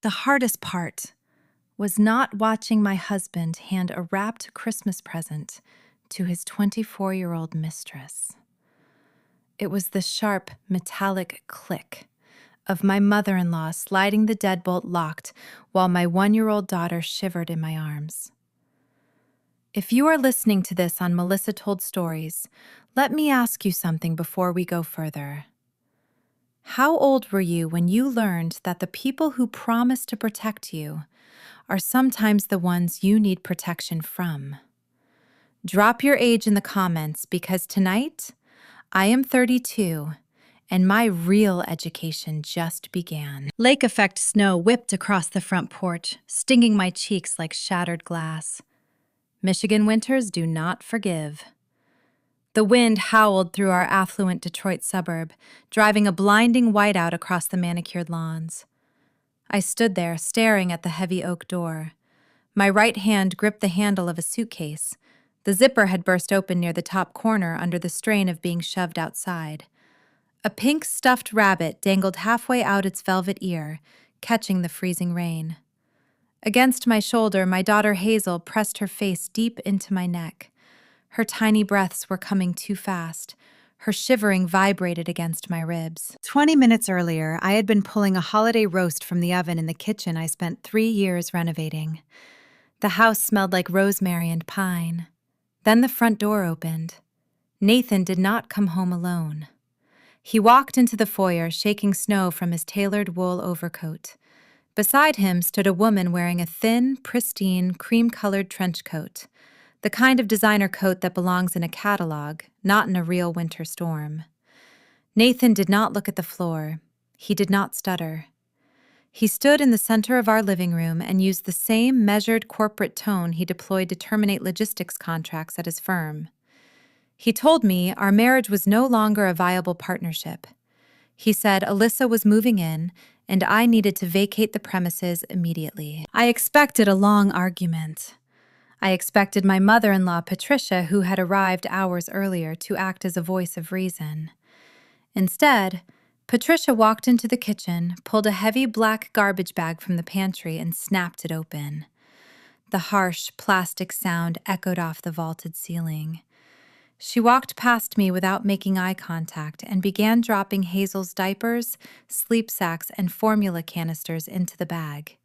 The hardest part was not watching my husband hand a wrapped Christmas present to his 24-year-old mistress. It was the sharp, metallic click of my mother-in-law sliding the deadbolt locked while my 1-year-old daughter shivered in my arms. If you are listening to this on Melissa Told Stories, let me ask you something before we go further. How old were you when you learned that the people who promise to protect you are sometimes the ones you need protection from? Drop your age in the comments because tonight, I am 32 and my real education just began. Lake effect snow whipped across the front porch, stinging my cheeks like shattered glass. Michigan winters do not forgive. The wind howled through our affluent Detroit suburb, driving a blinding whiteout across the manicured lawns. I stood there, staring at the heavy oak door. My right hand gripped the handle of a suitcase. The zipper had burst open near the top corner under the strain of being shoved outside. A pink stuffed rabbit dangled halfway out its velvet ear, catching the freezing rain. Against my shoulder, my daughter Hazel pressed her face deep into my neck. Her tiny breaths were coming too fast. Her shivering vibrated against my ribs. 20 minutes earlier, I had been pulling a holiday roast from the oven in the kitchen I spent 3 years renovating. The house smelled like rosemary and pine. Then the front door opened. Nathan did not come home alone. He walked into the foyer, shaking snow from his tailored wool overcoat. Beside him stood a woman wearing a thin, pristine, cream-colored trench coat. The kind of designer coat that belongs in a catalog, not in a real winter storm. Nathan did not look at the floor. He did not stutter. He stood in the center of our living room and used the same measured corporate tone he deployed to terminate logistics contracts at his firm. He told me our marriage was no longer a viable partnership. He said Alyssa was moving in, and I needed to vacate the premises immediately. I expected a long argument. I expected my mother-in-law, Patricia, who had arrived hours earlier, to act as a voice of reason. Instead, Patricia walked into the kitchen, pulled a heavy black garbage bag from the pantry, and snapped it open. The harsh, plastic sound echoed off the vaulted ceiling. She walked past me without making eye contact and began dropping Hazel's diapers, sleep sacks, and formula canisters into the bag.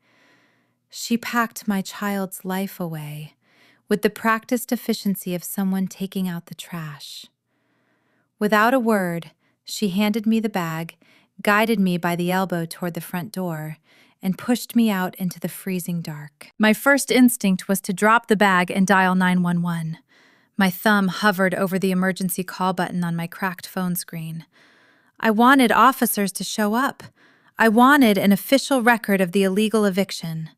She packed my child's life away, with the practiced efficiency of someone taking out the trash. Without a word, she handed me the bag, guided me by the elbow toward the front door, and pushed me out into the freezing dark. My first instinct was to drop the bag and dial 911. My thumb hovered over the emergency call button on my cracked phone screen. I wanted officers to show up. I wanted an official record of the illegal eviction.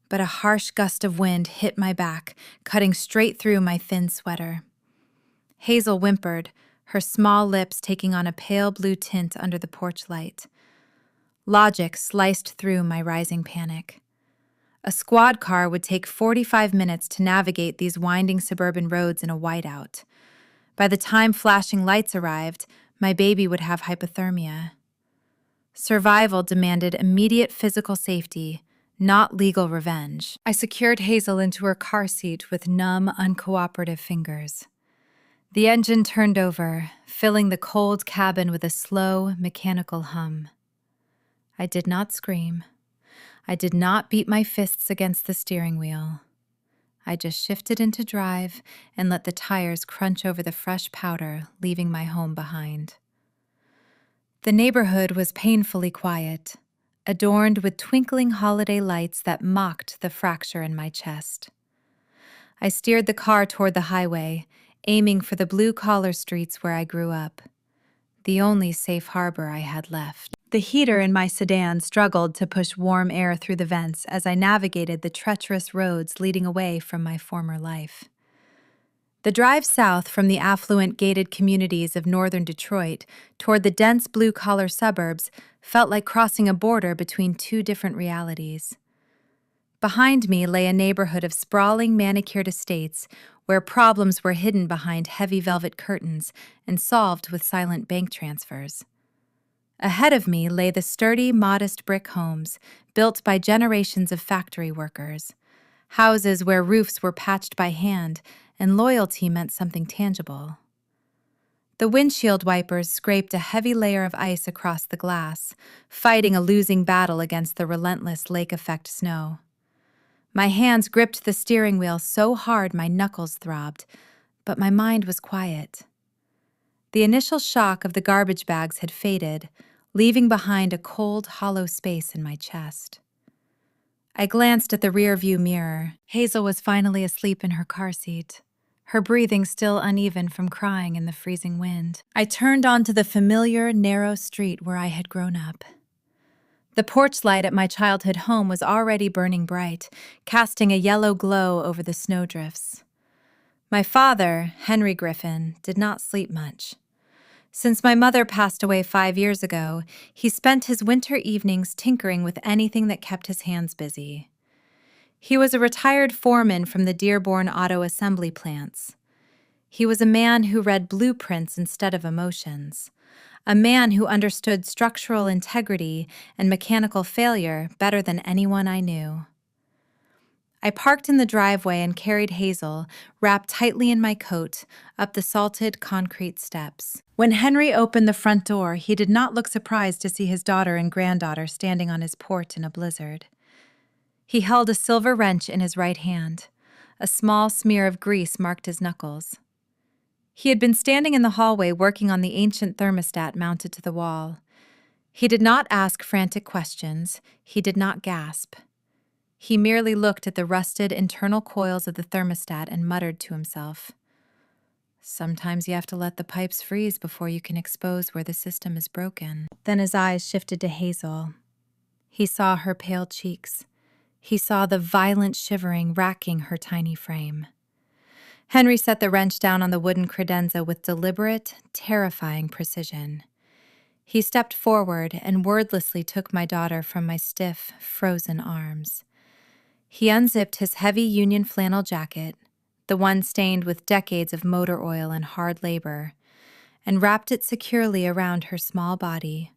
But a harsh gust of wind hit my back, cutting straight through my thin sweater. Hazel whimpered, her small lips taking on a pale blue tint under the porch light. Logic sliced through my rising panic. A squad car would take 45 minutes to navigate these winding suburban roads in a whiteout. By the time flashing lights arrived, my baby would have hypothermia. Survival demanded immediate physical safety, not legal revenge. I secured Hazel into her car seat with numb, uncooperative fingers. The engine turned over, filling the cold cabin with a slow, mechanical hum. I did not scream. I did not beat my fists against the steering wheel. I just shifted into drive and let the tires crunch over the fresh powder, leaving my home behind. The neighborhood was painfully quiet, adorned with twinkling holiday lights that mocked the fracture in my chest. I steered the car toward the highway, aiming for the blue-collar streets where I grew up, the only safe harbor I had left. The heater in my sedan struggled to push warm air through the vents as I navigated the treacherous roads leading away from my former life. The drive south from the affluent gated communities of northern Detroit toward the dense blue-collar suburbs felt like crossing a border between two different realities. Behind me lay a neighborhood of sprawling manicured estates where problems were hidden behind heavy velvet curtains and solved with silent bank transfers. Ahead of me lay the sturdy, modest brick homes built by generations of factory workers, houses where roofs were patched by hand and loyalty meant something tangible. The windshield wipers scraped a heavy layer of ice across the glass, fighting a losing battle against the relentless lake-effect snow. My hands gripped the steering wheel so hard my knuckles throbbed, but my mind was quiet. The initial shock of the garbage bags had faded, leaving behind a cold, hollow space in my chest. I glanced at the rearview mirror. Hazel was finally asleep in her car seat, her breathing still uneven from crying in the freezing wind. I turned onto the familiar, narrow street where I had grown up. The porch light at my childhood home was already burning bright, casting a yellow glow over the snowdrifts. My father, Henry Griffin, did not sleep much. Since my mother passed away 5 years ago, he spent his winter evenings tinkering with anything that kept his hands busy. He was a retired foreman from the Dearborn Auto Assembly plants. He was a man who read blueprints instead of emotions, a man who understood structural integrity and mechanical failure better than anyone I knew. I parked in the driveway and carried Hazel, wrapped tightly in my coat, up the salted concrete steps. When Henry opened the front door, he did not look surprised to see his daughter and granddaughter standing on his porch in a blizzard. He held a silver wrench in his right hand. A small smear of grease marked his knuckles. He had been standing in the hallway working on the ancient thermostat mounted to the wall. He did not ask frantic questions. He did not gasp. He merely looked at the rusted internal coils of the thermostat and muttered to himself, "Sometimes you have to let the pipes freeze before you can expose where the system is broken." Then his eyes shifted to Hazel. He saw her pale cheeks. He saw the violent shivering racking her tiny frame. Henry set the wrench down on the wooden credenza with deliberate, terrifying precision. He stepped forward and wordlessly took my daughter from my stiff, frozen arms. He unzipped his heavy union flannel jacket, the one stained with decades of motor oil and hard labor, and wrapped it securely around her small body.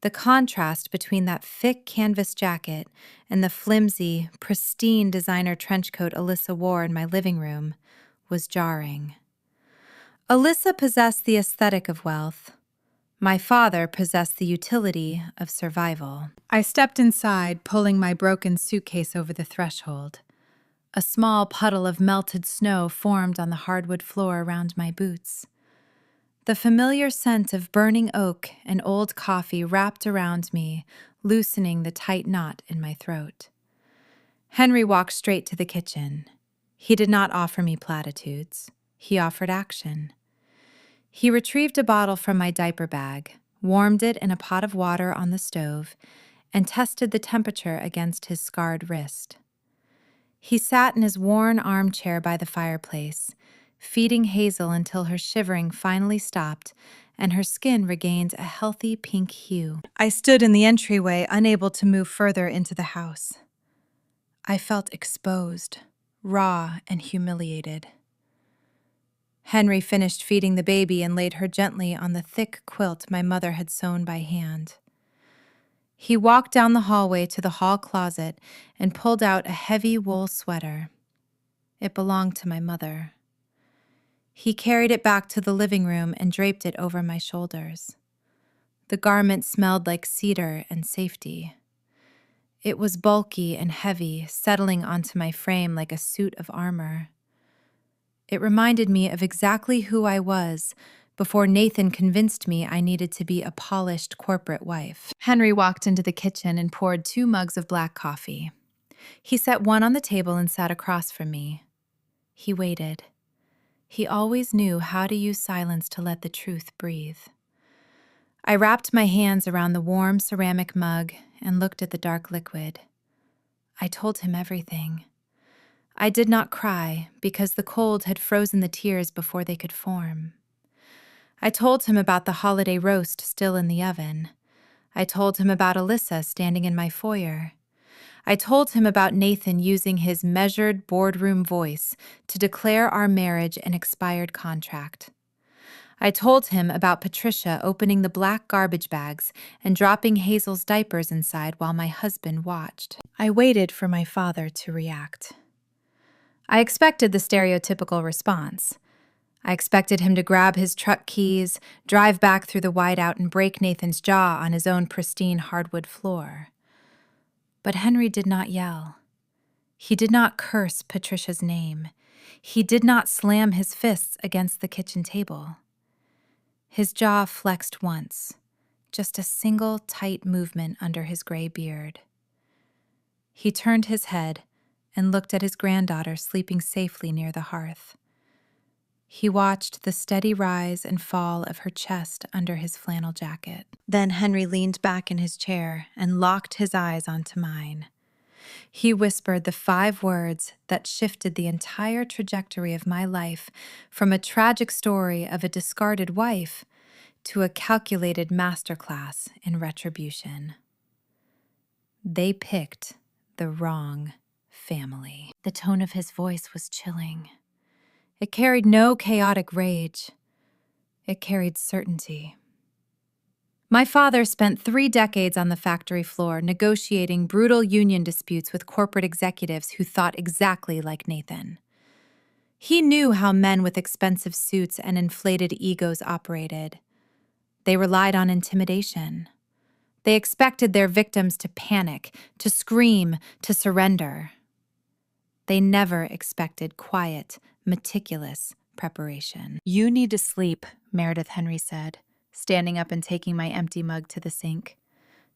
The contrast between that thick canvas jacket and the flimsy, pristine designer trench coat Alyssa wore in my living room was jarring. Alyssa possessed the aesthetic of wealth. My father possessed the utility of survival. I stepped inside, pulling my broken suitcase over the threshold. A small puddle of melted snow formed on the hardwood floor around my boots. The familiar scent of burning oak and old coffee wrapped around me, loosening the tight knot in my throat. Henry walked straight to the kitchen. He did not offer me platitudes. He offered action. He retrieved a bottle from my diaper bag, warmed it in a pot of water on the stove, and tested the temperature against his scarred wrist. He sat in his worn armchair by the fireplace, feeding Hazel until her shivering finally stopped and her skin regained a healthy pink hue. I stood in the entryway, unable to move further into the house. I felt exposed, raw, and humiliated. Henry finished feeding the baby and laid her gently on the thick quilt my mother had sewn by hand. He walked down the hallway to the hall closet and pulled out a heavy wool sweater. It belonged to my mother. He carried it back to the living room and draped it over my shoulders. The garment smelled like cedar and safety. It was bulky and heavy, settling onto my frame like a suit of armor. It reminded me of exactly who I was before Nathan convinced me I needed to be a polished corporate wife. Henry walked into the kitchen and poured 2 mugs of black coffee. He set one on the table and sat across from me. He waited. He always knew how to use silence to let the truth breathe. I wrapped my hands around the warm ceramic mug and looked at the dark liquid. I told him everything. I did not cry because the cold had frozen the tears before they could form. I told him about the holiday roast still in the oven. I told him about Alyssa standing in my foyer. I told him about Nathan using his measured boardroom voice to declare our marriage an expired contract. I told him about Patricia opening the black garbage bags and dropping Hazel's diapers inside while my husband watched. I waited for my father to react. I expected the stereotypical response. I expected him to grab his truck keys, drive back through the whiteout, and break Nathan's jaw on his own pristine hardwood floor. But Henry did not yell. He did not curse Patricia's name. He did not slam his fists against the kitchen table. His jaw flexed once, just a single tight movement under his gray beard. He turned his head and looked at his granddaughter sleeping safely near the hearth. He watched the steady rise and fall of her chest under his flannel jacket. Then Henry leaned back in his chair and locked his eyes onto mine. He whispered the 5 words that shifted the entire trajectory of my life from a tragic story of a discarded wife to a calculated masterclass in retribution. They picked the wrong family. The tone of his voice was chilling. It carried no chaotic rage. It carried certainty. My father spent 3 decades on the factory floor negotiating brutal union disputes with corporate executives who thought exactly like Nathan. He knew how men with expensive suits and inflated egos operated. They relied on intimidation. They expected their victims to panic, to scream, to surrender. They never expected quiet, meticulous preparation. "You need to sleep," Meredith Henry said, standing up and taking my empty mug to the sink.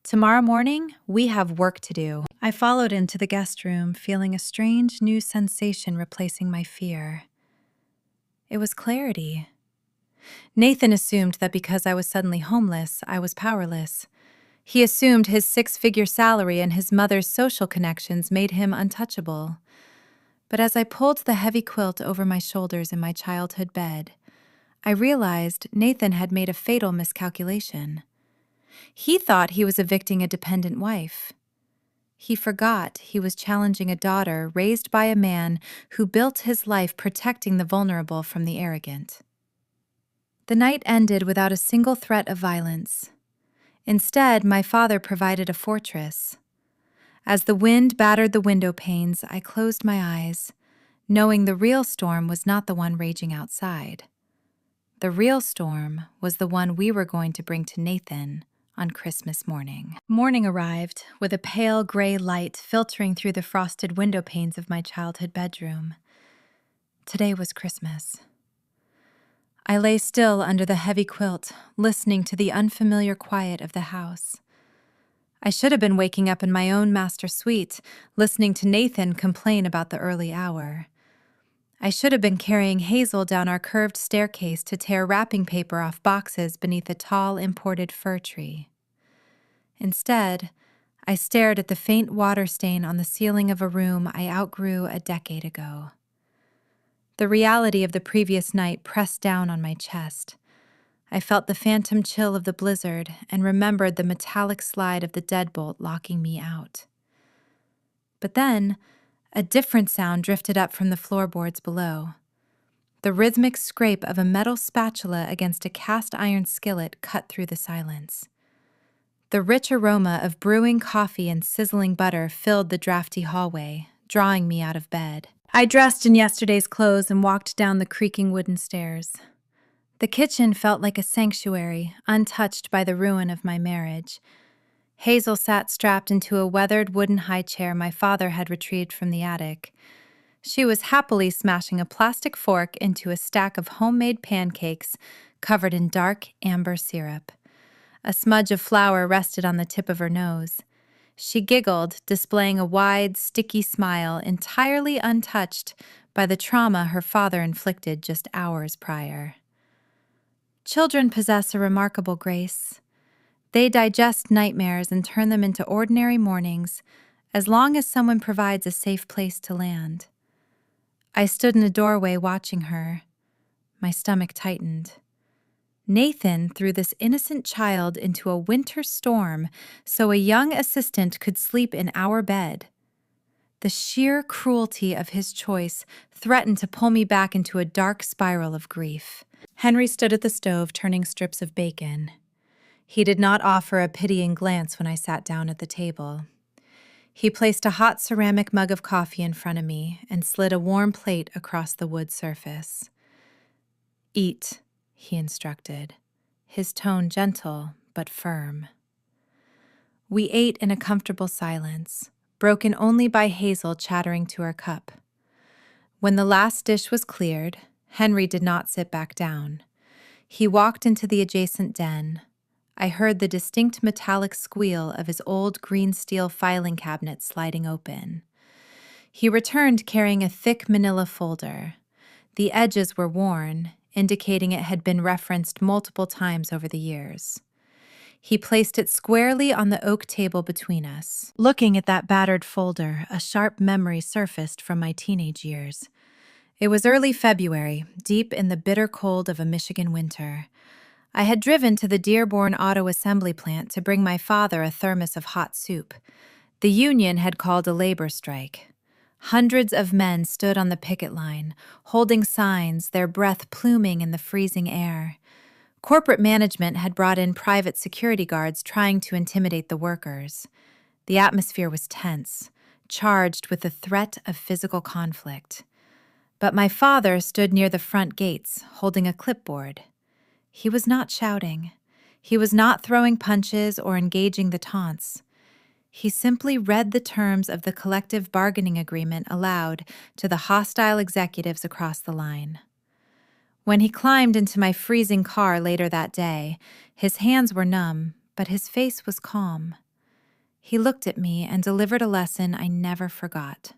"Tomorrow morning, we have work to do." I followed into the guest room, feeling a strange new sensation replacing my fear. It was clarity. Nathan assumed that because I was suddenly homeless, I was powerless. He assumed his 6-figure salary and his mother's social connections made him untouchable. But as I pulled the heavy quilt over my shoulders in my childhood bed, I realized Nathan had made a fatal miscalculation. He thought he was evicting a dependent wife. He forgot he was challenging a daughter raised by a man who built his life protecting the vulnerable from the arrogant. The night ended without a single threat of violence. Instead, my father provided a fortress. As the wind battered the window panes, I closed my eyes, knowing the real storm was not the one raging outside. The real storm was the one we were going to bring to Nathan on Christmas morning. Morning arrived, with a pale gray light filtering through the frosted window panes of my childhood bedroom. Today was Christmas. I lay still under the heavy quilt, listening to the unfamiliar quiet of the house. I should have been waking up in my own master suite, listening to Nathan complain about the early hour. I should have been carrying Hazel down our curved staircase to tear wrapping paper off boxes beneath a tall imported fir tree. Instead, I stared at the faint water stain on the ceiling of a room I outgrew a decade ago. The reality of the previous night pressed down on my chest. I felt the phantom chill of the blizzard and remembered the metallic slide of the deadbolt locking me out. But then, a different sound drifted up from the floorboards below. The rhythmic scrape of a metal spatula against a cast-iron skillet cut through the silence. The rich aroma of brewing coffee and sizzling butter filled the drafty hallway, drawing me out of bed. I dressed in yesterday's clothes and walked down the creaking wooden stairs. The kitchen felt like a sanctuary, untouched by the ruin of my marriage. Hazel sat strapped into a weathered wooden high chair my father had retrieved from the attic. She was happily smashing a plastic fork into a stack of homemade pancakes covered in dark amber syrup. A smudge of flour rested on the tip of her nose. She giggled, displaying a wide, sticky smile entirely untouched by the trauma her father inflicted just hours prior. Children possess a remarkable grace. They digest nightmares and turn them into ordinary mornings, as long as someone provides a safe place to land. I stood in a doorway watching her. My stomach tightened. Nathan threw this innocent child into a winter storm so a young assistant could sleep in our bed. The sheer cruelty of his choice threatened to pull me back into a dark spiral of grief. Henry stood at the stove turning strips of bacon. He did not offer a pitying glance when I sat down at the table. He placed a hot ceramic mug of coffee in front of me and slid a warm plate across the wood surface. "Eat," he instructed, his tone gentle but firm. We ate in a comfortable silence, broken only by Hazel chattering to her cup. When the last dish was cleared, Henry did not sit back down. He walked into the adjacent den. I heard the distinct metallic squeal of his old green steel filing cabinet sliding open. He returned carrying a thick manila folder. The edges were worn, indicating it had been referenced multiple times over the years. He placed it squarely on the oak table between us. Looking at that battered folder, a sharp memory surfaced from my teenage years. It was early February, deep in the bitter cold of a Michigan winter. I had driven to the Dearborn Auto Assembly Plant to bring my father a thermos of hot soup. The union had called a labor strike. Hundreds of men stood on the picket line, holding signs, their breath pluming in the freezing air. Corporate management had brought in private security guards trying to intimidate the workers. The atmosphere was tense, charged with the threat of physical conflict. But my father stood near the front gates, holding a clipboard. He was not shouting. He was not throwing punches or engaging the taunts. He simply read the terms of the collective bargaining agreement aloud to the hostile executives across the line. When he climbed into my freezing car later that day, his hands were numb, but his face was calm. He looked at me and delivered a lesson I never forgot.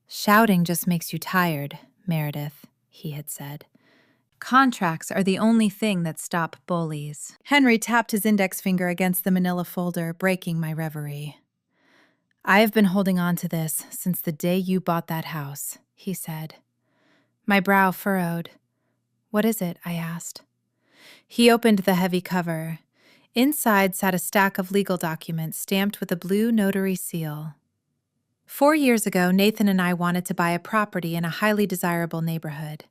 "Shouting just makes you tired, Meredith," he had said. "Contracts are the only thing that stop bullies." Henry tapped his index finger against the manila folder, breaking my reverie. "I have been holding on to this since the day you bought that house," he said. My brow furrowed. "What is it?" I asked. He opened the heavy cover. Inside sat a stack of legal documents stamped with a blue notary seal. 4 years ago, Nathan and I wanted to buy a property in a highly desirable neighborhood.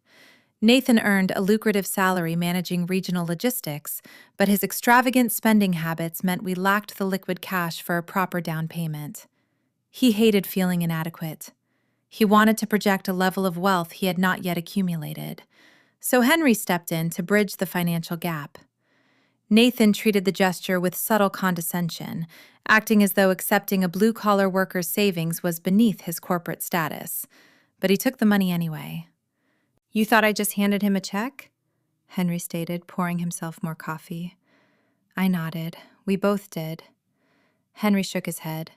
Nathan earned a lucrative salary managing regional logistics, but his extravagant spending habits meant we lacked the liquid cash for a proper down payment. He hated feeling inadequate. He wanted to project a level of wealth he had not yet accumulated. So Henry stepped in to bridge the financial gap. Nathan treated the gesture with subtle condescension, acting as though accepting a blue-collar worker's savings was beneath his corporate status. But he took the money anyway. "You thought I just handed him a check?" Henry stated, pouring himself more coffee. I nodded. We both did. Henry shook his head.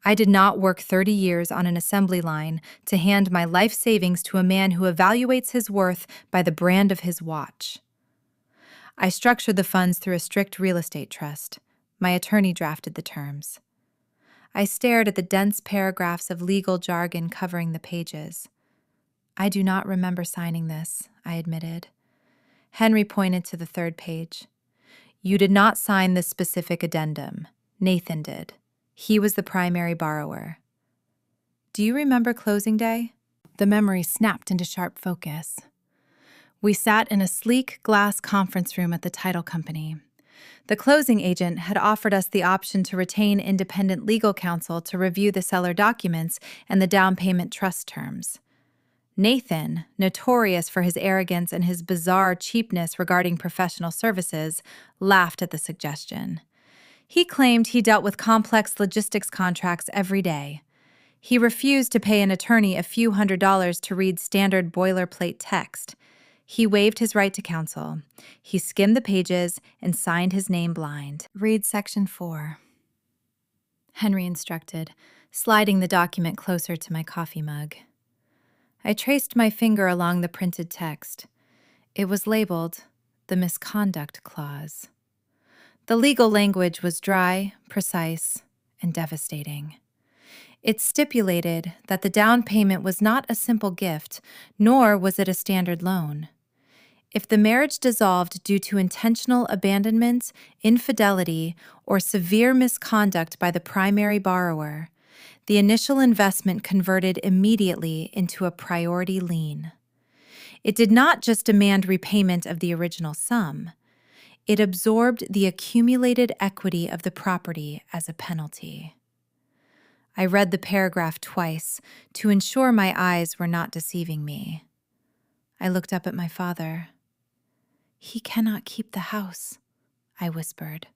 "I did not work 30 years on an assembly line to hand my life savings to a man who evaluates his worth by the brand of his watch. I structured the funds through a strict real estate trust. My attorney drafted the terms." I stared at the dense paragraphs of legal jargon covering the pages. "I do not remember signing this," I admitted. Henry pointed to the third page. "You did not sign this specific addendum. Nathan did. He was the primary borrower." "Do you remember closing day?" The memory snapped into sharp focus. We sat in a sleek glass conference room at the title company. The closing agent had offered us the option to retain independent legal counsel to review the seller documents and the down payment trust terms. Nathan, notorious for his arrogance and his bizarre cheapness regarding professional services, laughed at the suggestion. He claimed he dealt with complex logistics contracts every day. He refused to pay an attorney a few $100s to read standard boilerplate text. He waived his right to counsel. He skimmed the pages and signed his name blind. "Read Section 4. Henry instructed, sliding the document closer to my coffee mug. I traced my finger along the printed text. It was labeled the Misconduct Clause. The legal language was dry, precise, and devastating. It stipulated that the down payment was not a simple gift, nor was it a standard loan. If the marriage dissolved due to intentional abandonment, infidelity, or severe misconduct by the primary borrower, the initial investment converted immediately into a priority lien. It did not just demand repayment of the original sum, it absorbed the accumulated equity of the property as a penalty. I read the paragraph twice to ensure my eyes were not deceiving me. I looked up at my father. "He cannot keep the house," I whispered.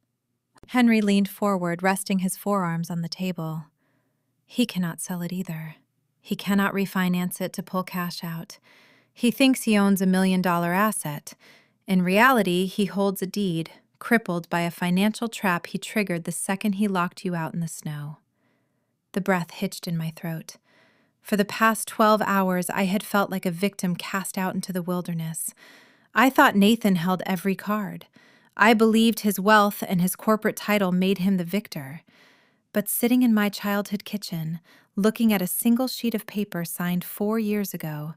Henry leaned forward, resting his forearms on the table. "He cannot sell it either. He cannot refinance it to pull cash out. He thinks he owns $1 million asset. In reality, he holds a deed, crippled by a financial trap he triggered the second he locked you out in the snow." The breath hitched in my throat. For the past 12 hours, I had felt like a victim cast out into the wilderness. I thought Nathan held every card. I believed his wealth and his corporate title made him the victor. But sitting in my childhood kitchen, looking at a single sheet of paper signed 4 years ago,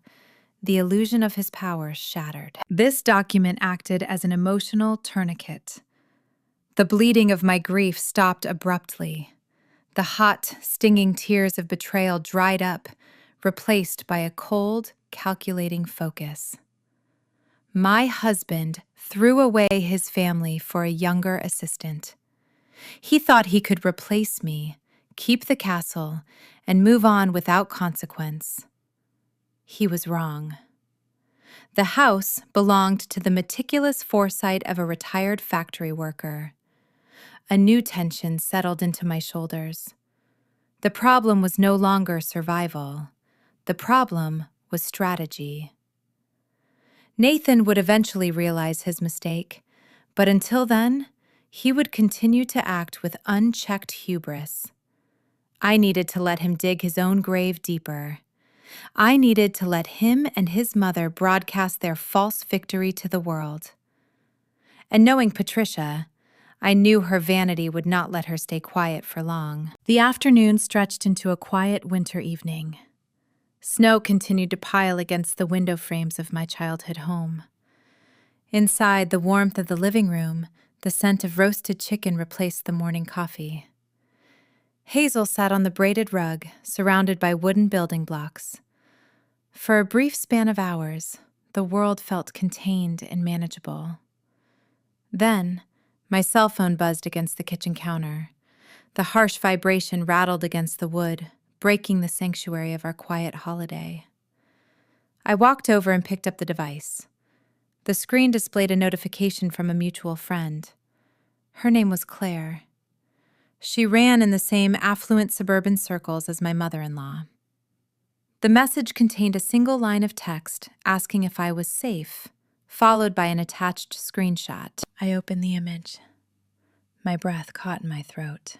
the illusion of his power shattered. This document acted as an emotional tourniquet. The bleeding of my grief stopped abruptly. The hot, stinging tears of betrayal dried up, replaced by a cold, calculating focus. My husband threw away his family for a younger assistant. He thought he could replace me, keep the castle, and move on without consequence. He was wrong. The house belonged to the meticulous foresight of a retired factory worker. A new tension settled into my shoulders. The problem was no longer survival. The problem was strategy. Nathan would eventually realize his mistake, but until then, he would continue to act with unchecked hubris. I needed to let him dig his own grave deeper. I needed to let him and his mother broadcast their false victory to the world. And knowing Patricia, I knew her vanity would not let her stay quiet for long. The afternoon stretched into a quiet winter evening. Snow continued to pile against the window frames of my childhood home. Inside the warmth of the living room, the scent of roasted chicken replaced the morning coffee. Hazel sat on the braided rug, surrounded by wooden building blocks. For a brief span of hours, the world felt contained and manageable. Then, my cell phone buzzed against the kitchen counter. The harsh vibration rattled against the wood, breaking the sanctuary of our quiet holiday. I walked over and picked up the device. The screen displayed a notification from a mutual friend. Her name was Claire. She ran in the same affluent suburban circles as my mother-in-law. The message contained a single line of text asking if I was safe, followed by an attached screenshot. I opened the image. My breath caught in my throat.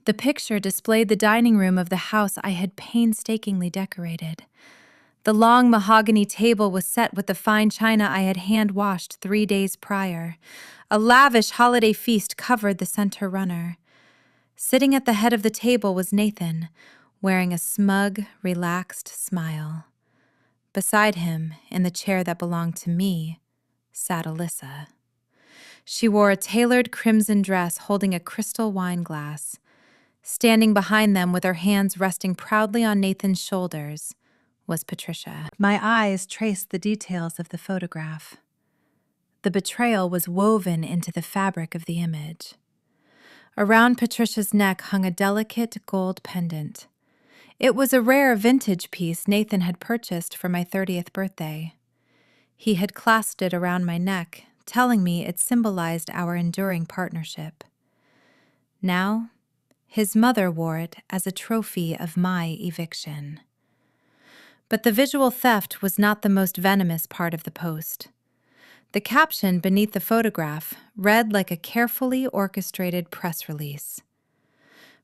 The picture displayed the dining room of the house I had painstakingly decorated. The long mahogany table was set with the fine china I had hand-washed 3 days prior. A lavish holiday feast covered the center runner. Sitting at the head of the table was Nathan, wearing a smug, relaxed smile. Beside him, in the chair that belonged to me, sat Alyssa. She wore a tailored crimson dress holding a crystal wine glass. Standing behind them with her hands resting proudly on Nathan's shoulders was Patricia. My eyes traced the details of the photograph. The betrayal was woven into the fabric of the image. Around Patricia's neck hung a delicate gold pendant. It was a rare vintage piece Nathan had purchased for my 30th birthday. He had clasped it around my neck, telling me it symbolized our enduring partnership. Now, his mother wore it as a trophy of my eviction. But the visual theft was not the most venomous part of the post. The caption beneath the photograph read like a carefully orchestrated press release.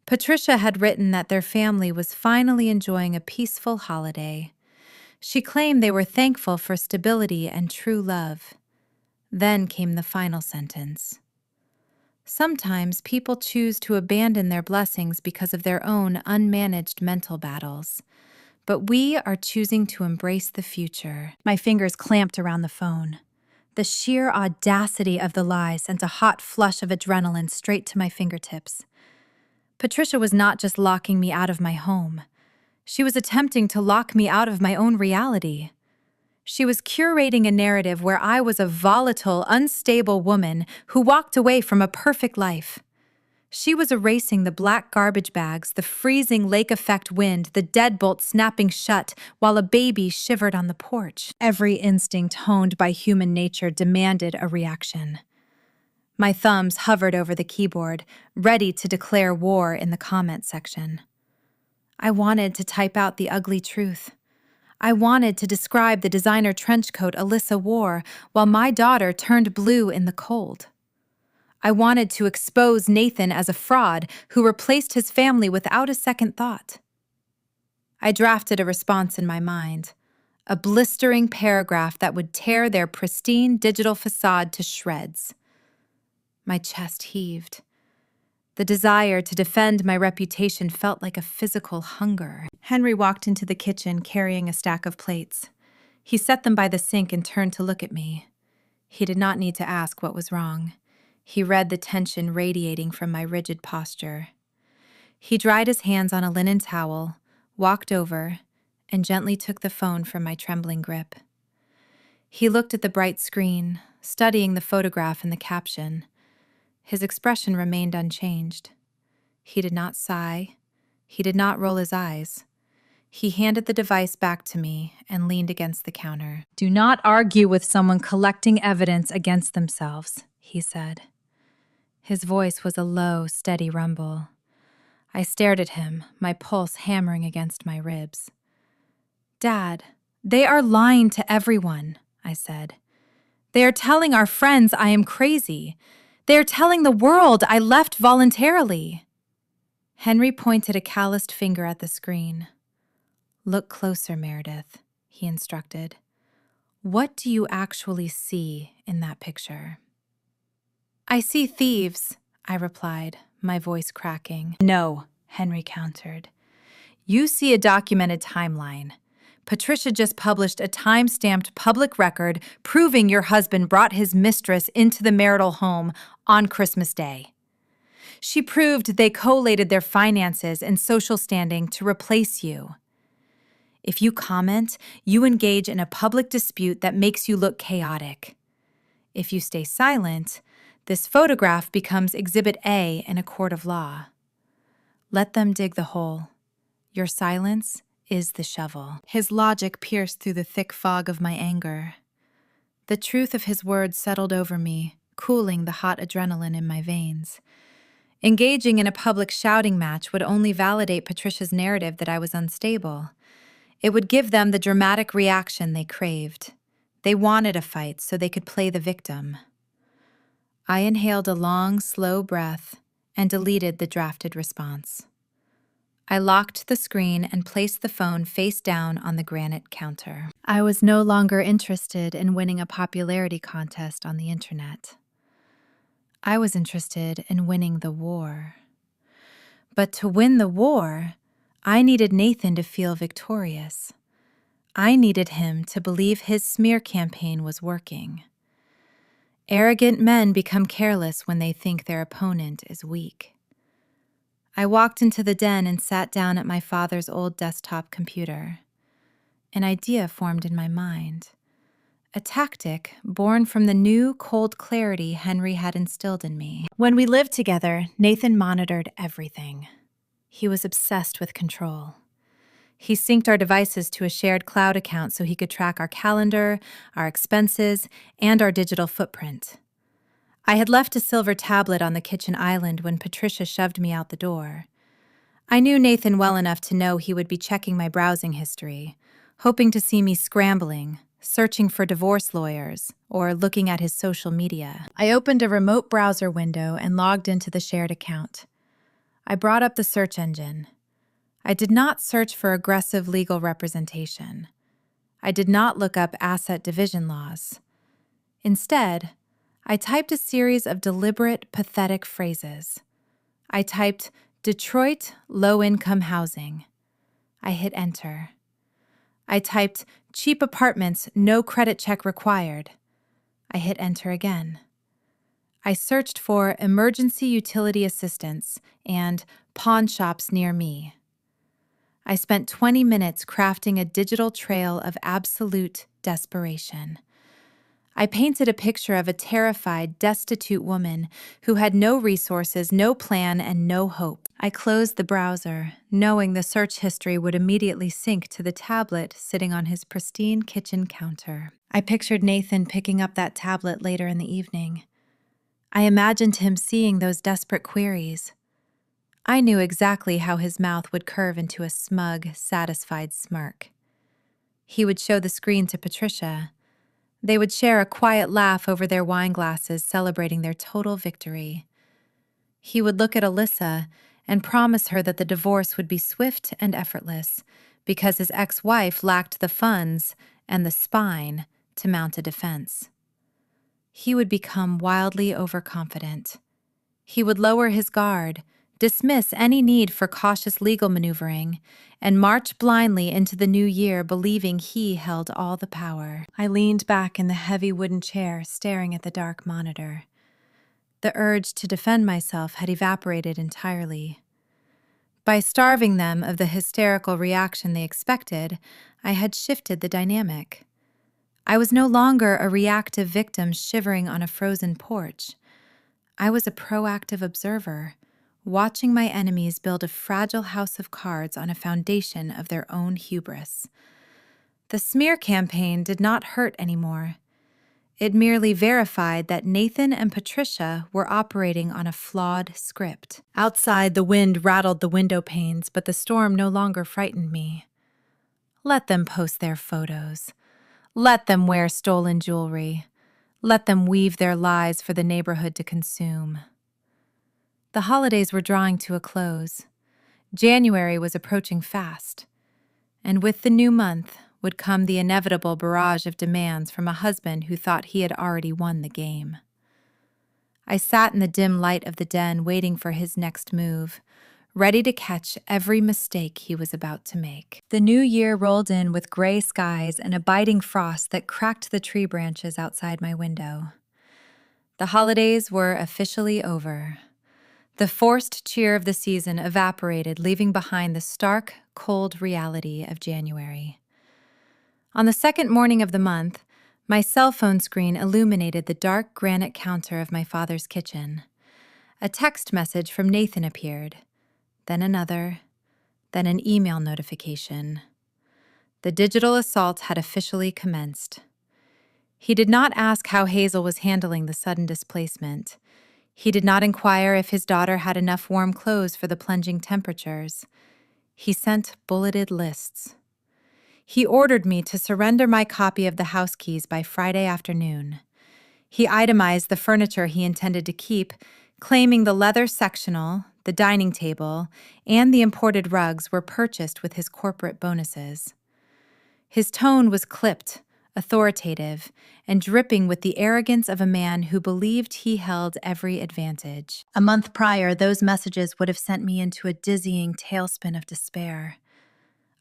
Patricia had written that their family was finally enjoying a peaceful holiday. She claimed they were thankful for stability and true love. Then came the final sentence. Sometimes people choose to abandon their blessings because of their own unmanaged mental battles. But we are choosing to embrace the future. My fingers clamped around the phone. The sheer audacity of the lie sent a hot flush of adrenaline straight to my fingertips. Patricia was not just locking me out of my home. She was attempting to lock me out of my own reality. She was curating a narrative where I was a volatile, unstable woman who walked away from a perfect life. She was erasing the black garbage bags, the freezing lake effect wind, the deadbolt snapping shut while a baby shivered on the porch. Every instinct honed by human nature demanded a reaction. My thumbs hovered over the keyboard, ready to declare war in the comment section. I wanted to type out the ugly truth. I wanted to describe the designer trench coat Alyssa wore while my daughter turned blue in the cold. I wanted to expose Nathan as a fraud who replaced his family without a second thought. I drafted a response in my mind, a blistering paragraph that would tear their pristine digital facade to shreds. My chest heaved. The desire to defend my reputation felt like a physical hunger. Henry walked into the kitchen carrying a stack of plates. He set them by the sink and turned to look at me. He did not need to ask what was wrong. He read the tension radiating from my rigid posture. He dried his hands on a linen towel, walked over, and gently took the phone from my trembling grip. He looked at the bright screen, studying the photograph and the caption. His expression remained unchanged. He did not sigh. He did not roll his eyes. He handed the device back to me and leaned against the counter. "Do not argue with someone collecting evidence against themselves," he said. His voice was a low, steady rumble. I stared at him, my pulse hammering against my ribs. "Dad, they are lying to everyone," I said. "They are telling our friends I am crazy. They are telling the world I left voluntarily." Henry pointed a calloused finger at the screen. "Look closer, Meredith," he instructed. "What do you actually see in that picture?" "I see thieves," I replied, my voice cracking. "No," Henry countered. "You see a documented timeline. Patricia just published a time-stamped public record proving your husband brought his mistress into the marital home on Christmas Day. She proved they collated their finances and social standing to replace you. If you comment, you engage in a public dispute that makes you look chaotic. If you stay silent, this photograph becomes Exhibit A in a court of law. Let them dig the hole. Your silence is the shovel." His logic pierced through the thick fog of my anger. The truth of his words settled over me, cooling the hot adrenaline in my veins. Engaging in a public shouting match would only validate Patricia's narrative that I was unstable. It would give them the dramatic reaction they craved. They wanted a fight so they could play the victim. I inhaled a long, slow breath and deleted the drafted response. I locked the screen and placed the phone face down on the granite counter. I was no longer interested in winning a popularity contest on the internet. I was interested in winning the war. But to win the war, I needed Nathan to feel victorious. I needed him to believe his smear campaign was working. Arrogant men become careless when they think their opponent is weak. I walked into the den and sat down at my father's old desktop computer. An idea formed in my mind. A tactic born from the new, cold clarity Henry had instilled in me. When we lived together, Nathan monitored everything. He was obsessed with control. He synced our devices to a shared cloud account so he could track our calendar, our expenses, and our digital footprint. I had left a silver tablet on the kitchen island when Patricia shoved me out the door. I knew Nathan well enough to know he would be checking my browsing history, hoping to see me scrambling, searching for divorce lawyers, or looking at his social media. I opened a remote browser window and logged into the shared account. I brought up the search engine. I did not search for aggressive legal representation. I did not look up asset division laws. Instead, I typed a series of deliberate, pathetic phrases. I typed, "Detroit low-income housing." I hit enter. I typed, "Cheap apartments, no credit check required." I hit enter again. I searched for emergency utility assistance and pawn shops near me. I spent 20 minutes crafting a digital trail of absolute desperation. I painted a picture of a terrified, destitute woman who had no resources, no plan, and no hope. I closed the browser, knowing the search history would immediately sync to the tablet sitting on his pristine kitchen counter. I pictured Nathan picking up that tablet later in the evening. I imagined him seeing those desperate queries. I knew exactly how his mouth would curve into a smug, satisfied smirk. He would show the screen to Patricia. They would share a quiet laugh over their wine glasses, celebrating their total victory. He would look at Alyssa and promise her that the divorce would be swift and effortless because his ex-wife lacked the funds and the spine to mount a defense. He would become wildly overconfident. He would lower his guard, dismiss any need for cautious legal maneuvering, and march blindly into the new year believing he held all the power. I leaned back in the heavy wooden chair, staring at the dark monitor. The urge to defend myself had evaporated entirely. By starving them of the hysterical reaction they expected, I had shifted the dynamic. I was no longer a reactive victim shivering on a frozen porch. I was a proactive observer, watching my enemies build a fragile house of cards on a foundation of their own hubris. The smear campaign did not hurt anymore. It merely verified that Nathan and Patricia were operating on a flawed script. Outside, the wind rattled the window panes, but the storm no longer frightened me. Let them post their photos. Let them wear stolen jewelry. Let them weave their lies for the neighborhood to consume. The holidays were drawing to a close. January was approaching fast. And with the new month would come the inevitable barrage of demands from a husband who thought he had already won the game. I sat in the dim light of the den waiting for his next move, ready to catch every mistake he was about to make. The new year rolled in with gray skies and a biting frost that cracked the tree branches outside my window. The holidays were officially over. The forced cheer of the season evaporated, leaving behind the stark, cold reality of January. On the second morning of the month, my cell phone screen illuminated the dark granite counter of my father's kitchen. A text message from Nathan appeared, then another, then an email notification. The digital assault had officially commenced. He did not ask how Hazel was handling the sudden displacement. He did not inquire if his daughter had enough warm clothes for the plunging temperatures. He sent bulleted lists. He ordered me to surrender my copy of the house keys by Friday afternoon. He itemized the furniture he intended to keep, claiming the leather sectional, the dining table, and the imported rugs were purchased with his corporate bonuses. His tone was clipped, authoritative, and dripping with the arrogance of a man who believed he held every advantage. A month prior, those messages would have sent me into a dizzying tailspin of despair.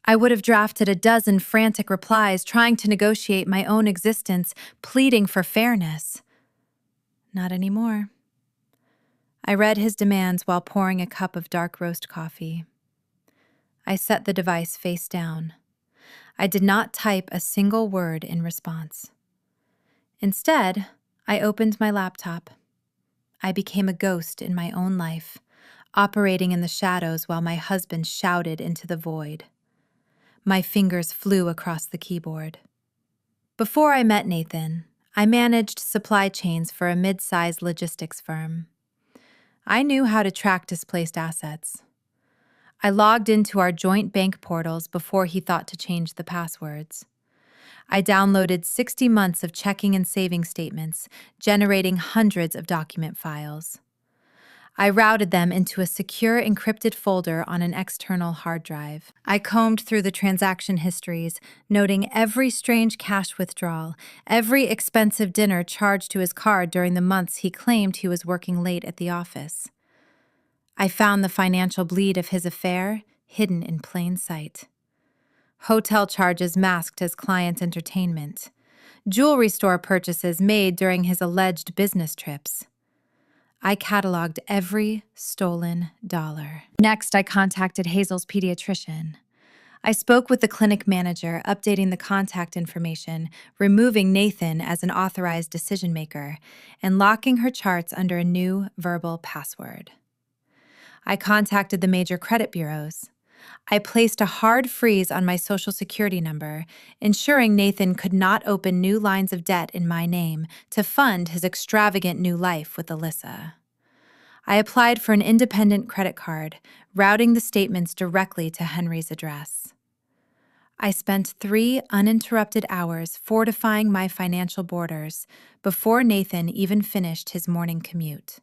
I would have drafted a dozen frantic replies trying to negotiate my own existence, pleading for fairness. Not anymore. I read his demands while pouring a cup of dark roast coffee. I set the device face down. I did not type a single word in response. Instead, I opened my laptop. I became a ghost in my own life, operating in the shadows while my husband shouted into the void. My fingers flew across the keyboard. Before I met Nathan, I managed supply chains for a mid-sized logistics firm. I knew how to track displaced assets. I logged into our joint bank portals before he thought to change the passwords. I downloaded 60 months of checking and saving statements, generating hundreds of document files. I routed them into a secure encrypted folder on an external hard drive. I combed through the transaction histories, noting every strange cash withdrawal, every expensive dinner charged to his card during the months he claimed he was working late at the office. I found the financial bleed of his affair hidden in plain sight. Hotel charges masked as client entertainment. Jewelry store purchases made during his alleged business trips. I cataloged every stolen dollar. Next, I contacted Hazel's pediatrician. I spoke with the clinic manager, updating the contact information, removing Nathan as an authorized decision maker, and locking her charts under a new verbal password. I contacted the major credit bureaus. I placed a hard freeze on my Social Security number, ensuring Nathan could not open new lines of debt in my name to fund his extravagant new life with Alyssa. I applied for an independent credit card, routing the statements directly to Henry's address. I spent 3 uninterrupted hours fortifying my financial borders before Nathan even finished his morning commute.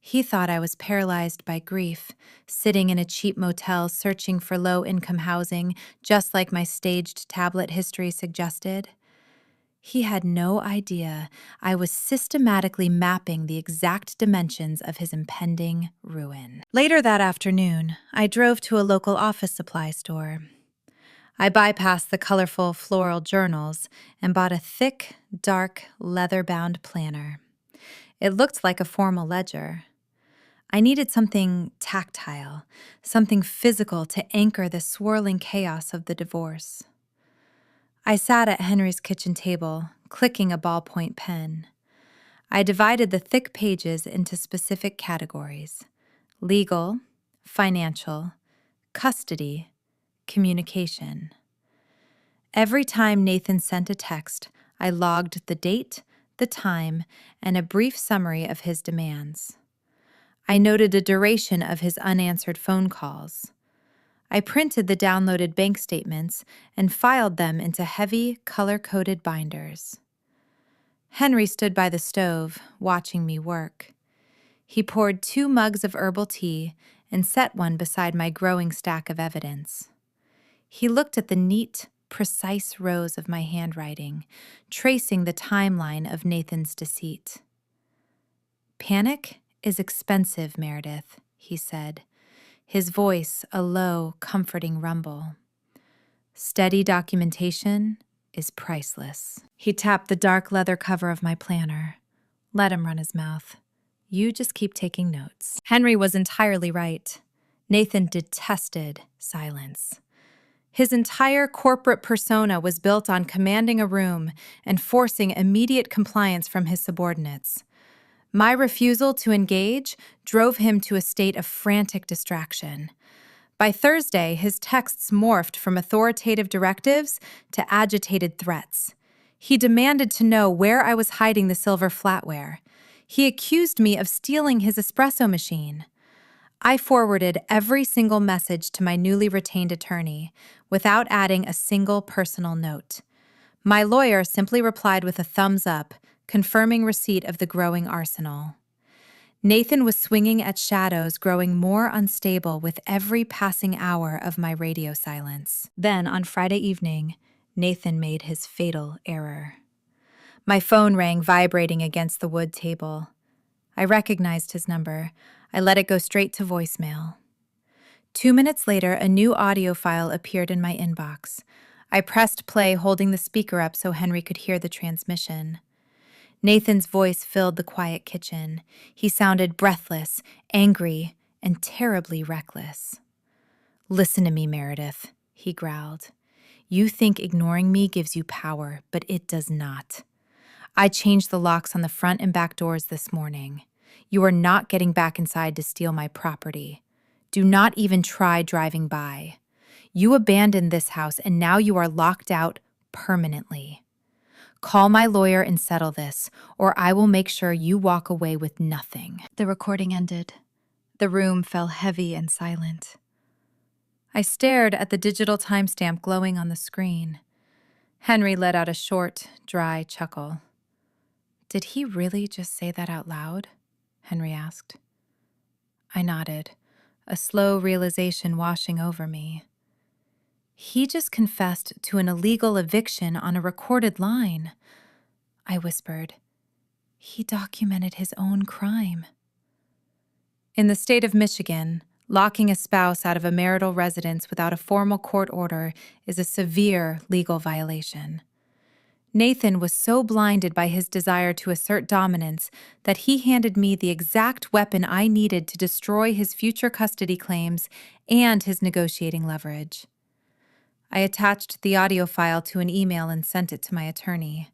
He thought I was paralyzed by grief, sitting in a cheap motel searching for low-income housing, just like my staged tablet history suggested. He had no idea I was systematically mapping the exact dimensions of his impending ruin. Later that afternoon, I drove to a local office supply store. I bypassed the colorful floral journals and bought a thick, dark, leather-bound planner. It looked like a formal ledger. I needed something tactile, something physical to anchor the swirling chaos of the divorce. I sat at Henry's kitchen table, clicking a ballpoint pen. I divided the thick pages into specific categories: legal, financial, custody, communication. Every time Nathan sent a text, I logged the date, the time, and a brief summary of his demands. I noted the duration of his unanswered phone calls. I printed the downloaded bank statements and filed them into heavy, color-coded binders. Henry stood by the stove, watching me work. He poured 2 mugs of herbal tea and set one beside my growing stack of evidence. He looked at the neat, precise rows of my handwriting, tracing the timeline of Nathan's deceit. "Panic is expensive, Meredith," he said, his voice a low, comforting rumble. "Steady documentation is priceless." He tapped the dark leather cover of my planner. Let him run his mouth. You just keep taking notes. Henry was entirely right. Nathan detested silence. His entire corporate persona was built on commanding a room and forcing immediate compliance from his subordinates. My refusal to engage drove him to a state of frantic distraction. By Thursday, his texts morphed from authoritative directives to agitated threats. He demanded to know where I was hiding the silver flatware. He accused me of stealing his espresso machine. I forwarded every single message to my newly retained attorney, without adding a single personal note. My lawyer simply replied with a thumbs up, confirming receipt of the growing arsenal. Nathan was swinging at shadows, growing more unstable with every passing hour of my radio silence. Then, on Friday evening, Nathan made his fatal error. My phone rang, vibrating against the wood table. I recognized his number. I let it go straight to voicemail. 2 minutes later, a new audio file appeared in my inbox. I pressed play, holding the speaker up so Henry could hear the transmission. Nathan's voice filled the quiet kitchen. He sounded breathless, angry, and terribly reckless. "Listen to me, Meredith," he growled. "You think ignoring me gives you power, but it does not. I changed the locks on the front and back doors this morning. You are not getting back inside to steal my property. Do not even try driving by. You abandoned this house, and now you are locked out permanently. Call my lawyer and settle this, or I will make sure you walk away with nothing." The recording ended. The room fell heavy and silent. I stared at the digital timestamp glowing on the screen. Henry let out a short, dry chuckle. "Did he really just say that out loud?" Henry asked. I nodded, a slow realization washing over me. He just confessed to an illegal eviction on a recorded line. I whispered. He documented his own crime. In the state of Michigan, locking a spouse out of a marital residence without a formal court order is a severe legal violation. Nathan was so blinded by his desire to assert dominance that he handed me the exact weapon I needed to destroy his future custody claims and his negotiating leverage. I attached the audio file to an email and sent it to my attorney.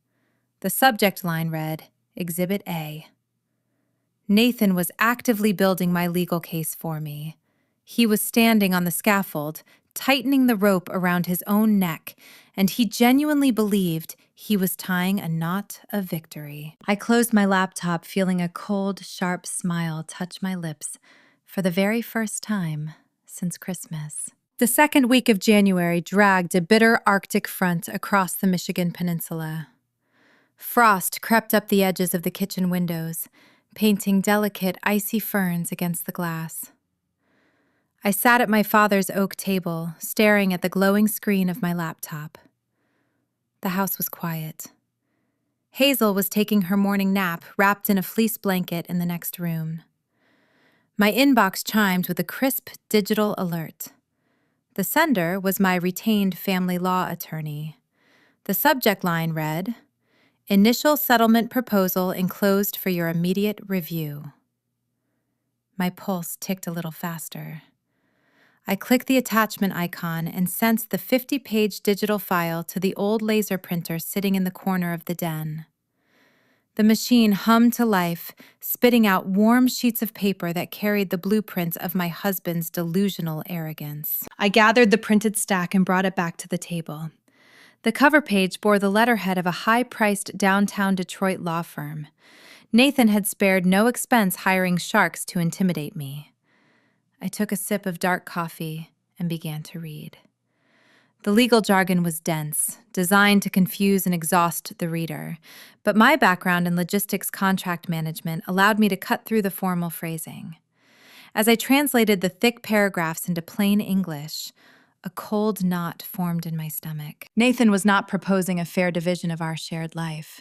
The subject line read, Exhibit A. Nathan was actively building my legal case for me. He was standing on the scaffold, tightening the rope around his own neck, and he genuinely believed he was tying a knot of victory. I closed my laptop, feeling a cold, sharp smile touch my lips for the very first time since Christmas. The second week of January dragged a bitter Arctic front across the Michigan Peninsula. Frost crept up the edges of the kitchen windows, painting delicate, icy ferns against the glass. I sat at my father's oak table, staring at the glowing screen of my laptop. The house was quiet. Hazel was taking her morning nap, wrapped in a fleece blanket in the next room. My inbox chimed with a crisp digital alert. The sender was my retained family law attorney. The subject line read, Initial settlement proposal enclosed for your immediate review. My pulse ticked a little faster. I clicked the attachment icon and sent the 50-page digital file to the old laser printer sitting in the corner of the den. The machine hummed to life, spitting out warm sheets of paper that carried the blueprints of my husband's delusional arrogance. I gathered the printed stack and brought it back to the table. The cover page bore the letterhead of a high-priced downtown Detroit law firm. Nathan had spared no expense hiring sharks to intimidate me. I took a sip of dark coffee and began to read. The legal jargon was dense, designed to confuse and exhaust the reader, but my background in logistics contract management allowed me to cut through the formal phrasing. As I translated the thick paragraphs into plain English, a cold knot formed in my stomach. Nathan was not proposing a fair division of our shared life.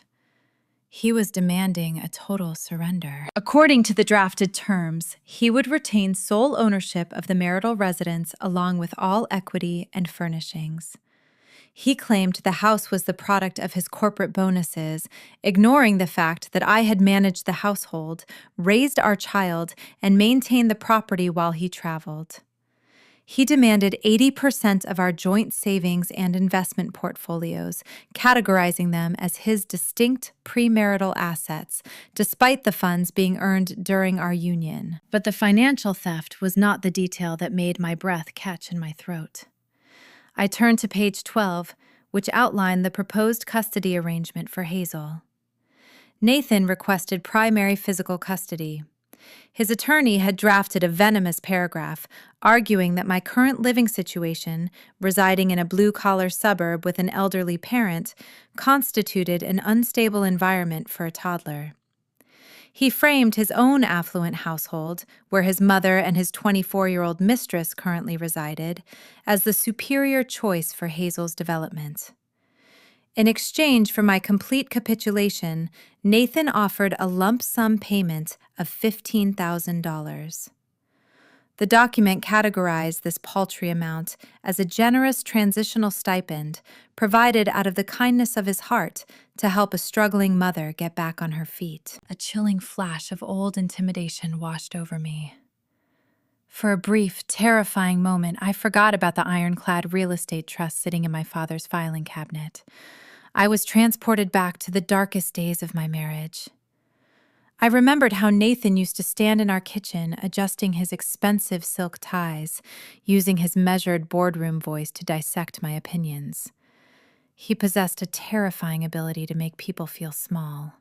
He was demanding a total surrender. According to the drafted terms, he would retain sole ownership of the marital residence along with all equity and furnishings. He claimed the house was the product of his corporate bonuses, ignoring the fact that I had managed the household, raised our child, and maintained the property while he traveled. He demanded 80% of our joint savings and investment portfolios, categorizing them as his distinct premarital assets, despite the funds being earned during our union. But the financial theft was not the detail that made my breath catch in my throat. I turned to page 12, which outlined the proposed custody arrangement for Hazel. Nathan requested primary physical custody. His attorney had drafted a venomous paragraph, arguing that my current living situation, residing in a blue-collar suburb with an elderly parent, constituted an unstable environment for a toddler. He framed his own affluent household, where his mother and his 24-year-old mistress currently resided, as the superior choice for Hazel's development. In exchange for my complete capitulation, Nathan offered a lump sum payment of $15,000. The document categorized this paltry amount as a generous transitional stipend provided out of the kindness of his heart to help a struggling mother get back on her feet. A chilling flash of old intimidation washed over me. For a brief, terrifying moment, I forgot about the ironclad real estate trust sitting in my father's filing cabinet. I was transported back to the darkest days of my marriage. I remembered how Nathan used to stand in our kitchen adjusting his expensive silk ties, using his measured boardroom voice to dissect my opinions. He possessed a terrifying ability to make people feel small.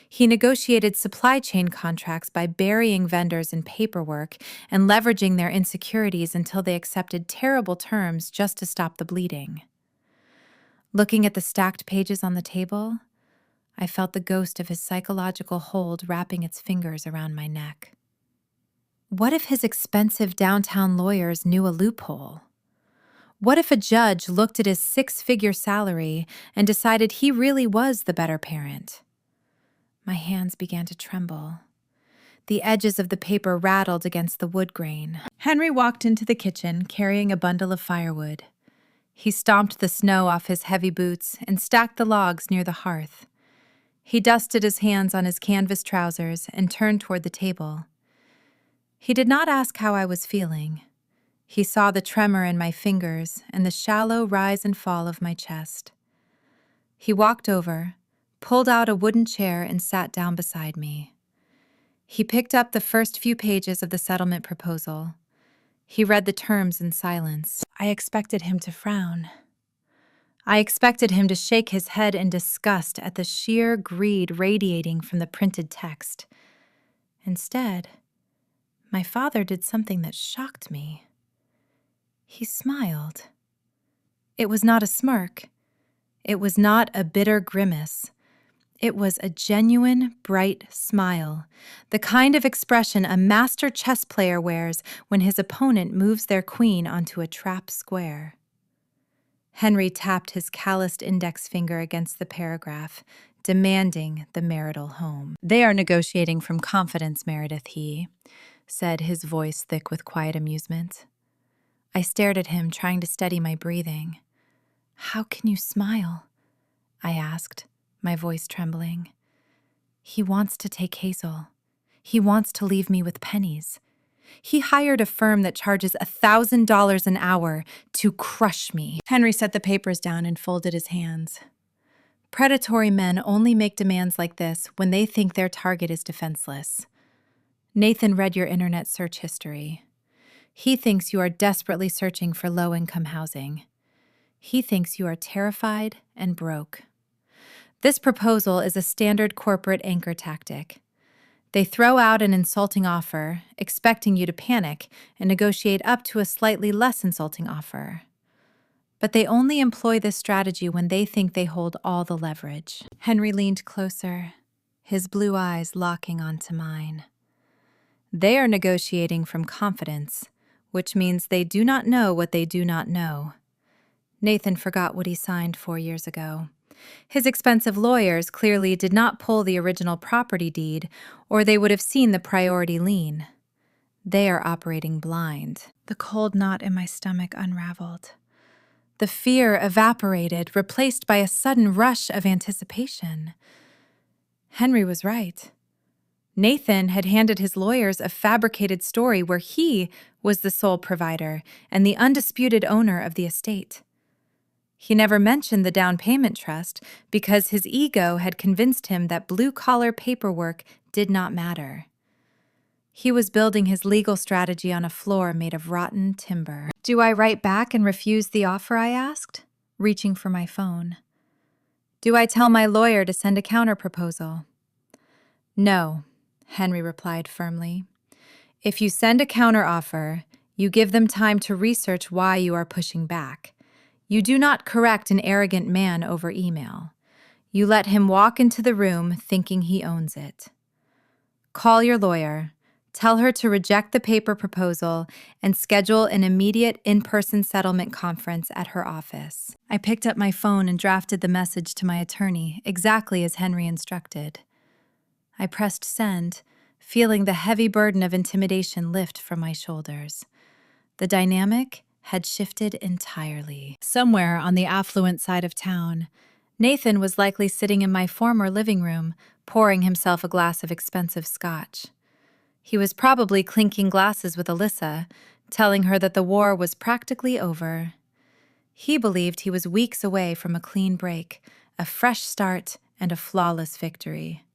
He negotiated supply chain contracts by burying vendors in paperwork and leveraging their insecurities until they accepted terrible terms just to stop the bleeding. Looking at the stacked pages on the table, I felt the ghost of his psychological hold wrapping its fingers around my neck. What if his expensive downtown lawyers knew a loophole? What if a judge looked at his 6-figure salary and decided he really was the better parent? My hands began to tremble. The edges of the paper rattled against the wood grain. Henry walked into the kitchen carrying a bundle of firewood. He stomped the snow off his heavy boots and stacked the logs near the hearth. He dusted his hands on his canvas trousers and turned toward the table. He did not ask how I was feeling. He saw the tremor in my fingers and the shallow rise and fall of my chest. He walked over, pulled out a wooden chair, and sat down beside me. He picked up the first few pages of the settlement proposal. He read the terms in silence. I expected him to frown. I expected him to shake his head in disgust at the sheer greed radiating from the printed text. Instead, my father did something that shocked me. He smiled. It was not a smirk. It was not a bitter grimace. It was a genuine, bright smile, the kind of expression a master chess player wears when his opponent moves their queen onto a trap square. Henry tapped his calloused index finger against the paragraph, demanding the marital home. "They are negotiating from confidence, Meredith," he said, his voice thick with quiet amusement. I stared at him, trying to steady my breathing. "How can you smile?" I asked, my voice trembling. "He wants to take Hazel. He wants to leave me with pennies. He hired a firm that charges $1,000 an hour to crush me." Henry set the papers down and folded his hands. Predatory men only make demands like this when they think their target is defenseless. Nathan read your internet search history. He thinks you are desperately searching for low-income housing. He thinks you are terrified and broke. This proposal is a standard corporate anchor tactic. They throw out an insulting offer, expecting you to panic and negotiate up to a slightly less insulting offer. But they only employ this strategy when they think they hold all the leverage. Henry leaned closer, his blue eyes locking onto mine. They are negotiating from confidence, which means they do not know what they do not know. Nathan forgot what he signed 4 years ago. His expensive lawyers clearly did not pull the original property deed, or they would have seen the priority lien. They are operating blind. The cold knot in my stomach unraveled. The fear evaporated, replaced by a sudden rush of anticipation. Henry was right. Nathan had handed his lawyers a fabricated story where he was the sole provider and the undisputed owner of the estate. He never mentioned the down payment trust because his ego had convinced him that blue-collar paperwork did not matter. He was building his legal strategy on a floor made of rotten timber. "Do I write back and refuse the offer?" I asked, reaching for my phone. "Do I tell my lawyer to send a counterproposal?" "No," Henry replied firmly. "If you send a counteroffer, you give them time to research why you are pushing back. You do not correct an arrogant man over email. You let him walk into the room thinking he owns it. Call your lawyer, tell her to reject the paper proposal, and schedule an immediate in-person settlement conference at her office." I picked up my phone and drafted the message to my attorney, exactly as Henry instructed. I pressed send, feeling the heavy burden of intimidation lift from my shoulders. The dynamic had shifted entirely. Somewhere on the affluent side of town, Nathan was likely sitting in my former living room, pouring himself a glass of expensive scotch. He was probably clinking glasses with Alyssa, telling her that the war was practically over. He believed he was weeks away from a clean break, a fresh start, and a flawless victory.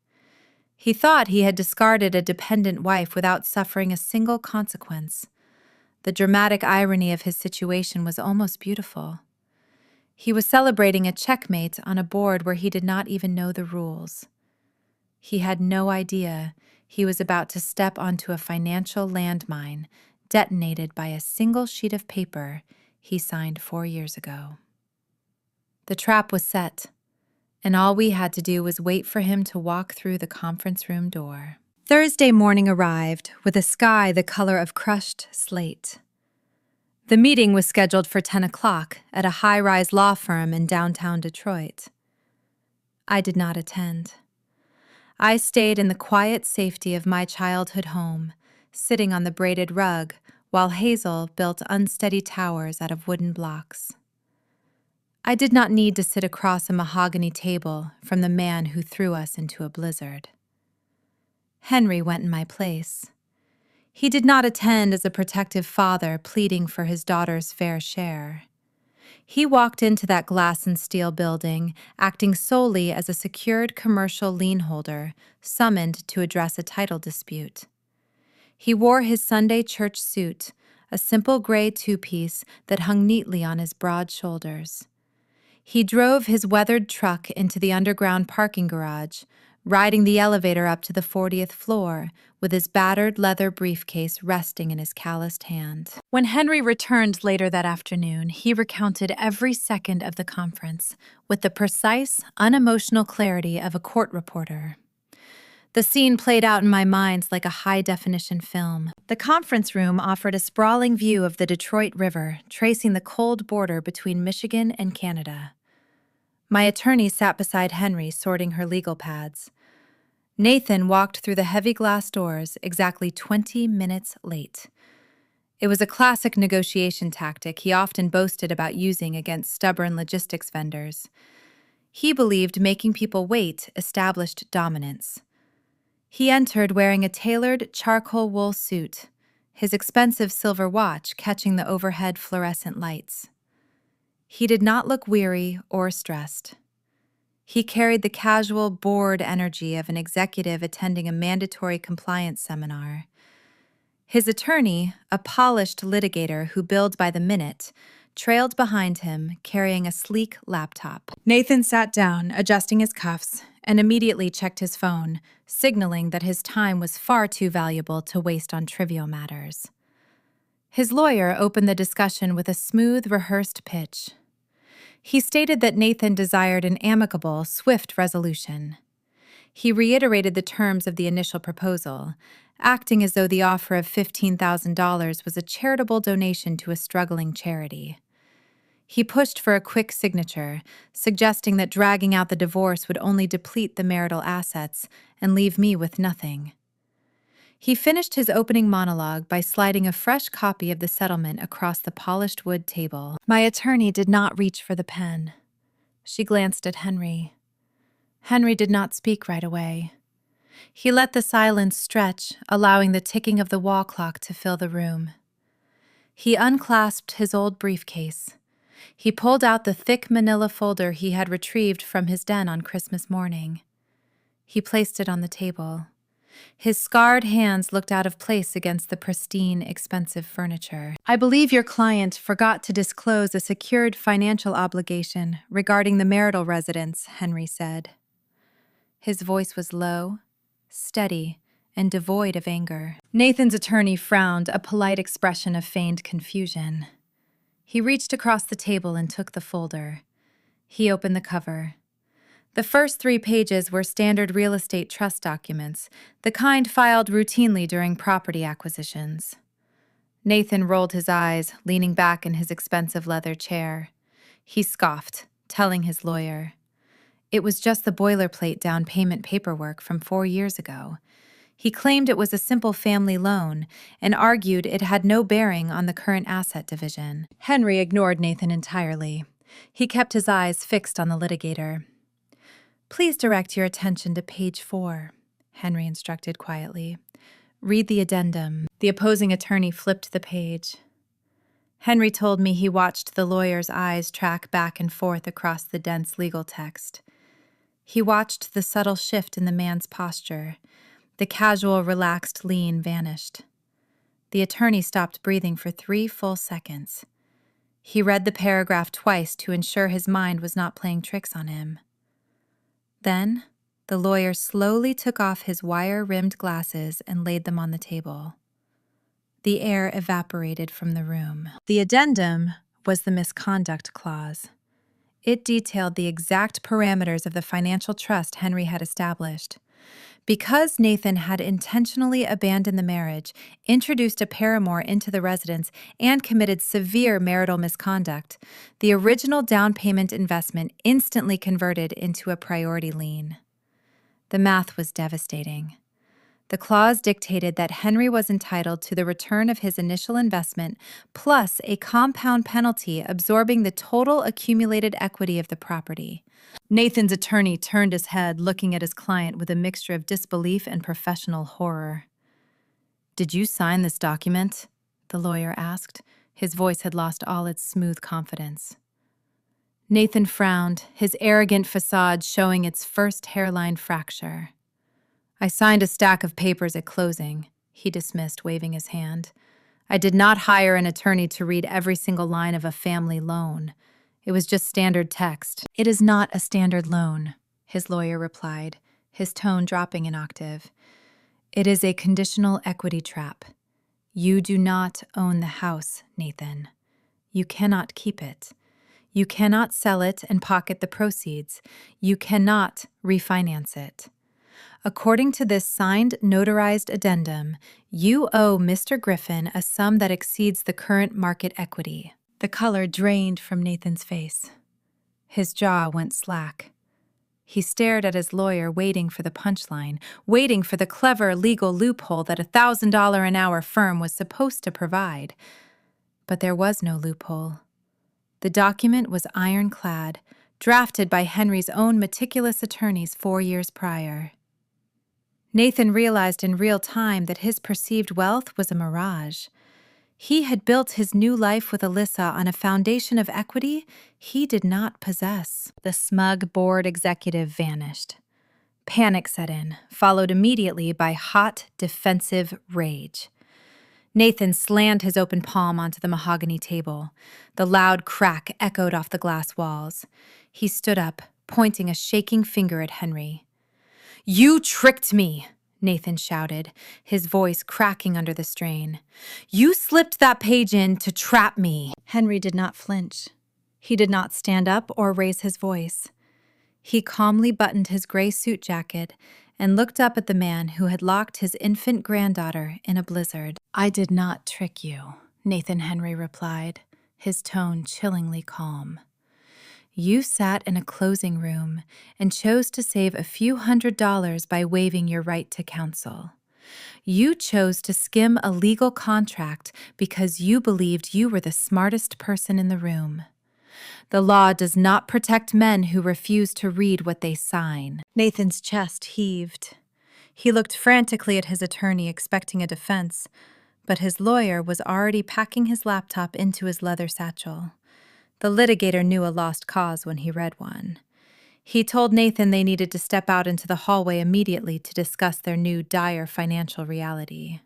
He thought he had discarded a dependent wife without suffering a single consequence. The dramatic irony of his situation was almost beautiful. He was celebrating a checkmate on a board where he did not even know the rules. He had no idea he was about to step onto a financial landmine detonated by a single sheet of paper he signed 4 years ago. The trap was set, and all we had to do was wait for him to walk through the conference room door. Thursday morning arrived with a sky the color of crushed slate. The meeting was scheduled for 10 o'clock at a high-rise law firm in downtown Detroit. I did not attend. I stayed in the quiet safety of my childhood home, sitting on the braided rug while Hazel built unsteady towers out of wooden blocks. I did not need to sit across a mahogany table from the man who threw us into a blizzard. Henry went in my place. He did not attend as a protective father pleading for his daughter's fair share. He walked into that glass and steel building, acting solely as a secured commercial lien holder, summoned to address a title dispute. He wore his Sunday church suit, a simple gray two-piece that hung neatly on his broad shoulders. He drove his weathered truck into the underground parking garage, riding the elevator up to the 40th floor with his battered leather briefcase resting in his calloused hand. When Henry returned later that afternoon, he recounted every second of the conference with the precise, unemotional clarity of a court reporter. The scene played out in my mind like a high-definition film. The conference room offered a sprawling view of the Detroit River, tracing the cold border between Michigan and Canada. My attorney sat beside Henry, sorting her legal pads. Nathan walked through the heavy glass doors exactly 20 minutes late. It was a classic negotiation tactic he often boasted about using against stubborn logistics vendors. He believed making people wait established dominance. He entered wearing a tailored charcoal wool suit, his expensive silver watch catching the overhead fluorescent lights. He did not look weary or stressed. He carried the casual, bored energy of an executive attending a mandatory compliance seminar. His attorney, a polished litigator who billed by the minute, trailed behind him, carrying a sleek laptop. Nathan sat down, adjusting his cuffs, and immediately checked his phone, signaling that his time was far too valuable to waste on trivial matters. His lawyer opened the discussion with a smooth, rehearsed pitch. He stated that Nathan desired an amicable, swift resolution. He reiterated the terms of the initial proposal, acting as though the offer of $15,000 was a charitable donation to a struggling charity. He pushed for a quick signature, suggesting that dragging out the divorce would only deplete the marital assets and leave me with nothing. He finished his opening monologue by sliding a fresh copy of the settlement across the polished wood table. My attorney did not reach for the pen. She glanced at Henry. Henry did not speak right away. He let the silence stretch, allowing the ticking of the wall clock to fill the room. He unclasped his old briefcase. He pulled out the thick manila folder he had retrieved from his den on Christmas morning. He placed it on the table. His scarred hands looked out of place against the pristine, expensive furniture. I believe your client forgot to disclose a secured financial obligation regarding the marital residence, Henry said. His voice was low, steady, and devoid of anger. Nathan's attorney frowned, a polite expression of feigned confusion. He reached across the table and took the folder. He opened the cover. The first 3 pages were standard real estate trust documents, the kind filed routinely during property acquisitions. Nathan rolled his eyes, leaning back in his expensive leather chair. He scoffed, telling his lawyer. It was just the boilerplate down payment paperwork from 4 years ago. He claimed it was a simple family loan and argued it had no bearing on the current asset division. Henry ignored Nathan entirely. He kept his eyes fixed on the litigator. Please direct your attention to page 4, Henry instructed quietly. Read the addendum. The opposing attorney flipped the page. Henry told me he watched the lawyer's eyes track back and forth across the dense legal text. He watched the subtle shift in the man's posture. The casual, relaxed lean vanished. The attorney stopped breathing for 3 full seconds. He read the paragraph twice to ensure his mind was not playing tricks on him. Then, the lawyer slowly took off his wire-rimmed glasses and laid them on the table. The air evaporated from the room. The addendum was the misconduct clause. It detailed the exact parameters of the financial trust Henry had established. Because Nathan had intentionally abandoned the marriage, introduced a paramour into the residence, and committed severe marital misconduct, the original down payment investment instantly converted into a priority lien. The math was devastating. The clause dictated that Henry was entitled to the return of his initial investment plus a compound penalty absorbing the total accumulated equity of the property. Nathan's attorney turned his head, looking at his client with a mixture of disbelief and professional horror. "Did you sign this document?" the lawyer asked. His voice had lost all its smooth confidence. Nathan frowned, his arrogant facade showing its first hairline fracture. "I signed a stack of papers at closing," he dismissed, waving his hand. "I did not hire an attorney to read every single line of a family loan. It was just standard text." "It is not a standard loan," his lawyer replied, his tone dropping an octave. "It is a conditional equity trap. You do not own the house, Nathan. You cannot keep it. You cannot sell it and pocket the proceeds. You cannot refinance it. According to this signed, notarized addendum, you owe Mr. Griffin a sum that exceeds the current market equity." The color drained from Nathan's face. His jaw went slack. He stared at his lawyer, waiting for the punchline, waiting for the clever legal loophole that a $1,000 an hour firm was supposed to provide. But there was no loophole. The document was ironclad, drafted by Henry's own meticulous attorneys 4 years prior. Nathan realized in real time that his perceived wealth was a mirage. He had built his new life with Alyssa on a foundation of equity he did not possess. The smug board executive vanished. Panic set in, followed immediately by hot, defensive rage. Nathan slammed his open palm onto the mahogany table. The loud crack echoed off the glass walls. He stood up, pointing a shaking finger at Henry. "You tricked me!" Nathan shouted, his voice cracking under the strain. "You slipped that page in to trap me." Henry did not flinch. He did not stand up or raise his voice. He calmly buttoned his gray suit jacket and looked up at the man who had locked his infant granddaughter in a blizzard. "I did not trick you," Nathan Henry replied, his tone chillingly calm. "You sat in a closing room and chose to save a few $100s by waiving your right to counsel. You chose to skim a legal contract because you believed you were the smartest person in the room. The law does not protect men who refuse to read what they sign." Nathan's chest heaved. He looked frantically at his attorney, expecting a defense, but his lawyer was already packing his laptop into his leather satchel. The litigator knew a lost cause when he read one. He told Nathan they needed to step out into the hallway immediately to discuss their new dire financial reality.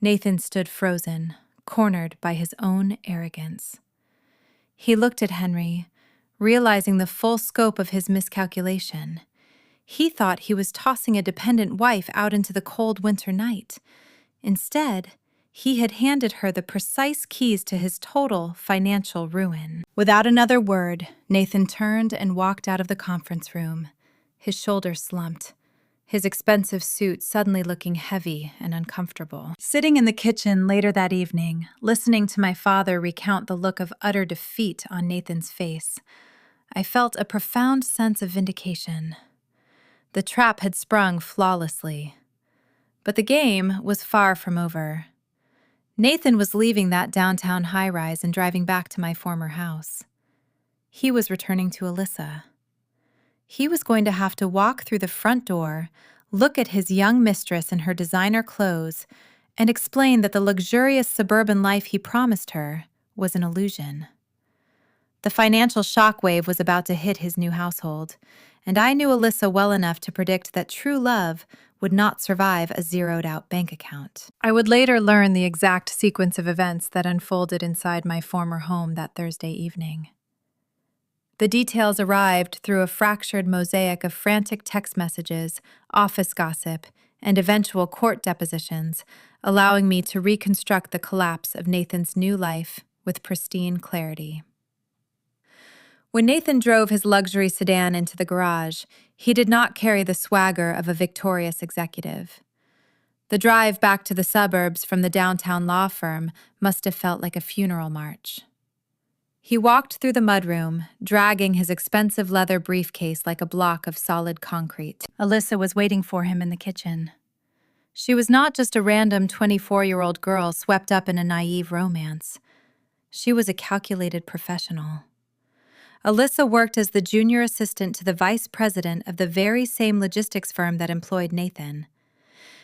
Nathan stood frozen, cornered by his own arrogance. He looked at Henry, realizing the full scope of his miscalculation. He thought he was tossing a dependent wife out into the cold winter night. Instead, he had handed her the precise keys to his total financial ruin. Without another word, Nathan turned and walked out of the conference room. His shoulders slumped, his expensive suit suddenly looking heavy and uncomfortable. Sitting in the kitchen later that evening, listening to my father recount the look of utter defeat on Nathan's face, I felt a profound sense of vindication. The trap had sprung flawlessly. But the game was far from over. Nathan was leaving that downtown high-rise and driving back to my former house. He was returning to Alyssa. He was going to have to walk through the front door, look at his young mistress in her designer clothes, and explain that the luxurious suburban life he promised her was an illusion. The financial shockwave was about to hit his new household, and I knew Alyssa well enough to predict that true love would not survive a zeroed-out bank account. I would later learn the exact sequence of events that unfolded inside my former home that Thursday evening. The details arrived through a fractured mosaic of frantic text messages, office gossip, and eventual court depositions, allowing me to reconstruct the collapse of Nathan's new life with pristine clarity. When Nathan drove his luxury sedan into the garage, he did not carry the swagger of a victorious executive. The drive back to the suburbs from the downtown law firm must have felt like a funeral march. He walked through the mudroom, dragging his expensive leather briefcase like a block of solid concrete. Alyssa was waiting for him in the kitchen. She was not just a random 24-year-old girl swept up in a naive romance. She was a calculated professional. Alyssa worked as the junior assistant to the vice president of the very same logistics firm that employed Nathan.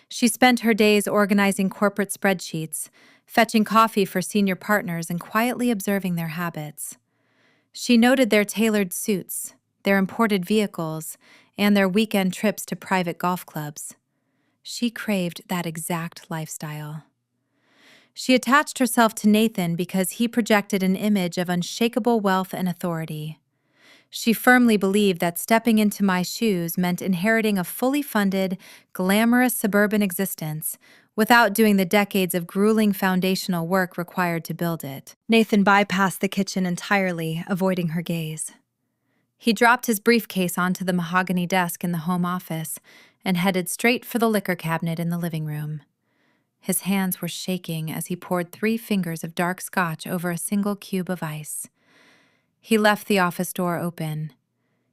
She spent her days organizing corporate spreadsheets, fetching coffee for senior partners, and quietly observing their habits. She noted their tailored suits, their imported vehicles, and their weekend trips to private golf clubs. She craved that exact lifestyle. She attached herself to Nathan because he projected an image of unshakable wealth and authority. She firmly believed that stepping into my shoes meant inheriting a fully funded, glamorous suburban existence without doing the decades of grueling foundational work required to build it. Nathan bypassed the kitchen entirely, avoiding her gaze. He dropped his briefcase onto the mahogany desk in the home office and headed straight for the liquor cabinet in the living room. His hands were shaking as he poured 3 fingers of dark scotch over a single cube of ice. He left the office door open.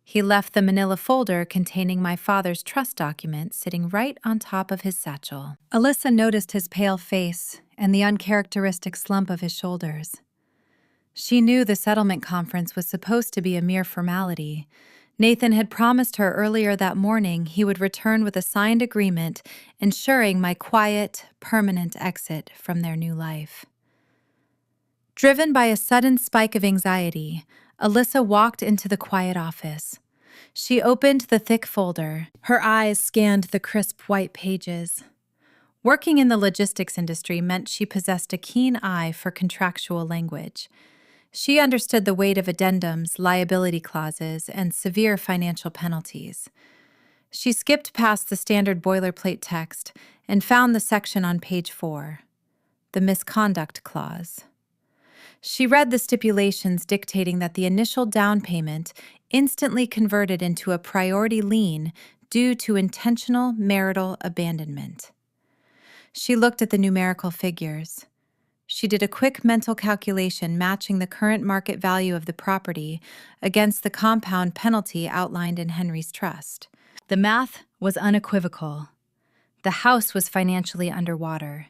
He left the manila folder containing my father's trust document sitting right on top of his satchel. Alyssa noticed his pale face and the uncharacteristic slump of his shoulders. She knew the settlement conference was supposed to be a mere formality. Nathan had promised her earlier that morning he would return with a signed agreement ensuring my quiet, permanent exit from their new life. Driven by a sudden spike of anxiety, Alyssa walked into the quiet office. She opened the thick folder. Her eyes scanned the crisp white pages. Working in the logistics industry meant she possessed a keen eye for contractual language. She understood the weight of addendums, liability clauses, and severe financial penalties. She skipped past the standard boilerplate text and found the section on page 4, the misconduct clause. She read the stipulations dictating that the initial down payment instantly converted into a priority lien due to intentional marital abandonment. She looked at the numerical figures. She did a quick mental calculation matching the current market value of the property against the compound penalty outlined in Henry's trust. The math was unequivocal. The house was financially underwater.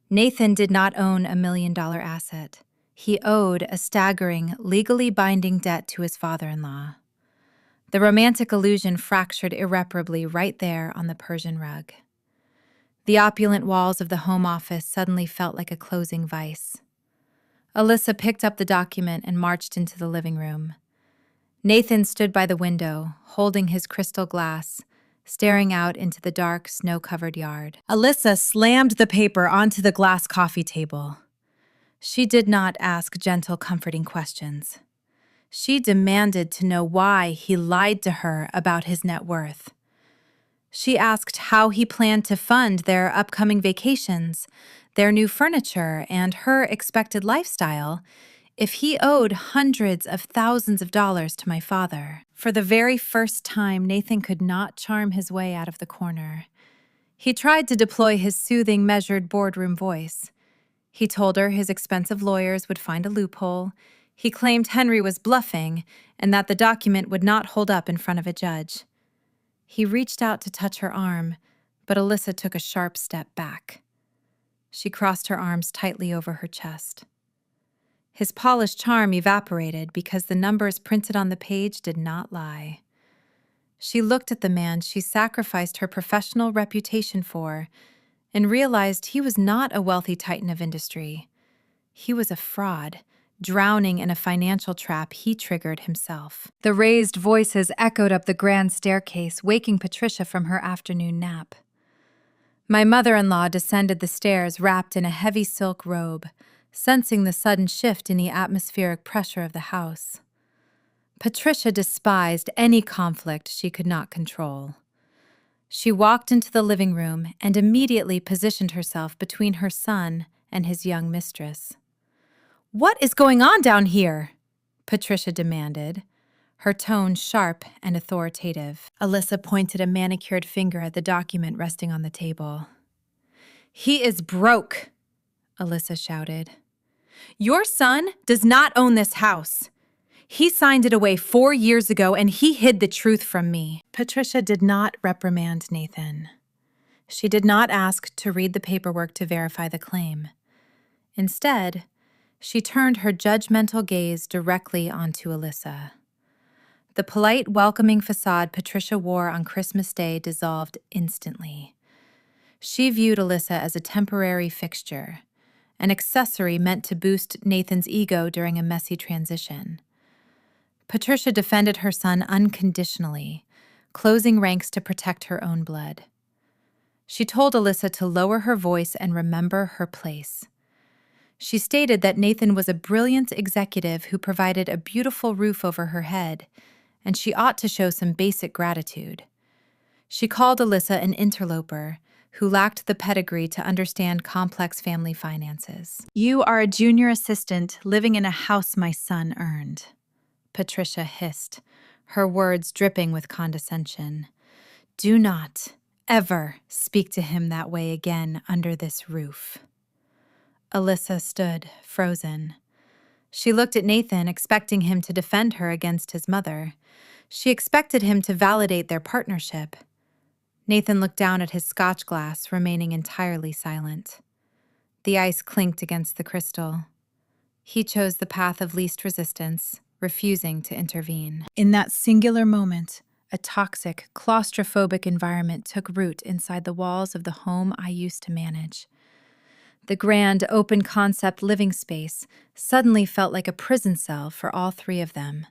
Nathan did not own $1 million asset. He owed a staggering, legally binding debt to his father-in-law. The romantic illusion fractured irreparably right there on the Persian rug. The opulent walls of the home office suddenly felt like a closing vice. Alyssa picked up the document and marched into the living room. Nathan stood by the window, holding his crystal glass, staring out into the dark, snow-covered yard. Alyssa slammed the paper onto the glass coffee table. She did not ask gentle, comforting questions. She demanded to know why he lied to her about his net worth. She asked how he planned to fund their upcoming vacations, their new furniture, and her expected lifestyle if he owed hundreds of thousands of dollars to my father. For the very first time, Nathan could not charm his way out of the corner. He tried to deploy his soothing, measured boardroom voice. He told her his expensive lawyers would find a loophole. He claimed Henry was bluffing and that the document would not hold up in front of a judge. He reached out to touch her arm, but Alyssa took a sharp step back. She crossed her arms tightly over her chest. His polished charm evaporated because the numbers printed on the page did not lie. She looked at the man she sacrificed her professional reputation for and realized he was not a wealthy titan of industry. He was a fraud, drowning in a financial trap he triggered himself. The raised voices echoed up the grand staircase, waking Patricia from her afternoon nap. My mother-in-law descended the stairs wrapped in a heavy silk robe, sensing the sudden shift in the atmospheric pressure of the house. Patricia despised any conflict she could not control. She walked into the living room and immediately positioned herself between her son and his young mistress. "What is going on down here?" Patricia demanded, her tone sharp and authoritative. Alyssa pointed a manicured finger at the document resting on the table. "He is broke," Alyssa shouted. "Your son does not own this house. He signed it away 4 years ago and he hid the truth from me." Patricia did not reprimand Nathan. She did not ask to read the paperwork to verify the claim. Instead, she turned her judgmental gaze directly onto Alyssa. The polite, welcoming facade Patricia wore on Christmas Day dissolved instantly. She viewed Alyssa as a temporary fixture, an accessory meant to boost Nathan's ego during a messy transition. Patricia defended her son unconditionally, closing ranks to protect her own blood. She told Alyssa to lower her voice and remember her place. She stated that Nathan was a brilliant executive who provided a beautiful roof over her head, and she ought to show some basic gratitude. She called Alyssa an interloper who lacked the pedigree to understand complex family finances. "You are a junior assistant living in a house my son earned," Patricia hissed, her words dripping with condescension. "Do not ever speak to him that way again under this roof." Alyssa stood, frozen. She looked at Nathan, expecting him to defend her against his mother. She expected him to validate their partnership. Nathan looked down at his scotch glass, remaining entirely silent. The ice clinked against the crystal. He chose the path of least resistance, refusing to intervene. In that singular moment, a toxic, claustrophobic environment took root inside the walls of the home I used to manage. The grand, open-concept living space suddenly felt like a prison cell for all three of them.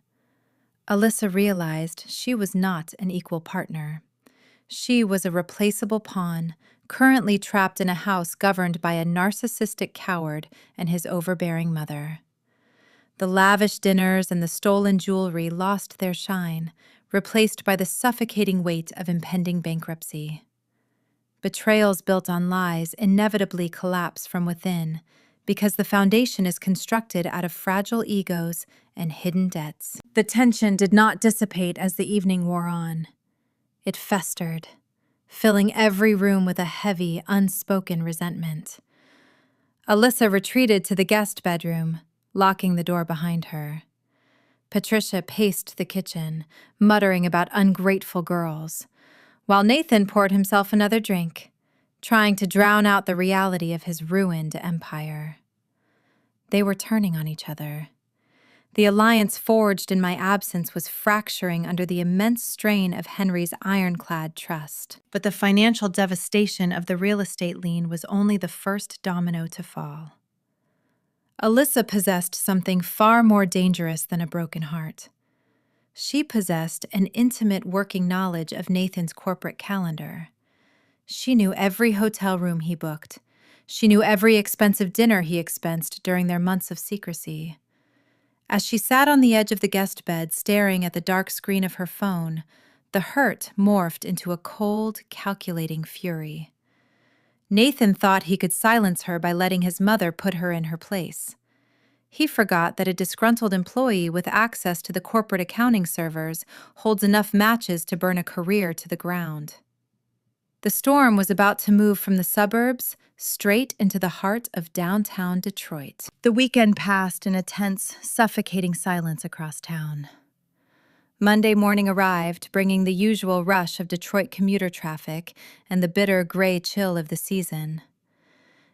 Alyssa realized she was not an equal partner. She was a replaceable pawn, currently trapped in a house governed by a narcissistic coward and his overbearing mother. The lavish dinners and the stolen jewelry lost their shine, replaced by the suffocating weight of impending bankruptcy. Betrayals built on lies inevitably collapse from within because the foundation is constructed out of fragile egos and hidden debts. The tension did not dissipate as the evening wore on. It festered, filling every room with a heavy, unspoken resentment. Alyssa retreated to the guest bedroom, locking the door behind her. Patricia paced the kitchen, muttering about ungrateful girls, while Nathan poured himself another drink, trying to drown out the reality of his ruined empire. They were turning on each other. The alliance forged in my absence was fracturing under the immense strain of Henry's ironclad trust. But the financial devastation of the real estate lien was only the first domino to fall. Alyssa possessed something far more dangerous than a broken heart. She possessed an intimate working knowledge of Nathan's corporate calendar. She knew every hotel room he booked. She knew every expensive dinner he expensed during their months of secrecy. As she sat on the edge of the guest bed staring at the dark screen of her phone, the hurt morphed into a cold, calculating fury. Nathan thought he could silence her by letting his mother put her in her place. He forgot that a disgruntled employee with access to the corporate accounting servers holds enough matches to burn a career to the ground. The storm was about to move from the suburbs straight into the heart of downtown Detroit. The weekend passed in a tense, suffocating silence across town. Monday morning arrived, bringing the usual rush of Detroit commuter traffic and the bitter gray chill of the season.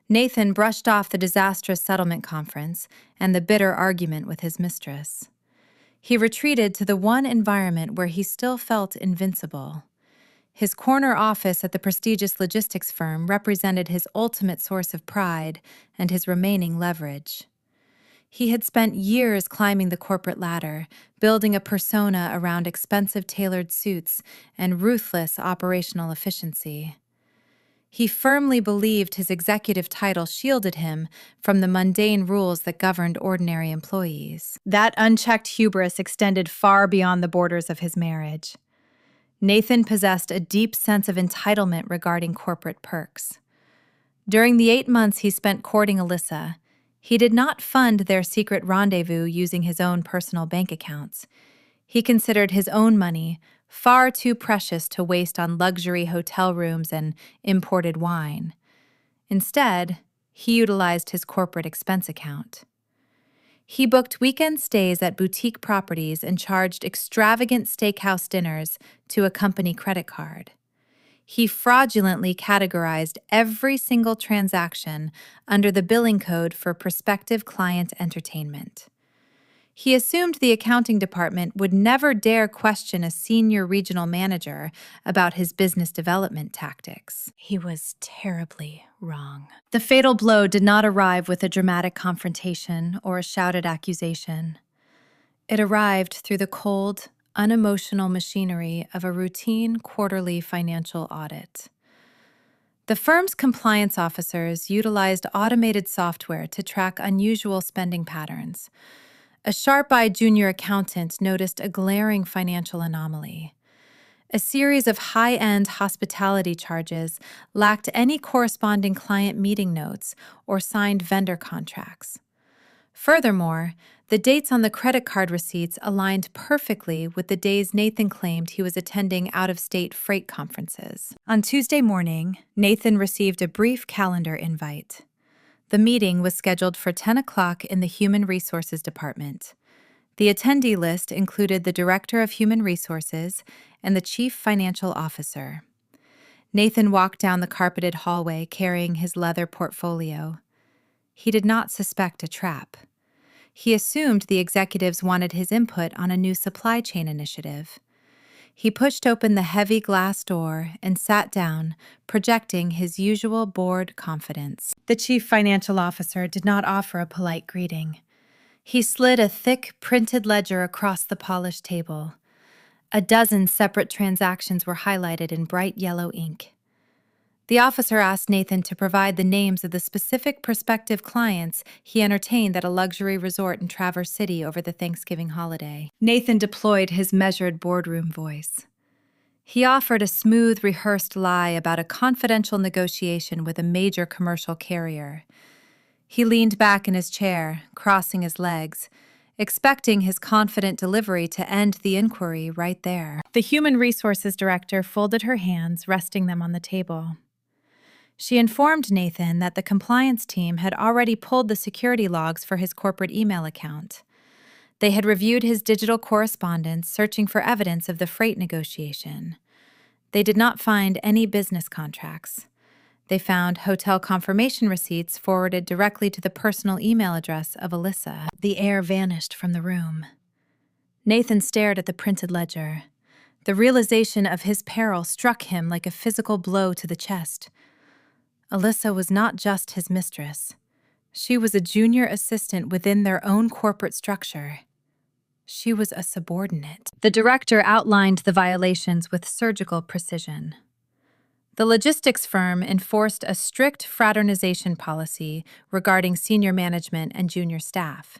Nathan brushed off the disastrous settlement conference and the bitter argument with his mistress. He retreated to the one environment where he still felt invincible. His corner office at the prestigious logistics firm represented his ultimate source of pride and his remaining leverage. He had spent years climbing the corporate ladder, building a persona around expensive tailored suits and ruthless operational efficiency. He firmly believed his executive title shielded him from the mundane rules that governed ordinary employees. That unchecked hubris extended far beyond the borders of his marriage. Nathan possessed a deep sense of entitlement regarding corporate perks. During the 8 months he spent courting Alyssa, he did not fund their secret rendezvous using his own personal bank accounts. He considered his own money far too precious to waste on luxury hotel rooms and imported wine. Instead, he utilized his corporate expense account. He booked weekend stays at boutique properties and charged extravagant steakhouse dinners to a company credit card. He fraudulently categorized every single transaction under the billing code for prospective client entertainment. He assumed the accounting department would never dare question a senior regional manager about his business development tactics. He was terribly wrong. The fatal blow did not arrive with a dramatic confrontation or a shouted accusation. It arrived through the cold, unemotional machinery of a routine quarterly financial audit. The firm's compliance officers utilized automated software to track unusual spending patterns. A sharp-eyed junior accountant noticed a glaring financial anomaly. A series of high-end hospitality charges lacked any corresponding client meeting notes or signed vendor contracts. Furthermore, the dates on the credit card receipts aligned perfectly with the days Nathan claimed he was attending out-of-state freight conferences. On Tuesday morning, Nathan received a brief calendar invite. The meeting was scheduled for 10 o'clock in the Human Resources Department. The attendee list included the Director of Human Resources and the Chief Financial Officer. Nathan walked down the carpeted hallway carrying his leather portfolio. He did not suspect a trap. He assumed the executives wanted his input on a new supply chain initiative. He pushed open the heavy glass door and sat down, projecting his usual bored confidence. The chief financial officer did not offer a polite greeting. He slid a thick, printed ledger across the polished table. A dozen separate transactions were highlighted in bright yellow ink. The officer asked Nathan to provide the names of the specific prospective clients he entertained at a luxury resort in Traverse City over the Thanksgiving holiday. Nathan deployed his measured boardroom voice. He offered a smooth, rehearsed lie about a confidential negotiation with a major commercial carrier. He leaned back in his chair, crossing his legs, expecting his confident delivery to end the inquiry right there. The Human Resources Director folded her hands, resting them on the table. She informed Nathan that the compliance team had already pulled the security logs for his corporate email account. They had reviewed his digital correspondence, searching for evidence of the freight negotiation. They did not find any business contracts. They found hotel confirmation receipts forwarded directly to the personal email address of Alyssa. The air vanished from the room. Nathan stared at the printed ledger. The realization of his peril struck him like a physical blow to the chest. Alyssa was not just his mistress. She was a junior assistant within their own corporate structure. She was a subordinate. The director outlined the violations with surgical precision. The logistics firm enforced a strict fraternization policy regarding senior management and junior staff.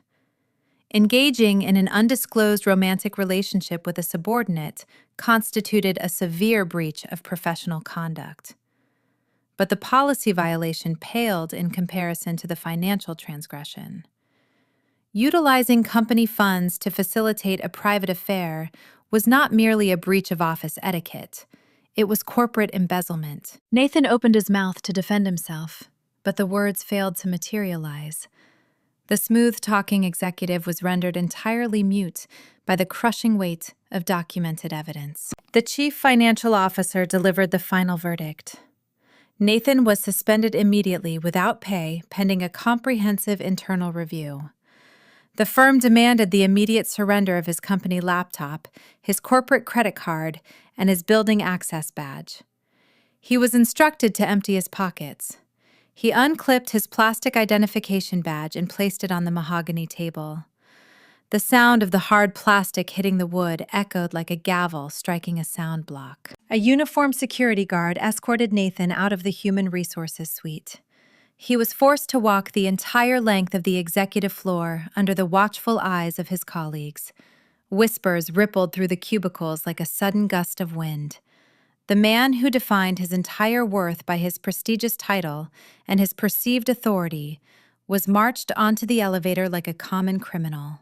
Engaging in an undisclosed romantic relationship with a subordinate constituted a severe breach of professional conduct. But the policy violation paled in comparison to the financial transgression. Utilizing company funds to facilitate a private affair was not merely a breach of office etiquette. It was corporate embezzlement. Nathan opened his mouth to defend himself, but the words failed to materialize. The smooth-talking executive was rendered entirely mute by the crushing weight of documented evidence. The chief financial officer delivered the final verdict. Nathan was suspended immediately without pay, pending a comprehensive internal review. The firm demanded the immediate surrender of his company laptop, his corporate credit card, and his building access badge. He was instructed to empty his pockets. He unclipped his plastic identification badge and placed it on the mahogany table. The sound of the hard plastic hitting the wood echoed like a gavel striking a sound block. A uniformed security guard escorted Nathan out of the Human Resources suite. He was forced to walk the entire length of the executive floor under the watchful eyes of his colleagues. Whispers rippled through the cubicles like a sudden gust of wind. The man who defined his entire worth by his prestigious title and his perceived authority was marched onto the elevator like a common criminal.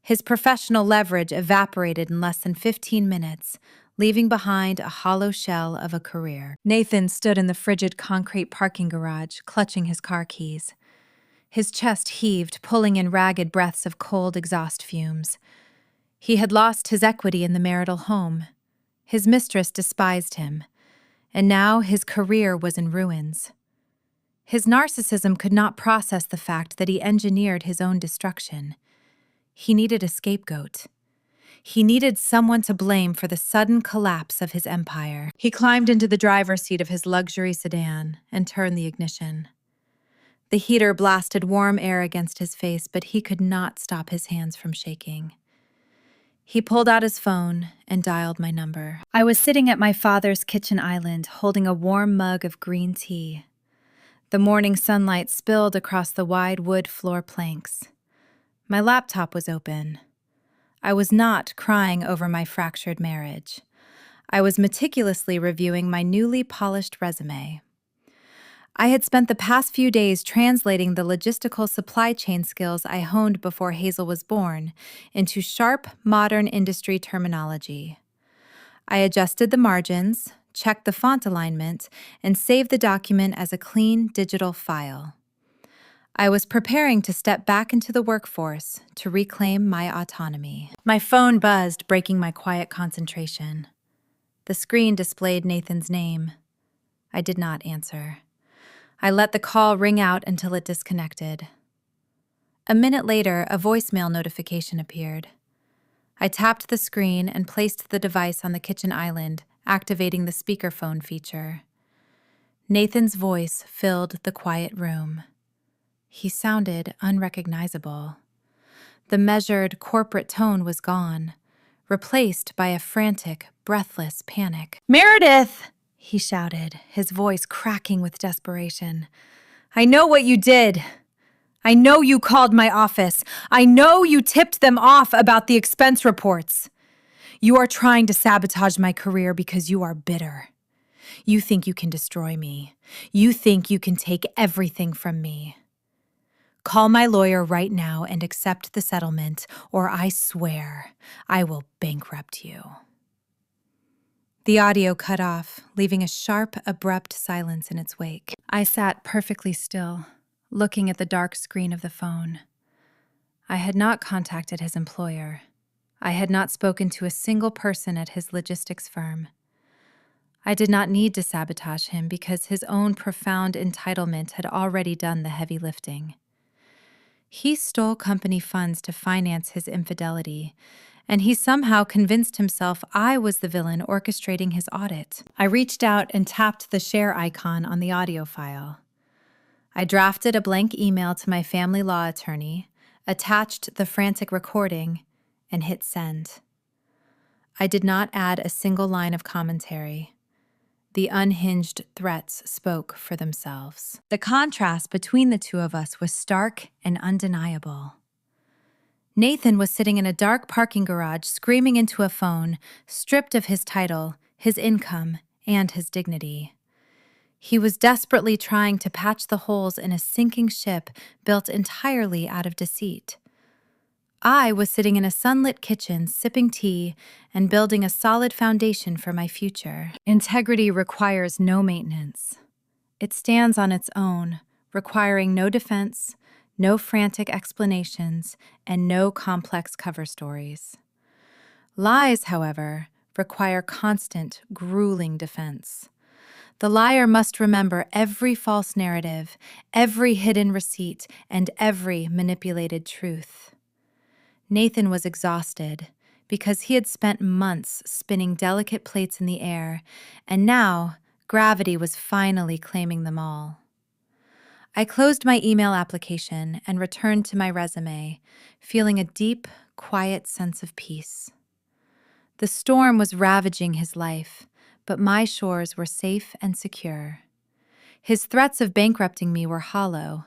His professional leverage evaporated in less than 15 minutes, leaving behind a hollow shell of a career. Nathan stood in the frigid concrete parking garage, clutching his car keys. His chest heaved, pulling in ragged breaths of cold exhaust fumes. He had lost his equity in the marital home. His mistress despised him, and now his career was in ruins. His narcissism could not process the fact that he engineered his own destruction. He needed a scapegoat. He needed someone to blame for the sudden collapse of his empire. He climbed into the driver's seat of his luxury sedan and turned the ignition. The heater blasted warm air against his face, but he could not stop his hands from shaking. He pulled out his phone and dialed my number. I was sitting at my father's kitchen island, holding a warm mug of green tea. The morning sunlight spilled across the wide wood floor planks. My laptop was open. I was not crying over my fractured marriage. I was meticulously reviewing my newly polished resume. I had spent the past few days translating the logistical supply chain skills I honed before Hazel was born into sharp, modern industry terminology. I adjusted the margins, checked the font alignment, and saved the document as a clean digital file. I was preparing to step back into the workforce to reclaim my autonomy. My phone buzzed, breaking my quiet concentration. The screen displayed Nathan's name. I did not answer. I let the call ring out until it disconnected. A minute later, a voicemail notification appeared. I tapped the screen and placed the device on the kitchen island, activating the speakerphone feature. Nathan's voice filled the quiet room. He sounded unrecognizable. The measured corporate tone was gone, replaced by a frantic, breathless panic. "Meredith!" he shouted, his voice cracking with desperation. "I know what you did. I know you called my office. I know you tipped them off about the expense reports. You are trying to sabotage my career because you are bitter. You think you can destroy me. You think you can take everything from me. Call my lawyer right now and accept the settlement, or I swear I will bankrupt you." The audio cut off, leaving a sharp, abrupt silence in its wake. I sat perfectly still, looking at the dark screen of the phone. I had not contacted his employer. I had not spoken to a single person at his logistics firm. I did not need to sabotage him because his own profound entitlement had already done the heavy lifting. He stole company funds to finance his infidelity, and he somehow convinced himself I was the villain orchestrating his audit. I reached out and tapped the share icon on the audio file. I drafted a blank email to my family law attorney, attached the frantic recording, and hit send. I did not add a single line of commentary. The unhinged threats spoke for themselves. The contrast between the two of us was stark and undeniable. Nathan was sitting in a dark parking garage screaming into a phone, stripped of his title, his income, and his dignity. He was desperately trying to patch the holes in a sinking ship built entirely out of deceit. I was sitting in a sunlit kitchen, sipping tea and building a solid foundation for my future. Integrity requires no maintenance. It stands on its own, requiring no defense, no frantic explanations, and no complex cover stories. Lies, however, require constant, grueling defense. The liar must remember every false narrative, every hidden receipt, and every manipulated truth. Nathan was exhausted because he had spent months spinning delicate plates in the air, and now gravity was finally claiming them all. I closed my email application and returned to my resume, feeling a deep, quiet sense of peace. The storm was ravaging his life, but my shores were safe and secure. His threats of bankrupting me were hollow,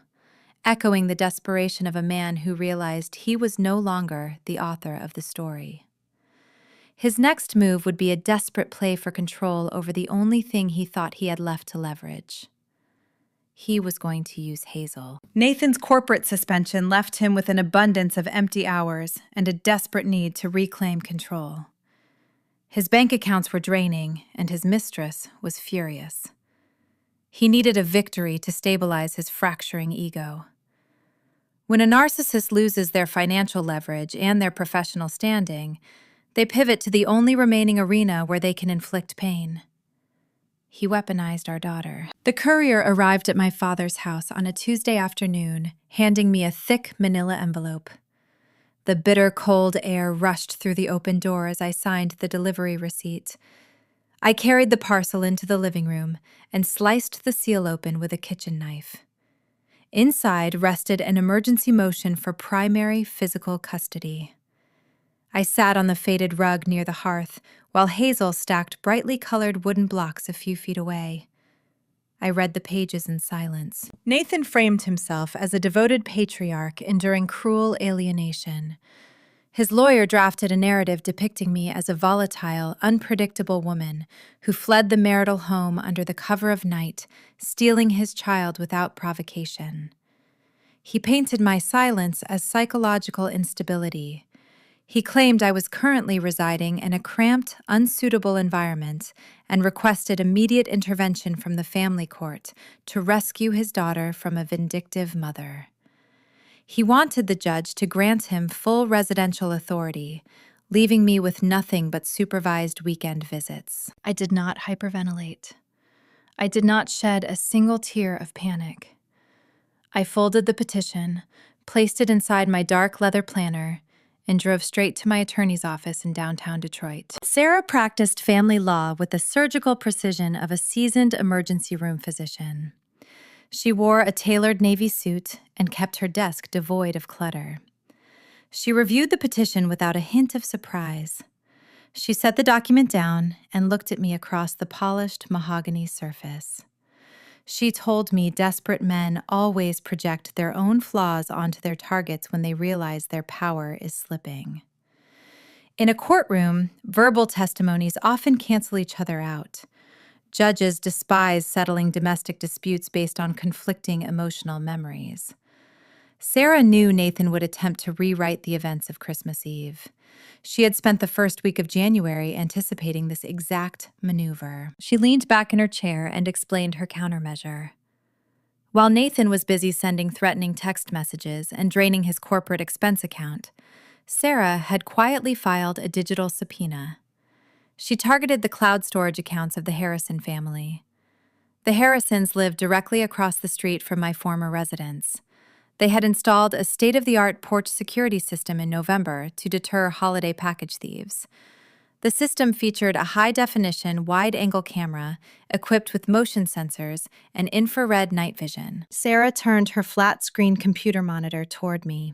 echoing the desperation of a man who realized he was no longer the author of the story. His next move would be a desperate play for control over the only thing he thought he had left to leverage. He was going to use Hazel. Nathan's corporate suspension left him with an abundance of empty hours and a desperate need to reclaim control. His bank accounts were draining, and his mistress was furious. He needed a victory to stabilize his fracturing ego. When a narcissist loses their financial leverage and their professional standing, they pivot to the only remaining arena where they can inflict pain. He weaponized our daughter. The courier arrived at my father's house on a Tuesday afternoon, handing me a thick manila envelope. The bitter cold air rushed through the open door as I signed the delivery receipt. I carried the parcel into the living room and sliced the seal open with a kitchen knife. Inside rested an emergency motion for primary physical custody. I sat on the faded rug near the hearth while Hazel stacked brightly colored wooden blocks a few feet away. I read the pages in silence. Nathan framed himself as a devoted patriarch enduring cruel alienation. His lawyer drafted a narrative depicting me as a volatile, unpredictable woman who fled the marital home under the cover of night, stealing his child without provocation. He painted my silence as psychological instability. He claimed I was currently residing in a cramped, unsuitable environment and requested immediate intervention from the family court to rescue his daughter from a vindictive mother. He wanted the judge to grant him full residential authority, leaving me with nothing but supervised weekend visits. I did not hyperventilate. I did not shed a single tear of panic. I folded the petition, placed it inside my dark leather planner, and drove straight to my attorney's office in downtown Detroit. Sarah practiced family law with the surgical precision of a seasoned emergency room physician. She wore a tailored navy suit and kept her desk devoid of clutter. She reviewed the petition without a hint of surprise. She set the document down and looked at me across the polished mahogany surface. She told me desperate men always project their own flaws onto their targets when they realize their power is slipping. In a courtroom, verbal testimonies often cancel each other out. Judges despise settling domestic disputes based on conflicting emotional memories. Sarah knew Nathan would attempt to rewrite the events of Christmas Eve. She had spent the first week of January anticipating this exact maneuver. She leaned back in her chair and explained her countermeasure. While Nathan was busy sending threatening text messages and draining his corporate expense account, Sarah had quietly filed a digital subpoena. She targeted the cloud storage accounts of the Harrison family. The Harrisons lived directly across the street from my former residence. They had installed a state-of-the-art porch security system in November to deter holiday package thieves. The system featured a high-definition, wide-angle camera equipped with motion sensors and infrared night vision. Sarah turned her flat-screen computer monitor toward me.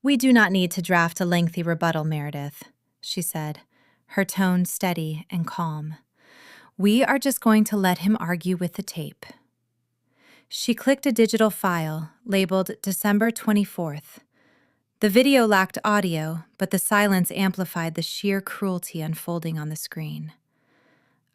"We do not need to draft a lengthy rebuttal, Meredith," she said, her tone steady and calm. "We are just going to let him argue with the tape." She clicked a digital file labeled December 24th. The video lacked audio, but the silence amplified the sheer cruelty unfolding on the screen.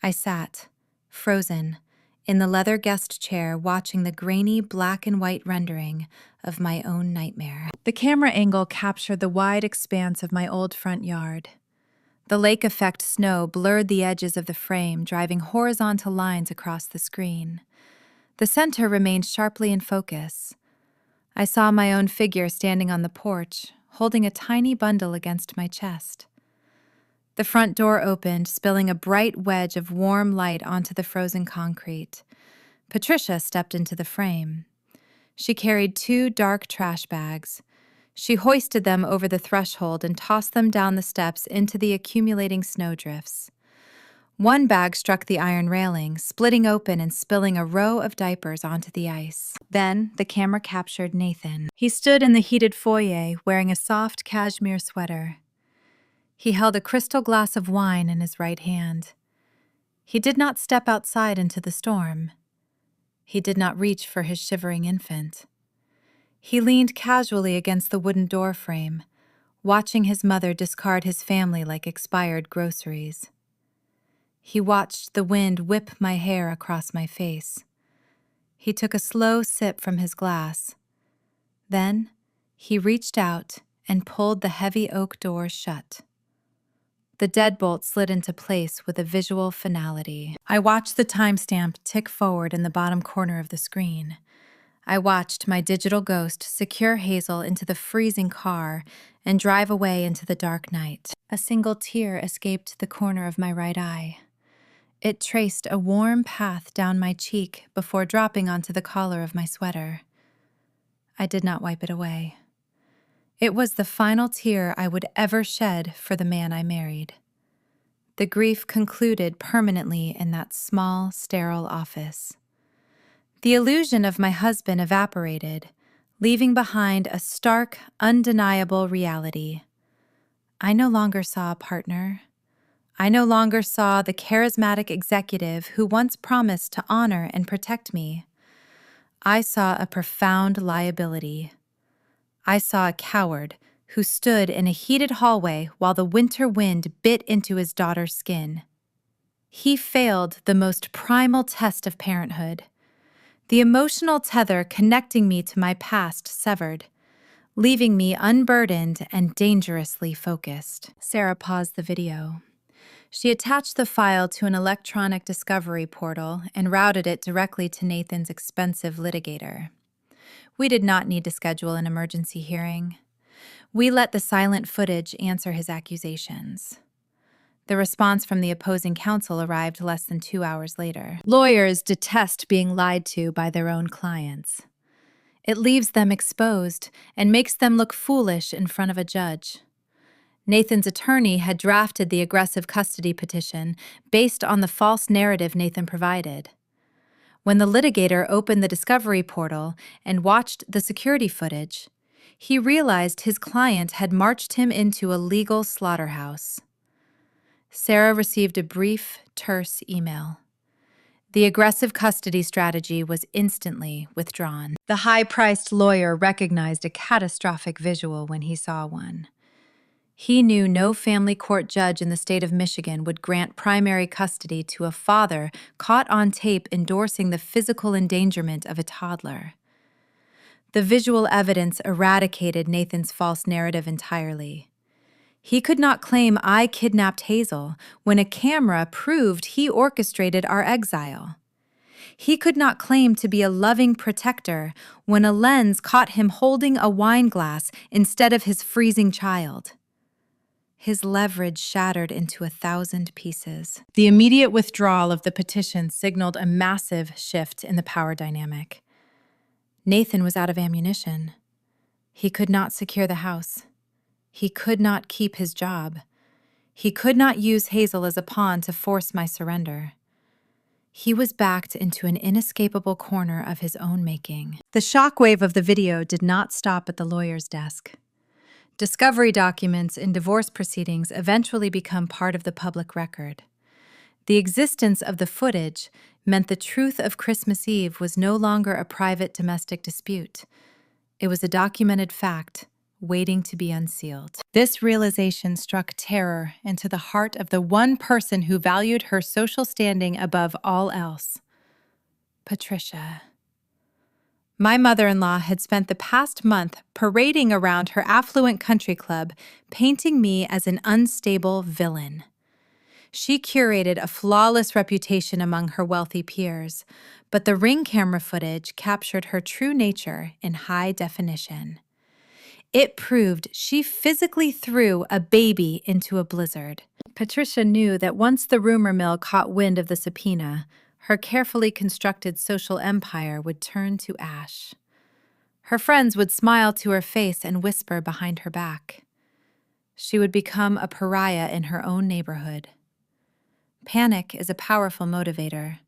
I sat, frozen, in the leather guest chair watching the grainy black and white rendering of my own nightmare. The camera angle captured the wide expanse of my old front yard. The lake effect snow blurred the edges of the frame, driving horizontal lines across the screen. The center remained sharply in focus. I saw my own figure standing on the porch, holding a tiny bundle against my chest. The front door opened, spilling a bright wedge of warm light onto the frozen concrete. Patricia stepped into the frame. She carried 2 dark trash bags. She hoisted them over the threshold and tossed them down the steps into the accumulating snowdrifts. One bag struck the iron railing, splitting open and spilling a row of diapers onto the ice. Then the camera captured Nathan. He stood in the heated foyer, wearing a soft cashmere sweater. He held a crystal glass of wine in his right hand. He did not step outside into the storm. He did not reach for his shivering infant. He leaned casually against the wooden door frame, watching his mother discard his family like expired groceries. He watched the wind whip my hair across my face. He took a slow sip from his glass. Then he reached out and pulled the heavy oak door shut. The deadbolt slid into place with a visual finality. I watched the timestamp tick forward in the bottom corner of the screen. I watched my digital ghost secure Hazel into the freezing car and drive away into the dark night. A single tear escaped the corner of my right eye. It traced a warm path down my cheek before dropping onto the collar of my sweater. I did not wipe it away. It was the final tear I would ever shed for the man I married. The grief concluded permanently in that small, sterile office. The illusion of my husband evaporated, leaving behind a stark, undeniable reality. I no longer saw a partner. I no longer saw the charismatic executive who once promised to honor and protect me. I saw a profound liability. I saw a coward who stood in a heated hallway while the winter wind bit into his daughter's skin. He failed the most primal test of parenthood. The emotional tether connecting me to my past severed, leaving me unburdened and dangerously focused. Sarah paused the video. She attached the file to an electronic discovery portal and routed it directly to Nathan's expensive litigator. We did not need to schedule an emergency hearing. We let the silent footage answer his accusations. The response from the opposing counsel arrived less than 2 hours later. Lawyers detest being lied to by their own clients. It leaves them exposed and makes them look foolish in front of a judge. Nathan's attorney had drafted the aggressive custody petition based on the false narrative Nathan provided. When the litigator opened the discovery portal and watched the security footage, he realized his client had marched him into a legal slaughterhouse. Sarah received a brief, terse email. The aggressive custody strategy was instantly withdrawn. The high-priced lawyer recognized a catastrophic visual when he saw one. He knew no family court judge in the state of Michigan would grant primary custody to a father caught on tape endorsing the physical endangerment of a toddler. The visual evidence eradicated Nathan's false narrative entirely. He could not claim I kidnapped Hazel when a camera proved he orchestrated our exile. He could not claim to be a loving protector when a lens caught him holding a wine glass instead of his freezing child. His leverage shattered into 1,000 pieces. The immediate withdrawal of the petition signaled a massive shift in the power dynamic. Nathan was out of ammunition. He could not secure the house. He could not keep his job. He could not use Hazel as a pawn to force my surrender. He was backed into an inescapable corner of his own making. The shockwave of the video did not stop at the lawyer's desk. Discovery documents in divorce proceedings eventually become part of the public record. The existence of the footage meant the truth of Christmas Eve was no longer a private domestic dispute. It was a documented fact, waiting to be unsealed. This realization struck terror into the heart of the one person who valued her social standing above all else: Patricia. My mother-in-law had spent the past month parading around her affluent country club, painting me as an unstable villain. She curated a flawless reputation among her wealthy peers, but the Ring camera footage captured her true nature in high definition. It proved she physically threw a baby into a blizzard. Patricia knew that once the rumor mill caught wind of the subpoena, her carefully constructed social empire would turn to ash. Her friends would smile to her face and whisper behind her back. She would become a pariah in her own neighborhood. Panic is a powerful motivator.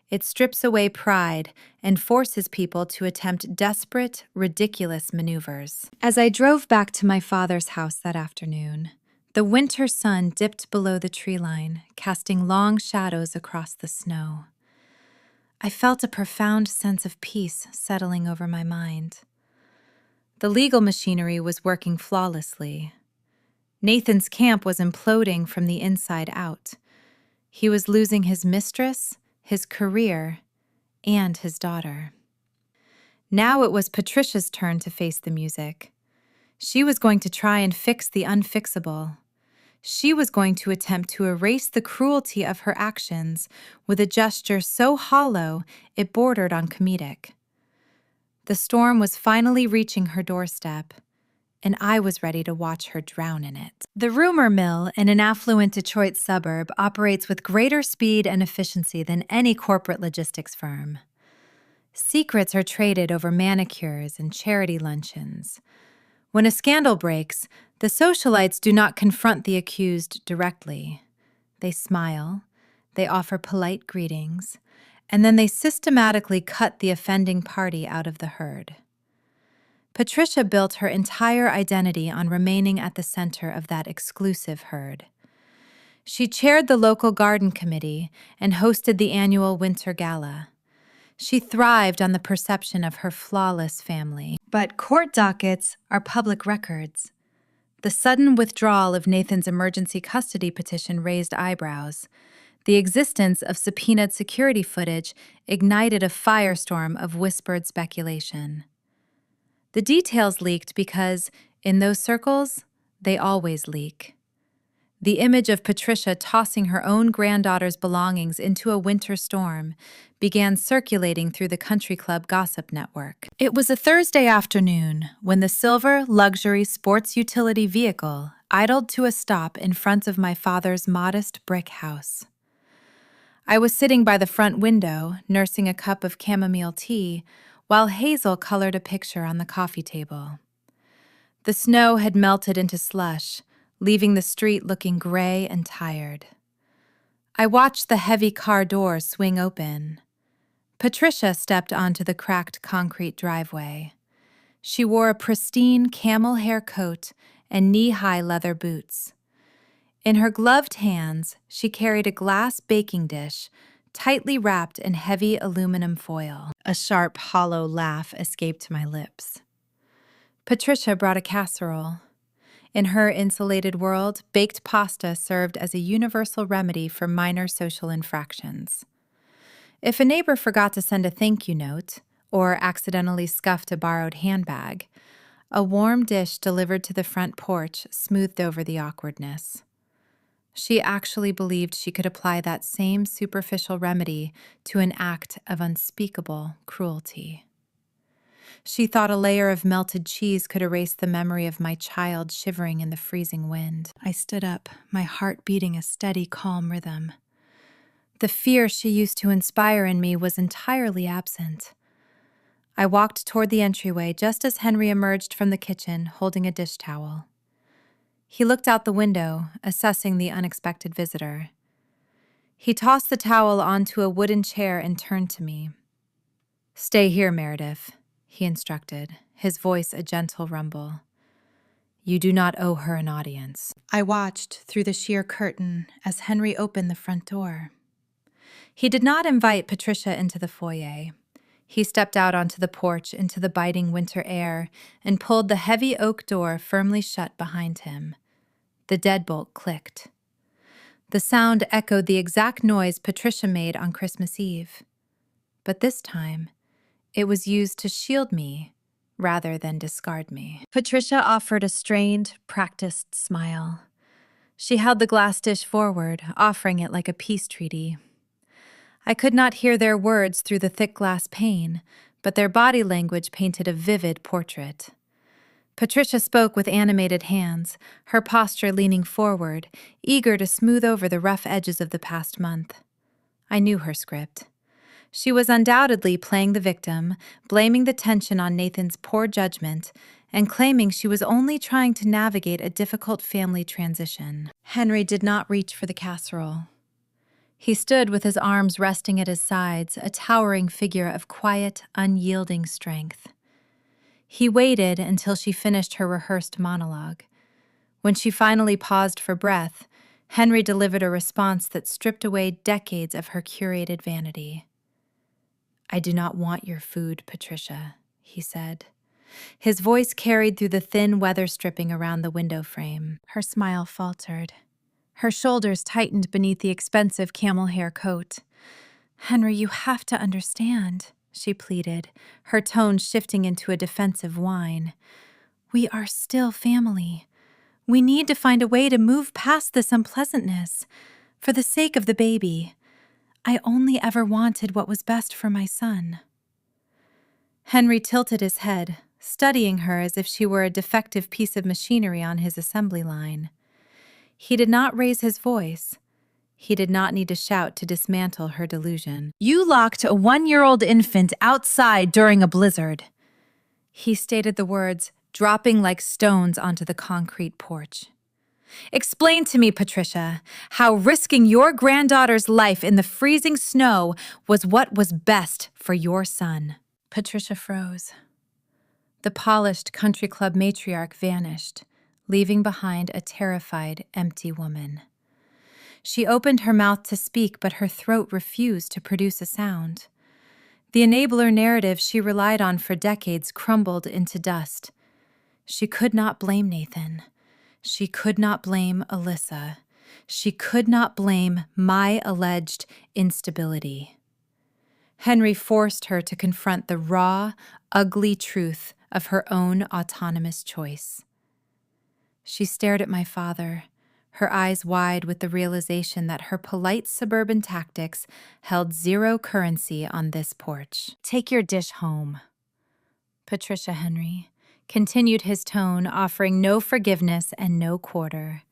It strips away pride and forces people to attempt desperate, ridiculous maneuvers. As I drove back to my father's house that afternoon, the winter sun dipped below the tree line, casting long shadows across the snow. I felt a profound sense of peace settling over my mind. The legal machinery was working flawlessly. Nathan's camp was imploding from the inside out. He was losing his mistress, his career, and his daughter. Now it was Patricia's turn to face the music. She was going to try and fix the unfixable. She was going to attempt to erase the cruelty of her actions with a gesture so hollow it bordered on comedic. The storm was finally reaching her doorstep, and I was ready to watch her drown in it. The rumor mill in an affluent Detroit suburb operates with greater speed and efficiency than any corporate logistics firm. Secrets are traded over manicures and charity luncheons. When a scandal breaks, the socialites do not confront the accused directly. They smile, they offer polite greetings, and then they systematically cut the offending party out of the herd. Patricia built her entire identity on remaining at the center of that exclusive herd. She chaired the local garden committee and hosted the annual winter gala. She thrived on the perception of her flawless family. But court dockets are public records. The sudden withdrawal of Nathan's emergency custody petition raised eyebrows. The existence of subpoenaed security footage ignited a firestorm of whispered speculation. The details leaked because, in those circles, they always leak. The image of Patricia tossing her own granddaughter's belongings into a winter storm began circulating through the country club gossip network. It was a Thursday afternoon when the silver luxury sports utility vehicle idled to a stop in front of my father's modest brick house. I was sitting by the front window, nursing a cup of chamomile tea, while Hazel colored a picture on the coffee table. The snow had melted into slush, leaving the street looking gray and tired. I watched the heavy car door swing open. Patricia stepped onto the cracked concrete driveway. She wore a pristine camel hair coat and knee-high leather boots. In her gloved hands, she carried a glass baking dish, tightly wrapped in heavy aluminum foil. A sharp, hollow laugh escaped my lips. Patricia brought a casserole. In her insulated world, baked pasta served as a universal remedy for minor social infractions. If a neighbor forgot to send a thank you note, or accidentally scuffed a borrowed handbag, a warm dish delivered to the front porch smoothed over the awkwardness. She actually believed she could apply that same superficial remedy to an act of unspeakable cruelty. She thought a layer of melted cheese could erase the memory of my child shivering in the freezing wind. I stood up, my heart beating a steady, calm rhythm. The fear she used to inspire in me was entirely absent. I walked toward the entryway just as Henry emerged from the kitchen, holding a dish towel. He looked out the window, assessing the unexpected visitor. He tossed the towel onto a wooden chair and turned to me. "Stay here, Meredith," he instructed, his voice a gentle rumble. "You do not owe her an audience." I watched through the sheer curtain as Henry opened the front door. He did not invite Patricia into the foyer. He stepped out onto the porch into the biting winter air and pulled the heavy oak door firmly shut behind him. The deadbolt clicked. The sound echoed the exact noise Patricia made on Christmas Eve. But this time, it was used to shield me rather than discard me. Patricia offered a strained, practiced smile. She held the glass dish forward, offering it like a peace treaty. I could not hear their words through the thick glass pane, but their body language painted a vivid portrait. Patricia spoke with animated hands, her posture leaning forward, eager to smooth over the rough edges of the past month. I knew her script. She was undoubtedly playing the victim, blaming the tension on Nathan's poor judgment, and claiming she was only trying to navigate a difficult family transition. Henry did not reach for the casserole. He stood with his arms resting at his sides, a towering figure of quiet, unyielding strength. He waited until she finished her rehearsed monologue. When she finally paused for breath, Henry delivered a response that stripped away decades of her curated vanity. "I do not want your food, Patricia," he said. His voice carried through the thin weather stripping around the window frame. Her smile faltered. Her shoulders tightened beneath the expensive camel hair coat. "Henry, you have to understand," she pleaded, her tone shifting into a defensive whine. "We are still family. We need to find a way to move past this unpleasantness. For the sake of the baby. I only ever wanted what was best for my son." Henry tilted his head, studying her as if she were a defective piece of machinery on his assembly line. He did not raise his voice. He did not need to shout to dismantle her delusion. "You locked a 1-year-old infant outside during a blizzard." He stated the words dropping like stones onto the concrete porch. Explain to me, Patricia, how risking your granddaughter's life in the freezing snow was what was best for your son. Patricia froze. The polished country club matriarch vanished, leaving behind a terrified, empty woman. She opened her mouth to speak, but her throat refused to produce a sound. The enabler narrative she relied on for decades crumbled into dust. She could not blame Nathan. She could not blame Alyssa. She could not blame my alleged instability. Henry forced her to confront the raw, ugly truth of her own autonomous choice. She stared at my father, her eyes wide with the realization that her polite suburban tactics held zero currency on this porch. Take your dish home. Patricia Henry continued his tone, offering no forgiveness and no quarter.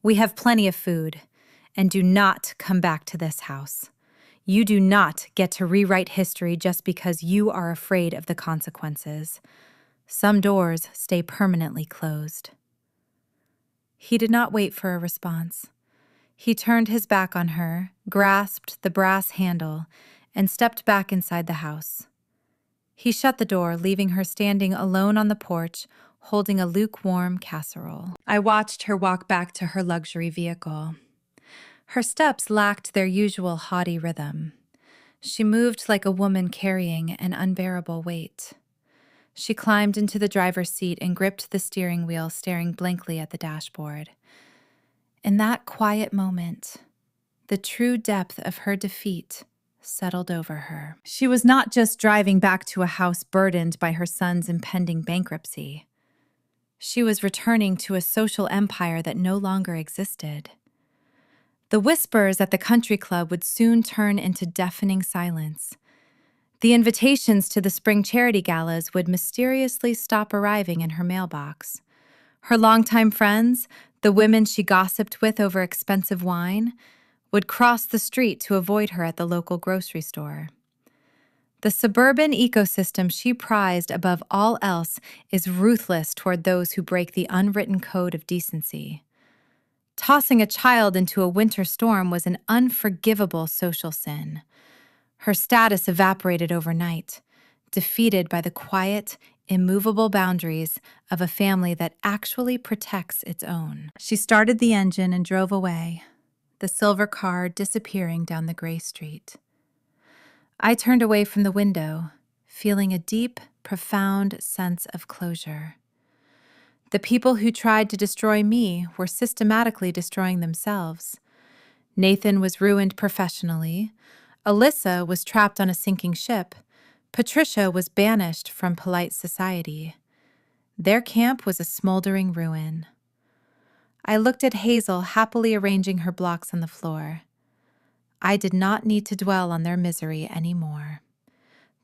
We have plenty of food, and do not come back to this house. You do not get to rewrite history just because you are afraid of the consequences. Some doors stay permanently closed. He did not wait for a response. He turned his back on her, grasped the brass handle, and stepped back inside the house. He shut the door, leaving her standing alone on the porch, holding a lukewarm casserole. I watched her walk back to her luxury vehicle. Her steps lacked their usual haughty rhythm. She moved like a woman carrying an unbearable weight. She climbed into the driver's seat and gripped the steering wheel, staring blankly at the dashboard. In that quiet moment, the true depth of her defeat settled over her. She was not just driving back to a house burdened by her son's impending bankruptcy. She was returning to a social empire that no longer existed. The whispers at the country club would soon turn into deafening silence. The invitations to the spring charity galas would mysteriously stop arriving in her mailbox. Her longtime friends, the women she gossiped with over expensive wine, would cross the street to avoid her at the local grocery store. The suburban ecosystem she prized above all else is ruthless toward those who break the unwritten code of decency. Tossing a child into a winter storm was an unforgivable social sin. Her status evaporated overnight, defeated by the quiet, immovable boundaries of a family that actually protects its own. She started the engine and drove away, the silver car disappearing down the gray street. I turned away from the window, feeling a deep, profound sense of closure. The people who tried to destroy me were systematically destroying themselves. Nathan was ruined professionally. Alyssa was trapped on a sinking ship. Patricia was banished from polite society. Their camp was a smoldering ruin. I looked at Hazel happily arranging her blocks on the floor. I did not need to dwell on their misery anymore.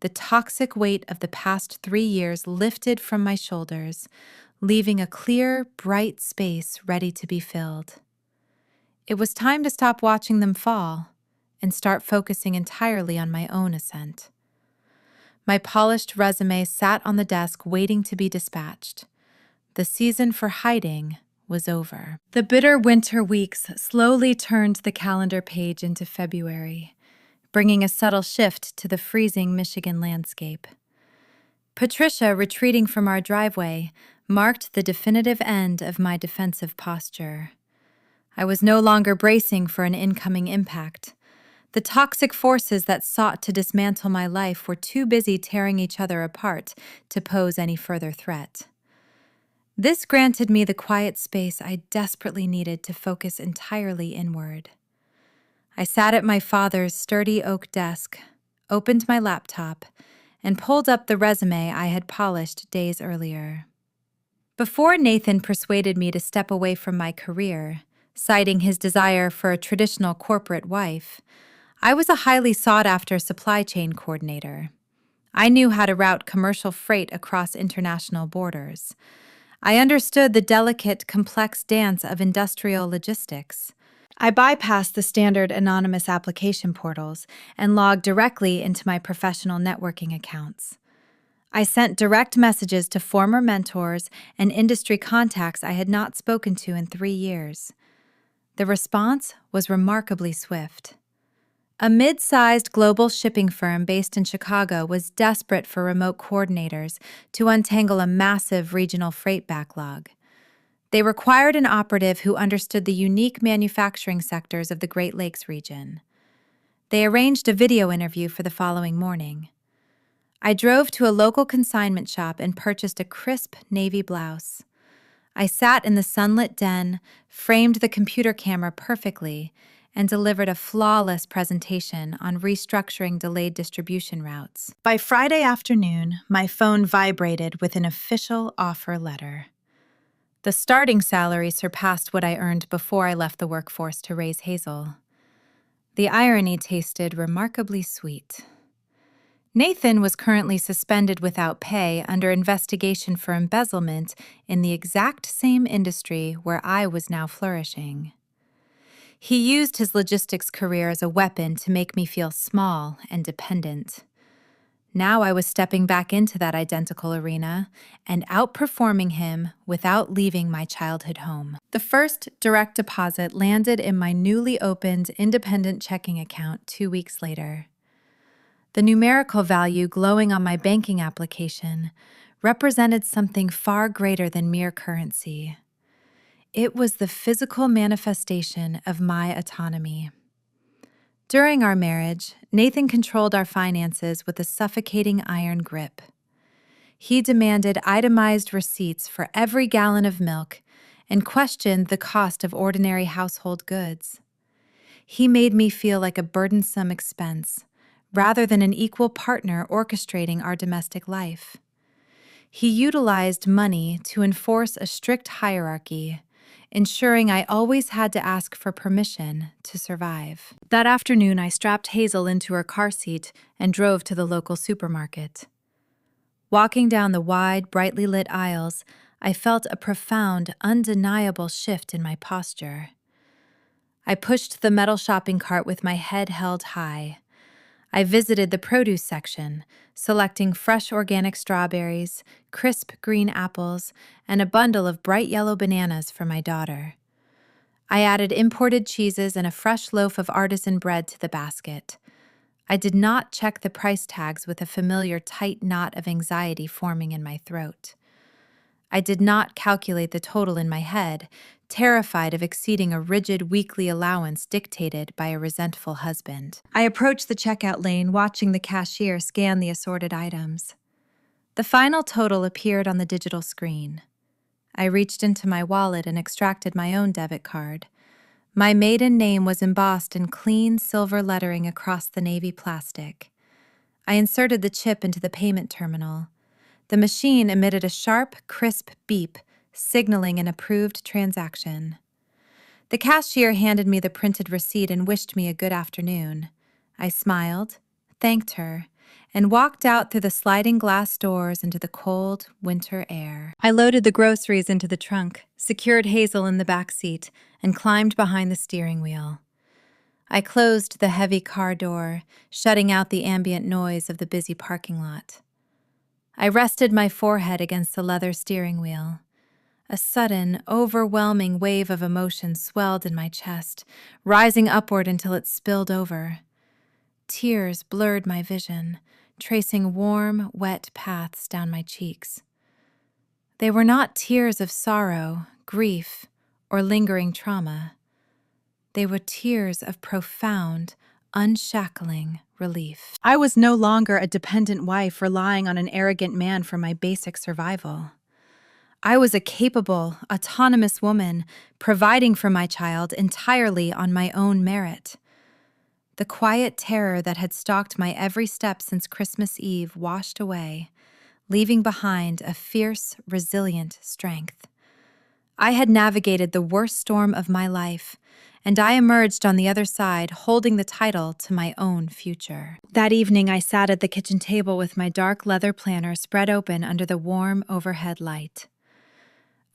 The toxic weight of the past 3 years lifted from my shoulders, leaving a clear, bright space ready to be filled. It was time to stop watching them fall and start focusing entirely on my own ascent. My polished resume sat on the desk waiting to be dispatched. The season for hiding was over. The bitter winter weeks slowly turned the calendar page into February, bringing a subtle shift to the freezing Michigan landscape. Patricia retreating from our driveway marked the definitive end of my defensive posture. I was no longer bracing for an incoming impact. The toxic forces that sought to dismantle my life were too busy tearing each other apart to pose any further threat. This granted me the quiet space I desperately needed to focus entirely inward. I sat at my father's sturdy oak desk, opened my laptop, and pulled up the resume I had polished days earlier. Before Nathan persuaded me to step away from my career, citing his desire for a traditional corporate wife, I was a highly sought-after supply chain coordinator. I knew how to route commercial freight across international borders. I understood the delicate, complex dance of industrial logistics. I bypassed the standard anonymous application portals and logged directly into my professional networking accounts. I sent direct messages to former mentors and industry contacts I had not spoken to in 3 years. The response was remarkably swift. A mid-sized global shipping firm based in Chicago was desperate for remote coordinators to untangle a massive regional freight backlog. They required an operative who understood the unique manufacturing sectors of the Great Lakes region. They arranged a video interview for the following morning. I drove to a local consignment shop and purchased a crisp navy blouse. I sat in the sunlit den, framed the computer camera perfectly, and delivered a flawless presentation on restructuring delayed distribution routes. By Friday afternoon, my phone vibrated with an official offer letter. The starting salary surpassed what I earned before I left the workforce to raise Hazel. The irony tasted remarkably sweet. Nathan was currently suspended without pay under investigation for embezzlement in the exact same industry where I was now flourishing. He used his logistics career as a weapon to make me feel small and dependent. Now I was stepping back into that identical arena and outperforming him without leaving my childhood home. The first direct deposit landed in my newly opened independent checking account 2 weeks later. The numerical value glowing on my banking application represented something far greater than mere currency. It was the physical manifestation of my autonomy. During our marriage, Nathan controlled our finances with a suffocating iron grip. He demanded itemized receipts for every gallon of milk and questioned the cost of ordinary household goods. He made me feel like a burdensome expense, rather than an equal partner orchestrating our domestic life. He utilized money to enforce a strict hierarchy, ensuring I always had to ask for permission to survive. That afternoon, I strapped Hazel into her car seat and drove to the local supermarket. Walking down the wide, brightly lit aisles, I felt a profound, undeniable shift in my posture. I pushed the metal shopping cart with my head held high. I visited the produce section, selecting fresh organic strawberries, crisp green apples, and a bundle of bright yellow bananas for my daughter. I added imported cheeses and a fresh loaf of artisan bread to the basket. I did not check the price tags with a familiar tight knot of anxiety forming in my throat. I did not calculate the total in my head, terrified of exceeding a rigid weekly allowance dictated by a resentful husband. I approached the checkout lane, watching the cashier scan the assorted items. The final total appeared on the digital screen. I reached into my wallet and extracted my own debit card. My maiden name was embossed in clean silver lettering across the navy plastic. I inserted the chip into the payment terminal. The machine emitted a sharp, crisp beep, signaling an approved transaction. The cashier handed me the printed receipt and wished me a good afternoon. I smiled, thanked her, and walked out through the sliding glass doors into the cold, winter air. I loaded the groceries into the trunk, secured Hazel in the back seat, and climbed behind the steering wheel. I closed the heavy car door, shutting out the ambient noise of the busy parking lot. I rested my forehead against the leather steering wheel. A sudden, overwhelming wave of emotion swelled in my chest, rising upward until it spilled over. Tears blurred my vision, tracing warm, wet paths down my cheeks. They were not tears of sorrow, grief, or lingering trauma. They were tears of profound, unshackling relief. I was no longer a dependent wife relying on an arrogant man for my basic survival. I was a capable, autonomous woman providing for my child entirely on my own merit. The quiet terror that had stalked my every step since Christmas Eve washed away, leaving behind a fierce, resilient strength. I had navigated the worst storm of my life, and I emerged on the other side holding the title to my own future. That evening, I sat at the kitchen table with my dark leather planner spread open under the warm overhead light.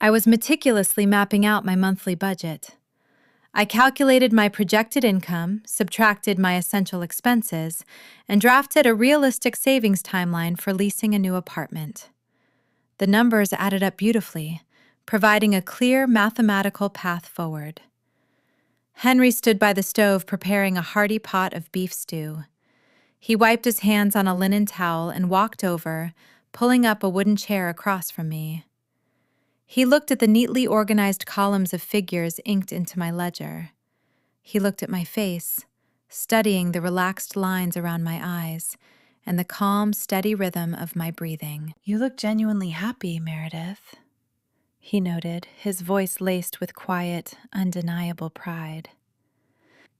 I was meticulously mapping out my monthly budget. I calculated my projected income, subtracted my essential expenses, and drafted a realistic savings timeline for leasing a new apartment. The numbers added up beautifully, providing a clear mathematical path forward. Henry stood by the stove preparing a hearty pot of beef stew. He wiped his hands on a linen towel and walked over, pulling up a wooden chair across from me. He looked at the neatly organized columns of figures inked into my ledger. He looked at my face, studying the relaxed lines around my eyes and the calm, steady rhythm of my breathing. "You look genuinely happy, Meredith," he noted, his voice laced with quiet, undeniable pride.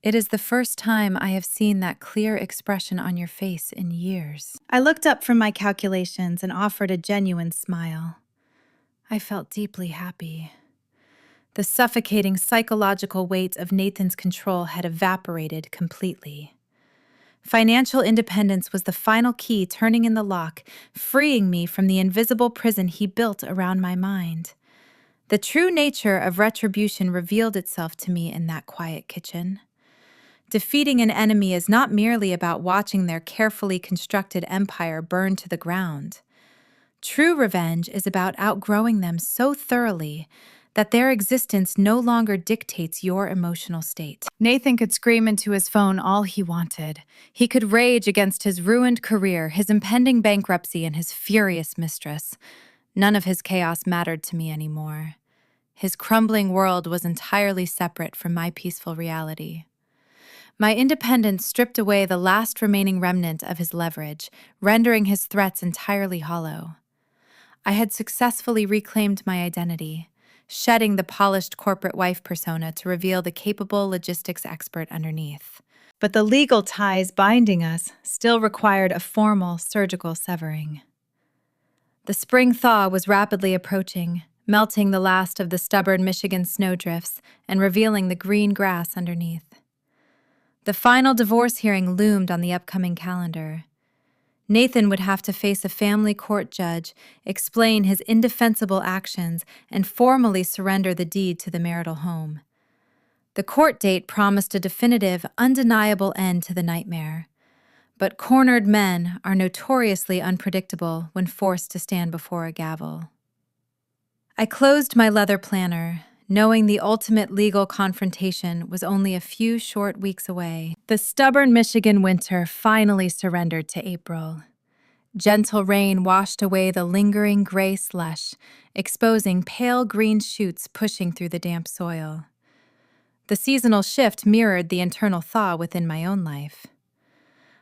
"It is the first time I have seen that clear expression on your face in years." I looked up from my calculations and offered a genuine smile. I felt deeply happy. The suffocating psychological weight of Nathan's control had evaporated completely. Financial independence was the final key turning in the lock, freeing me from the invisible prison he built around my mind. The true nature of retribution revealed itself to me in that quiet kitchen. Defeating an enemy is not merely about watching their carefully constructed empire burn to the ground. True revenge is about outgrowing them so thoroughly that their existence no longer dictates your emotional state. Nathan could scream into his phone all he wanted. He could rage against his ruined career, his impending bankruptcy, and his furious mistress. None of his chaos mattered to me anymore. His crumbling world was entirely separate from my peaceful reality. My independence stripped away the last remaining remnant of his leverage, rendering his threats entirely hollow. I had successfully reclaimed my identity, shedding the polished corporate wife persona to reveal the capable logistics expert underneath. But the legal ties binding us still required a formal surgical severing. The spring thaw was rapidly approaching, melting the last of the stubborn Michigan snowdrifts and revealing the green grass underneath. The final divorce hearing loomed on the upcoming calendar. Nathan would have to face a family court judge, explain his indefensible actions, and formally surrender the deed to the marital home. The court date promised a definitive, undeniable end to the nightmare. But cornered men are notoriously unpredictable when forced to stand before a gavel. I closed my leather planner, knowing the ultimate legal confrontation was only a few short weeks away. The stubborn Michigan winter finally surrendered to April. Gentle rain washed away the lingering gray slush, exposing pale green shoots pushing through the damp soil. The seasonal shift mirrored the internal thaw within my own life.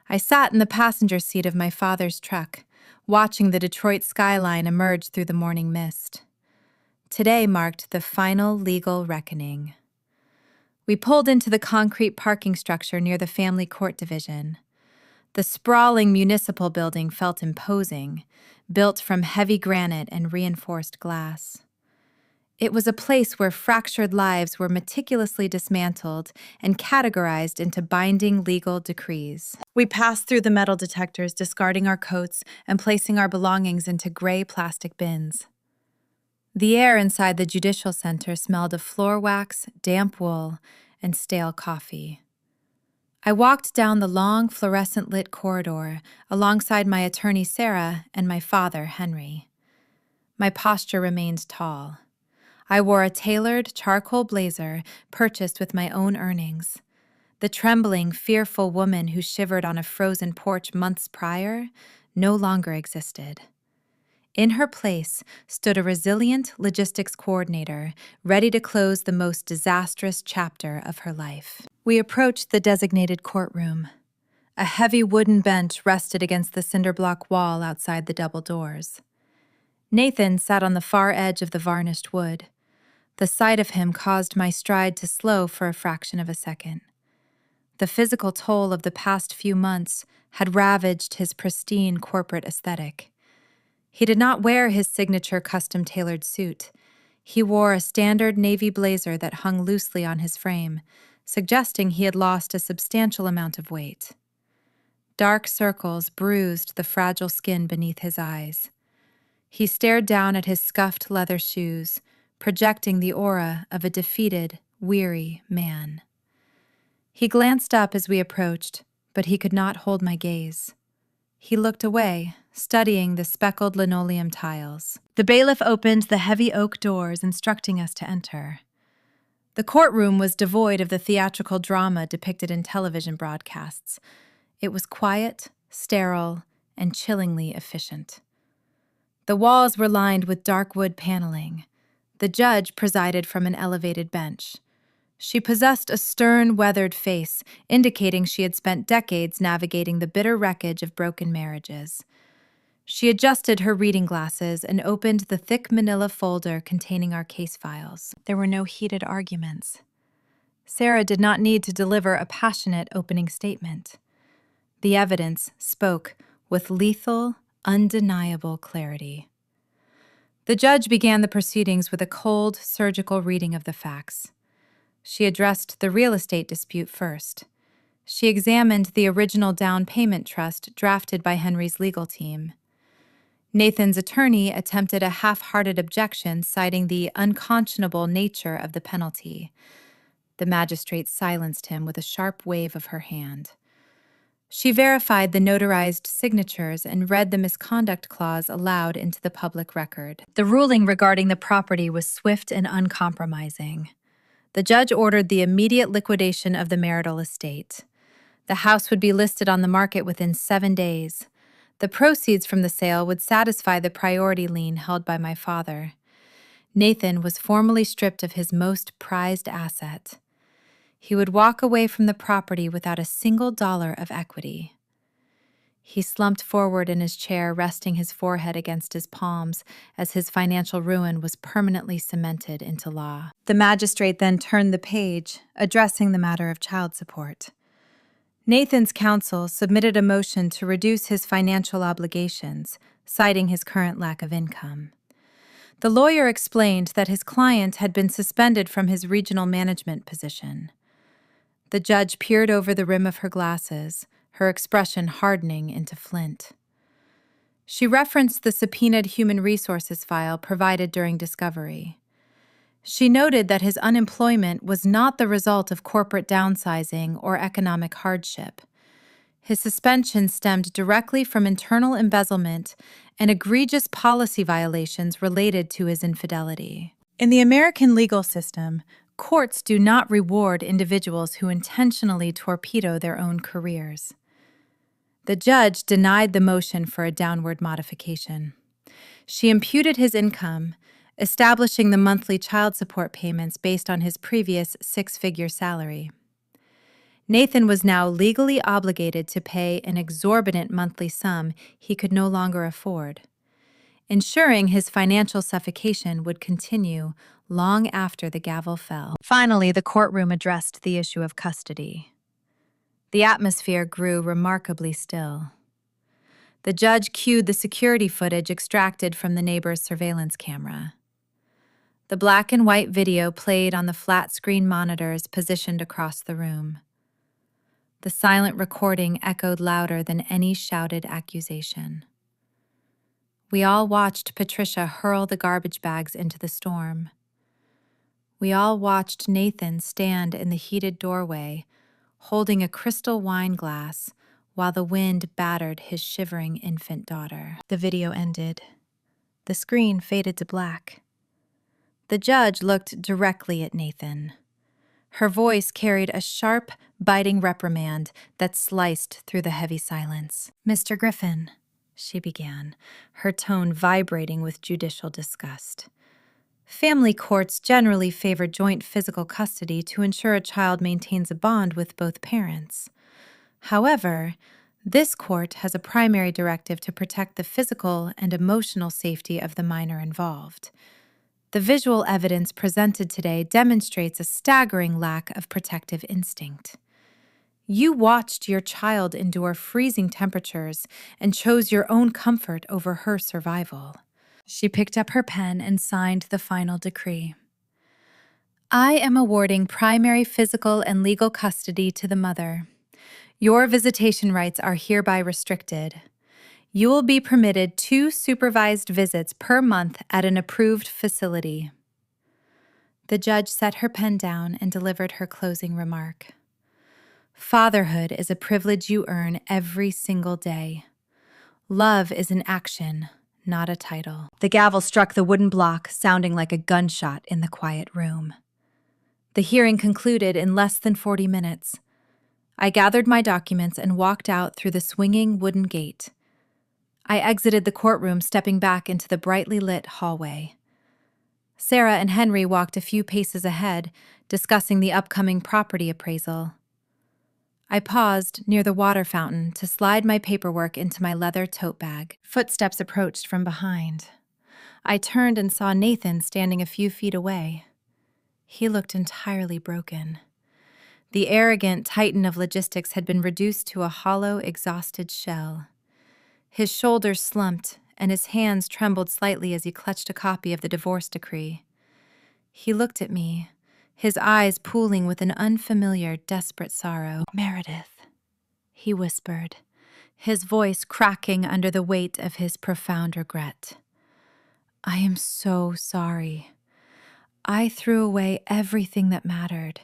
I sat in the passenger seat of my father's truck, watching the Detroit skyline emerge through the morning mist. Today marked the final legal reckoning. We pulled into the concrete parking structure near the family court division. The sprawling municipal building felt imposing, built from heavy granite and reinforced glass. It was a place where fractured lives were meticulously dismantled and categorized into binding legal decrees. We passed through the metal detectors, discarding our coats and placing our belongings into gray plastic bins. The air inside the judicial center smelled of floor wax, damp wool, and stale coffee. I walked down the long, fluorescent-lit corridor alongside my attorney Sarah and my father Henry. My posture remained tall. I wore a tailored charcoal blazer purchased with my own earnings. The trembling, fearful woman who shivered on a frozen porch months prior no longer existed. In her place stood a resilient logistics coordinator, ready to close the most disastrous chapter of her life. We approached the designated courtroom. A heavy wooden bench rested against the cinder block wall outside the double doors. Nathan sat on the far edge of the varnished wood. The sight of him caused my stride to slow for a fraction of a second. The physical toll of the past few months had ravaged his pristine corporate aesthetic. He did not wear his signature custom-tailored suit. He wore a standard navy blazer that hung loosely on his frame, suggesting he had lost a substantial amount of weight. Dark circles bruised the fragile skin beneath his eyes. He stared down at his scuffed leather shoes, projecting the aura of a defeated, weary man. He glanced up as we approached, but he could not hold my gaze. He looked away, studying the speckled linoleum tiles. The bailiff opened the heavy oak doors, instructing us to enter. The courtroom was devoid of the theatrical drama depicted in television broadcasts. It was quiet, sterile, and chillingly efficient. The walls were lined with dark wood paneling. The judge presided from an elevated bench. She possessed a stern, weathered face, indicating she had spent decades navigating the bitter wreckage of broken marriages. She adjusted her reading glasses and opened the thick manila folder containing our case files. There were no heated arguments. Sarah did not need to deliver a passionate opening statement. The evidence spoke with lethal, undeniable clarity. The judge began the proceedings with a cold, surgical reading of the facts. She addressed the real estate dispute first. She examined the original down payment trust drafted by Henry's legal team. Nathan's attorney attempted a half-hearted objection, citing the unconscionable nature of the penalty. The magistrate silenced him with a sharp wave of her hand. She verified the notarized signatures and read the misconduct clause aloud into the public record. The ruling regarding the property was swift and uncompromising. The judge ordered the immediate liquidation of the marital estate. The house would be listed on the market within 7 days. The proceeds from the sale would satisfy the priority lien held by my father. Nathan was formally stripped of his most prized asset. He would walk away from the property without a single dollar of equity. He slumped forward in his chair, resting his forehead against his palms as his financial ruin was permanently cemented into law. The magistrate then turned the page, addressing the matter of child support. Nathan's counsel submitted a motion to reduce his financial obligations, citing his current lack of income. The lawyer explained that his client had been suspended from his regional management position. The judge peered over the rim of her glasses, her expression hardening into flint. She referenced the subpoenaed human resources file provided during discovery. She noted that his unemployment was not the result of corporate downsizing or economic hardship. His suspension stemmed directly from internal embezzlement and egregious policy violations related to his infidelity. In the American legal system, courts do not reward individuals who intentionally torpedo their own careers. The judge denied the motion for a downward modification. She imputed his income, establishing the monthly child support payments based on his previous 6-figure salary. Nathan was now legally obligated to pay an exorbitant monthly sum he could no longer afford, ensuring his financial suffocation would continue long after the gavel fell. Finally, the courtroom addressed the issue of custody. The atmosphere grew remarkably still. The judge cued the security footage extracted from the neighbor's surveillance camera. The black and white video played on the flat-screen monitors positioned across the room. The silent recording echoed louder than any shouted accusation. We all watched Patricia hurl the garbage bags into the storm. We all watched Nathan stand in the heated doorway, holding a crystal wine glass while the wind battered his shivering infant daughter. The video ended. The screen faded to black. The judge looked directly at Nathan. Her voice carried a sharp, biting reprimand that sliced through the heavy silence. "Mr. Griffin," she began, her tone vibrating with judicial disgust. "Family courts generally favor joint physical custody to ensure a child maintains a bond with both parents. However, this court has a primary directive to protect the physical and emotional safety of the minor involved. The visual evidence presented today demonstrates a staggering lack of protective instinct. You watched your child endure freezing temperatures and chose your own comfort over her survival." She picked up her pen and signed the final decree. "I am awarding primary physical and legal custody to the mother. Your visitation rights are hereby restricted. You will be permitted 2 supervised visits per month at an approved facility." The judge set her pen down and delivered her closing remark. Fatherhood is a privilege you earn every single day. Love is an action, not a title. The gavel struck the wooden block, sounding like a gunshot in the quiet room. The hearing concluded in less than 40 minutes. I gathered my documents and walked out through the swinging wooden gate. I exited the courtroom, stepping back into the brightly lit hallway. Sarah and Henry walked a few paces ahead, discussing the upcoming property appraisal. I paused near the water fountain to slide my paperwork into my leather tote bag. Footsteps approached from behind. I turned and saw Nathan standing a few feet away. He looked entirely broken. The arrogant titan of logistics had been reduced to a hollow, exhausted shell. His shoulders slumped, and his hands trembled slightly as he clutched a copy of the divorce decree. He looked at me, his eyes pooling with an unfamiliar, desperate sorrow. "Meredith," he whispered, his voice cracking under the weight of his profound regret. "I am so sorry. I threw away everything that mattered.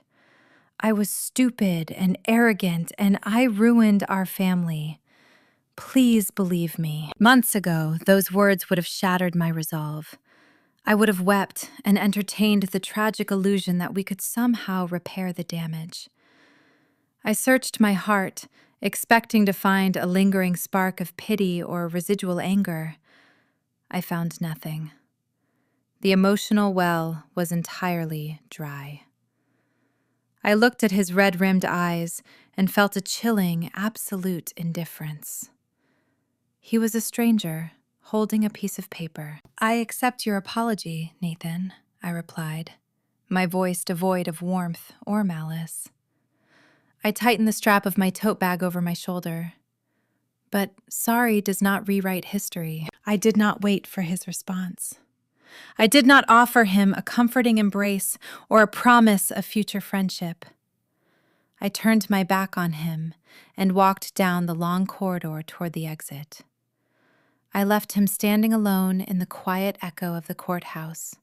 I was stupid and arrogant, and I ruined our family. Please believe me." Months ago, those words would have shattered my resolve. I would have wept and entertained the tragic illusion that we could somehow repair the damage. I searched my heart, expecting to find a lingering spark of pity or residual anger. I found nothing. The emotional well was entirely dry. I looked at his red-rimmed eyes and felt a chilling, absolute indifference. He was a stranger, holding a piece of paper. "I accept your apology, Nathan," I replied, my voice devoid of warmth or malice. I tightened the strap of my tote bag over my shoulder. But sorry does not rewrite history. I did not wait for his response. I did not offer him a comforting embrace or a promise of future friendship. I turned my back on him and walked down the long corridor toward the exit. I left him standing alone in the quiet echo of the courthouse,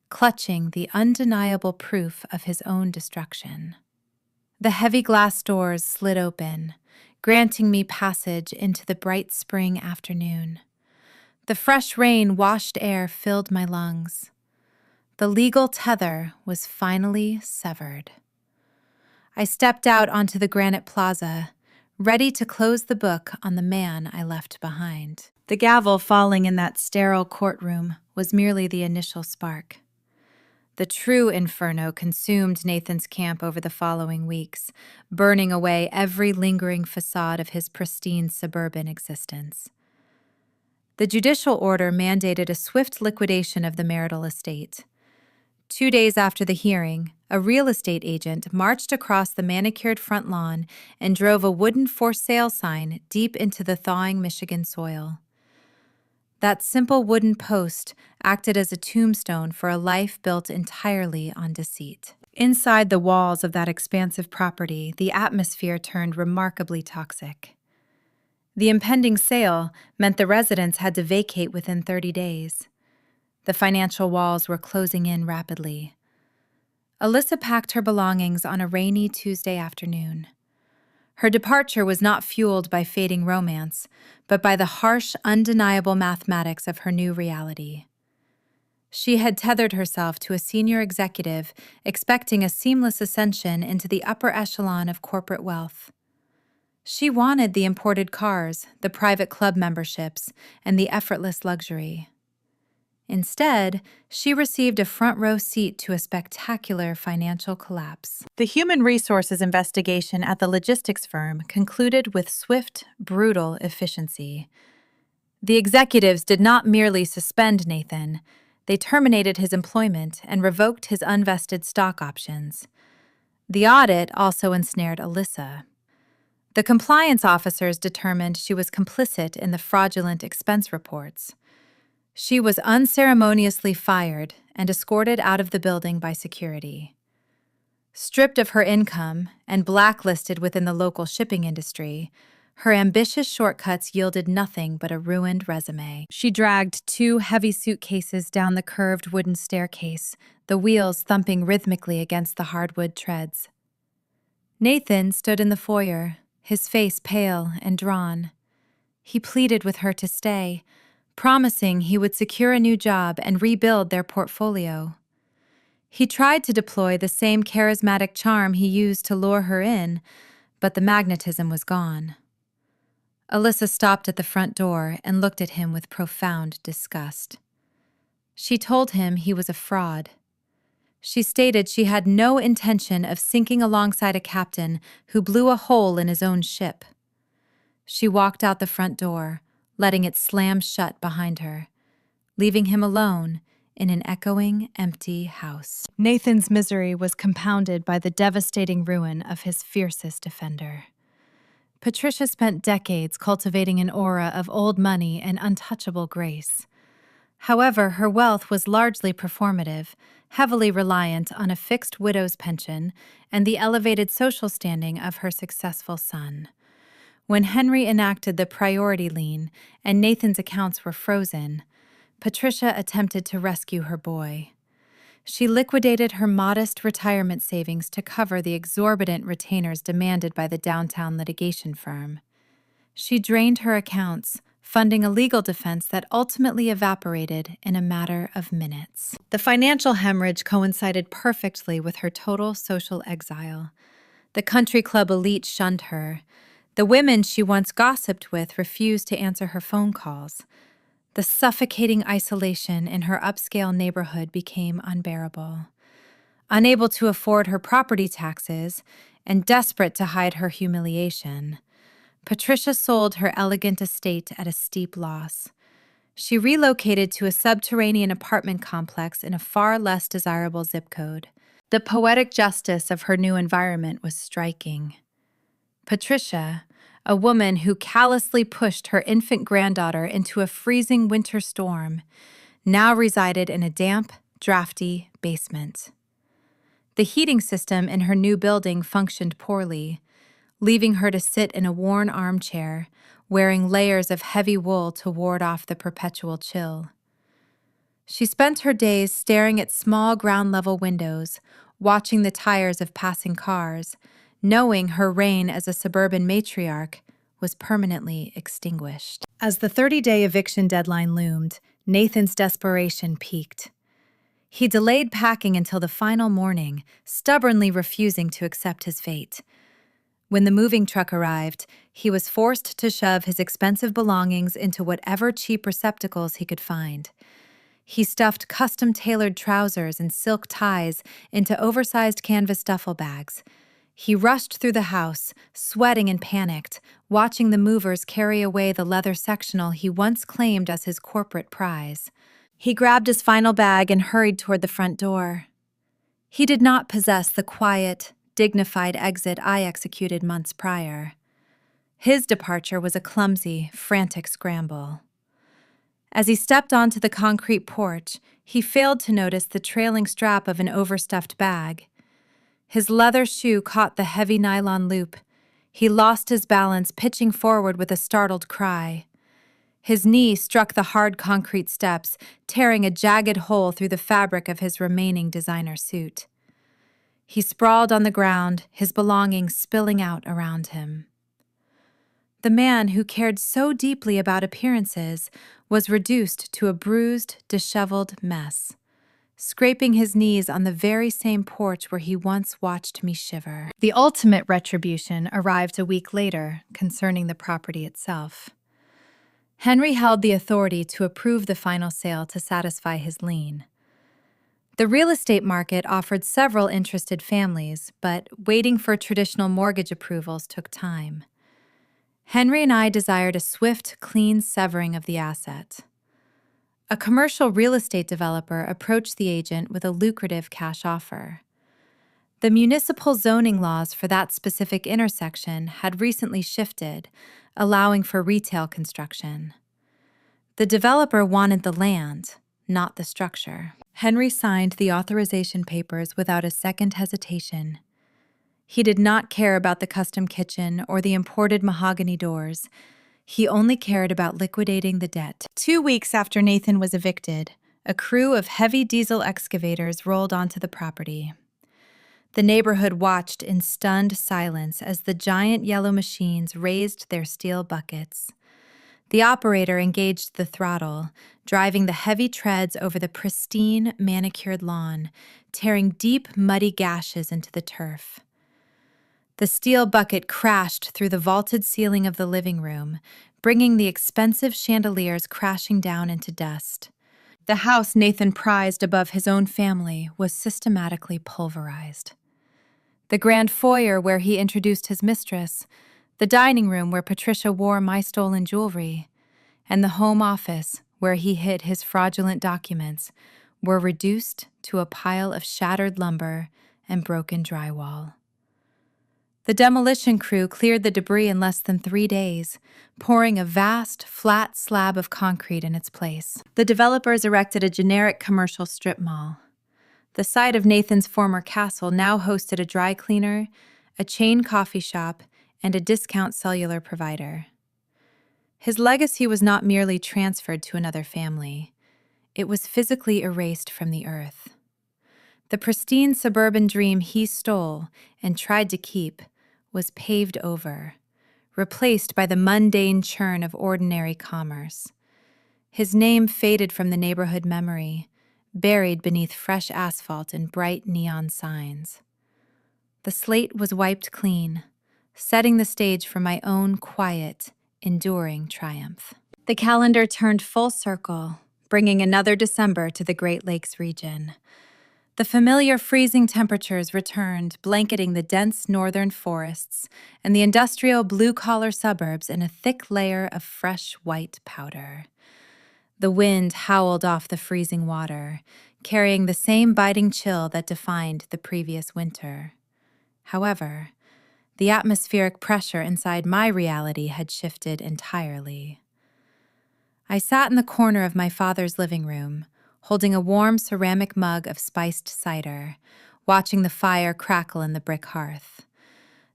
clutching the undeniable proof of his own destruction. The heavy glass doors slid open, granting me passage into the bright spring afternoon. The fresh rain-washed air filled my lungs. The legal tether was finally severed. I stepped out onto the granite plaza, ready to close the book on the man I left behind. The gavel falling in that sterile courtroom was merely the initial spark. The true inferno consumed Nathan's camp over the following weeks, burning away every lingering facade of his pristine suburban existence. The judicial order mandated a swift liquidation of the marital estate. 2 days after the hearing, a real estate agent marched across the manicured front lawn and drove a wooden for sale sign deep into the thawing Michigan soil. That simple wooden post acted as a tombstone for a life built entirely on deceit. Inside the walls of that expansive property, the atmosphere turned remarkably toxic. The impending sale meant the residents had to vacate within 30 days. The financial walls were closing in rapidly. Alyssa packed her belongings on a rainy Tuesday afternoon. Her departure was not fueled by fading romance, but by the harsh, undeniable mathematics of her new reality. She had tethered herself to a senior executive, expecting a seamless ascension into the upper echelon of corporate wealth. She wanted the imported cars, the private club memberships, and the effortless luxury. Instead, she received a front-row seat to a spectacular financial collapse. The human resources investigation at the logistics firm concluded with swift, brutal efficiency. The executives did not merely suspend Nathan, they terminated his employment and revoked his unvested stock options. The audit also ensnared Alyssa. The compliance officers determined she was complicit in the fraudulent expense reports. She was unceremoniously fired and escorted out of the building by security. Stripped of her income and blacklisted within the local shipping industry, Her ambitious shortcuts yielded nothing but a ruined resume. She dragged 2 heavy suitcases down the curved wooden staircase, the wheels thumping rhythmically against the hardwood treads. Nathan stood in the foyer, his face pale and drawn. He pleaded with her to stay, promising he would secure a new job and rebuild their portfolio. He tried to deploy the same charismatic charm he used to lure her in, but the magnetism was gone. Alyssa stopped at the front door and looked at him with profound disgust. She told him he was a fraud. She stated she had no intention of sinking alongside a captain who blew a hole in his own ship. She walked out the front door, letting it slam shut behind her, leaving him alone in an echoing, empty house. Nathan's misery was compounded by the devastating ruin of his fiercest defender. Patricia spent decades cultivating an aura of old money and untouchable grace. However, her wealth was largely performative, heavily reliant on a fixed widow's pension and the elevated social standing of her successful son. When Henry enacted the priority lien and Nathan's accounts were frozen, Patricia attempted to rescue her boy. She liquidated her modest retirement savings to cover the exorbitant retainers demanded by the downtown litigation firm. She drained her accounts, funding a legal defense that ultimately evaporated in a matter of minutes. The financial hemorrhage coincided perfectly with her total social exile. The country club elite shunned her. The women she once gossiped with refused to answer her phone calls. The suffocating isolation in her upscale neighborhood became unbearable. Unable to afford her property taxes and desperate to hide her humiliation, Patricia sold her elegant estate at a steep loss. She relocated to a subterranean apartment complex in a far less desirable zip code. The poetic justice of her new environment was striking. Patricia, a woman who callously pushed her infant granddaughter into a freezing winter storm, now resided in a damp, drafty basement. The heating system in her new building functioned poorly, leaving her to sit in a worn armchair, wearing layers of heavy wool to ward off the perpetual chill. She spent her days staring at small ground-level windows, watching the tires of passing cars, knowing her reign as a suburban matriarch was permanently extinguished. As the 30-day eviction deadline loomed, Nathan's desperation peaked. He delayed packing until the final morning, stubbornly refusing to accept his fate. When the moving truck arrived, he was forced to shove his expensive belongings into whatever cheap receptacles he could find. He stuffed custom-tailored trousers and silk ties into oversized canvas duffel bags. He rushed through the house, sweating and panicked, watching the movers carry away the leather sectional he once claimed as his corporate prize. He grabbed his final bag and hurried toward the front door. He did not possess the quiet, dignified exit I executed months prior. His departure was a clumsy, frantic scramble. As he stepped onto the concrete porch, he failed to notice the trailing strap of an overstuffed bag. His leather shoe caught the heavy nylon loop. He lost his balance, pitching forward with a startled cry. His knee struck the hard concrete steps, tearing a jagged hole through the fabric of his remaining designer suit. He sprawled on the ground, his belongings spilling out around him. The man who cared so deeply about appearances was reduced to a bruised, disheveled mess, scraping his knees on the very same porch where he once watched me shiver. The ultimate retribution arrived a week later, concerning the property itself. Henry held the authority to approve the final sale to satisfy his lien. The real estate market offered several interested families, but waiting for traditional mortgage approvals took time. Henry and I desired a swift, clean severing of the asset. A commercial real estate developer approached the agent with a lucrative cash offer. The municipal zoning laws for that specific intersection had recently shifted, allowing for retail construction. The developer wanted the land, not the structure. Henry signed the authorization papers without a second hesitation. He did not care about the custom kitchen or the imported mahogany doors. He only cared about liquidating the debt. 2 weeks after Nathan was evicted, a crew of heavy diesel excavators rolled onto the property. The neighborhood watched in stunned silence as the giant yellow machines raised their steel buckets. The operator engaged the throttle, driving the heavy treads over the pristine, manicured lawn, tearing deep, muddy gashes into the turf. The steel bucket crashed through the vaulted ceiling of the living room, bringing the expensive chandeliers crashing down into dust. The house Nathan prized above his own family was systematically pulverized. The grand foyer where he introduced his mistress, the dining room where Patricia wore my stolen jewelry, and the home office where he hid his fraudulent documents were reduced to a pile of shattered lumber and broken drywall. The demolition crew cleared the debris in less than 3 days, pouring a vast, flat slab of concrete in its place. The developers erected a generic commercial strip mall. The site of Nathan's former castle now hosted a dry cleaner, a chain coffee shop, and a discount cellular provider. His legacy was not merely transferred to another family. It was physically erased from the earth. The pristine suburban dream he stole and tried to keep was paved over, replaced by the mundane churn of ordinary commerce. His name faded from the neighborhood memory, buried beneath fresh asphalt and bright neon signs. The slate was wiped clean, setting the stage for my own quiet, enduring triumph. The calendar turned full circle, bringing another December to the Great Lakes region. The familiar freezing temperatures returned, blanketing the dense northern forests and the industrial blue-collar suburbs in a thick layer of fresh white powder. The wind howled off the freezing water, carrying the same biting chill that defined the previous winter. However, the atmospheric pressure inside my reality had shifted entirely. I sat in the corner of my father's living room, holding a warm ceramic mug of spiced cider, watching the fire crackle in the brick hearth.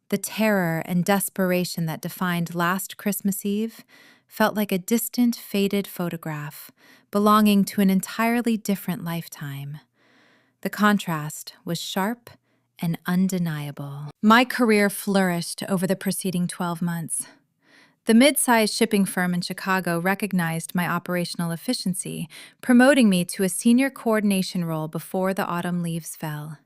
The terror and desperation that defined last Christmas Eve felt like a distant, faded photograph belonging to an entirely different lifetime. The contrast was sharp and undeniable. My career flourished over the preceding 12 months. The mid-sized shipping firm in Chicago recognized my operational efficiency, promoting me to a senior coordination role before the autumn leaves fell.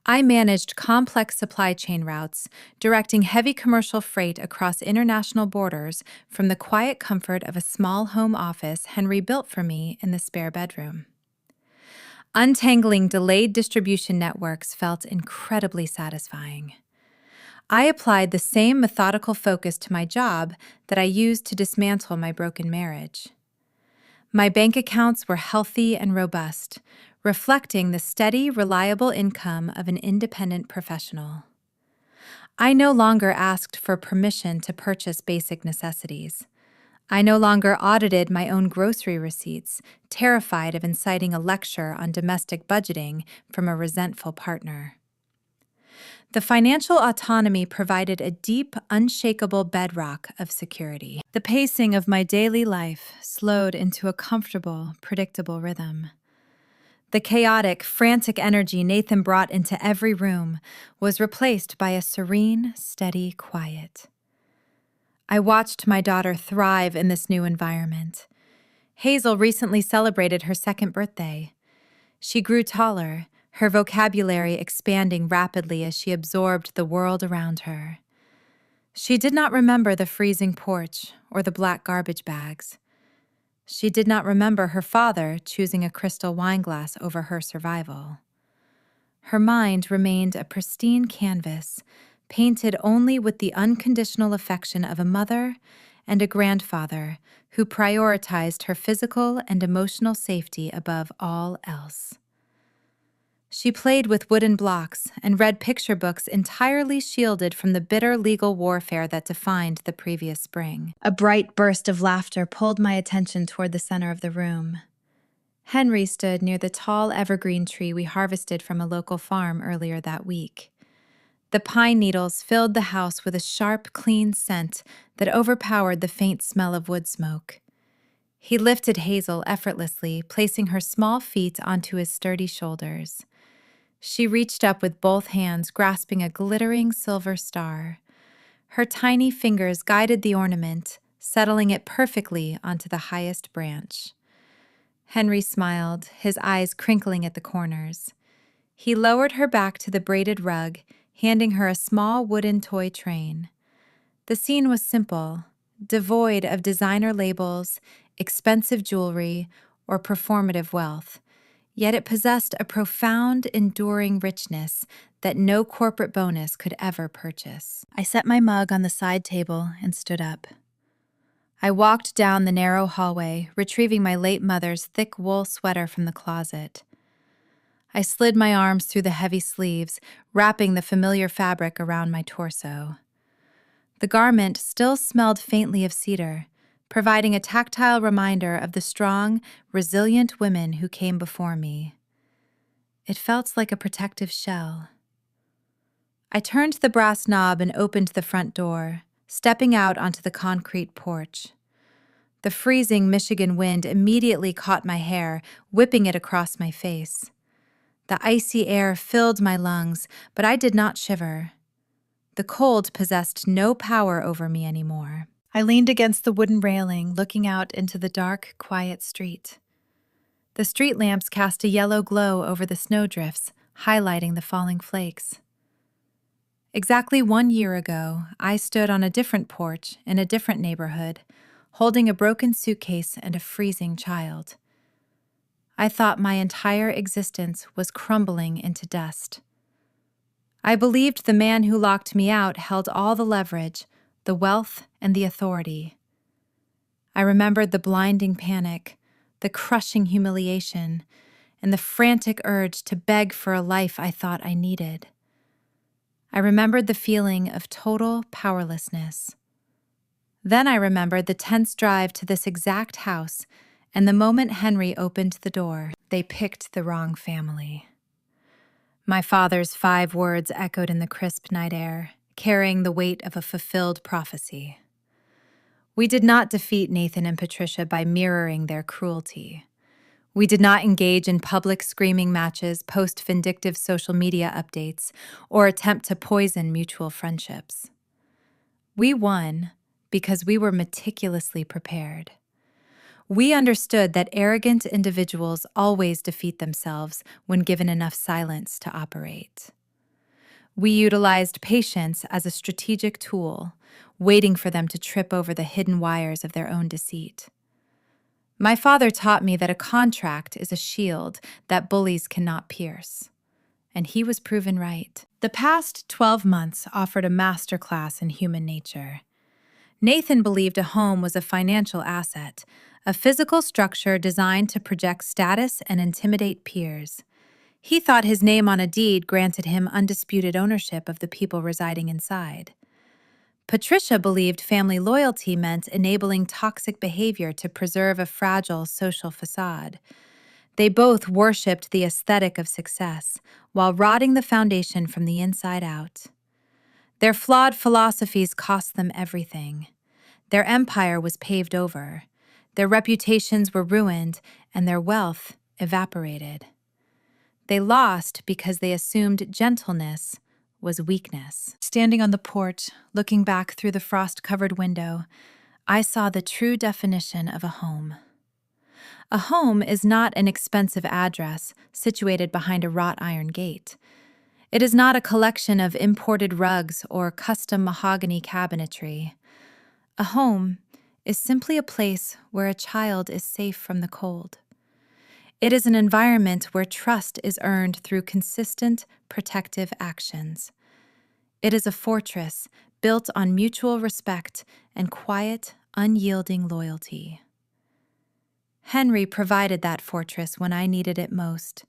I managed complex supply chain routes, directing heavy commercial freight across international borders from the quiet comfort of a small home office Henry built for me in the spare bedroom. Untangling delayed distribution networks felt incredibly satisfying. I applied the same methodical focus to my job that I used to dismantle my broken marriage. My bank accounts were healthy and robust, reflecting the steady, reliable income of an independent professional. I no longer asked for permission to purchase basic necessities. I no longer audited my own grocery receipts, terrified of inciting a lecture on domestic budgeting from a resentful partner. The financial autonomy provided a deep, unshakable bedrock of security. The pacing of my daily life slowed into a comfortable, predictable rhythm. The chaotic, frantic energy Nathan brought into every room was replaced by a serene, steady quiet. I watched my daughter thrive in this new environment. Hazel recently celebrated her 2nd birthday. She grew taller, her vocabulary expanding rapidly as she absorbed the world around her. She did not remember the freezing porch or the black garbage bags. She did not remember her father choosing a crystal wine glass over her survival. Her mind remained a pristine canvas, painted only with the unconditional affection of a mother and a grandfather who prioritized her physical and emotional safety above all else. She played with wooden blocks and read picture books entirely shielded from the bitter legal warfare that defined the previous spring. A bright burst of laughter pulled my attention toward the center of the room. Henry stood near the tall evergreen tree we harvested from a local farm earlier that week. The pine needles filled the house with a sharp, clean scent that overpowered the faint smell of wood smoke. He lifted Hazel effortlessly, placing her small feet onto his sturdy shoulders. She reached up with both hands, grasping a glittering silver star. Her tiny fingers guided the ornament, settling it perfectly onto the highest branch. Henry smiled, his eyes crinkling at the corners. He lowered her back to the braided rug, handing her a small wooden toy train. The scene was simple, devoid of designer labels, expensive jewelry, or performative wealth, yet it possessed a profound, enduring richness that no corporate bonus could ever purchase. I set my mug on the side table and stood up. I walked down the narrow hallway, retrieving my late mother's thick wool sweater from the closet. I slid my arms through the heavy sleeves, wrapping the familiar fabric around my torso. The garment still smelled faintly of cedar, providing a tactile reminder of the strong, resilient women who came before me. It felt like a protective shell. I turned the brass knob and opened the front door, stepping out onto the concrete porch. The freezing Michigan wind immediately caught my hair, whipping it across my face. The icy air filled my lungs, but I did not shiver. The cold possessed no power over me anymore. I leaned against the wooden railing, looking out into the dark, quiet street. The street lamps cast a yellow glow over the snowdrifts, highlighting the falling flakes. Exactly 1 year ago, I stood on a different porch in a different neighborhood, holding a broken suitcase and a freezing child. I thought my entire existence was crumbling into dust. I believed the man who locked me out held all the leverage, the wealth, and the authority. I remembered the blinding panic, the crushing humiliation, and the frantic urge to beg for a life I thought I needed. I remembered the feeling of total powerlessness. Then I remembered the tense drive to this exact house, and the moment Henry opened the door, they picked the wrong family. My father's 5 words echoed in the crisp night air, carrying the weight of a fulfilled prophecy. We did not defeat Nathan and Patricia by mirroring their cruelty. We did not engage in public screaming matches, post vindictive social media updates, or attempt to poison mutual friendships. We won because we were meticulously prepared. We understood that arrogant individuals always defeat themselves when given enough silence to operate. We utilized patience as a strategic tool, waiting for them to trip over the hidden wires of their own deceit. My father taught me that a contract is a shield that bullies cannot pierce, and he was proven right. The past 12 months offered a masterclass in human nature. Nathan believed a home was a financial asset, a physical structure designed to project status and intimidate peers. He thought his name on a deed granted him undisputed ownership of the people residing inside. Patricia believed family loyalty meant enabling toxic behavior to preserve a fragile social facade. They both worshipped the aesthetic of success, while rotting the foundation from the inside out. Their flawed philosophies cost them everything. Their empire was paved over. Their reputations were ruined, and their wealth evaporated. They lost because they assumed gentleness was weakness. Standing on the porch, looking back through the frost-covered window, I saw the true definition of a home. A home is not an expensive address situated behind a wrought iron gate. It is not a collection of imported rugs or custom mahogany cabinetry. A home is simply a place where a child is safe from the cold. It is an environment where trust is earned through consistent, protective actions. It is a fortress built on mutual respect and quiet, unyielding loyalty. Henry provided that fortress when I needed it most,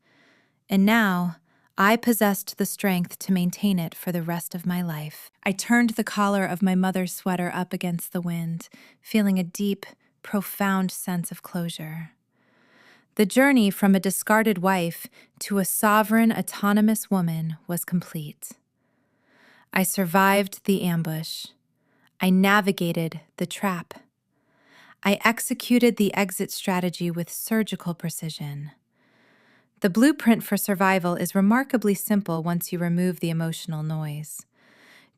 and now I possessed the strength to maintain it for the rest of my life. I turned the collar of my mother's sweater up against the wind, feeling a deep, profound sense of closure. The journey from a discarded wife to a sovereign, autonomous woman was complete. I survived the ambush. I navigated the trap. I executed the exit strategy with surgical precision. The blueprint for survival is remarkably simple once you remove the emotional noise.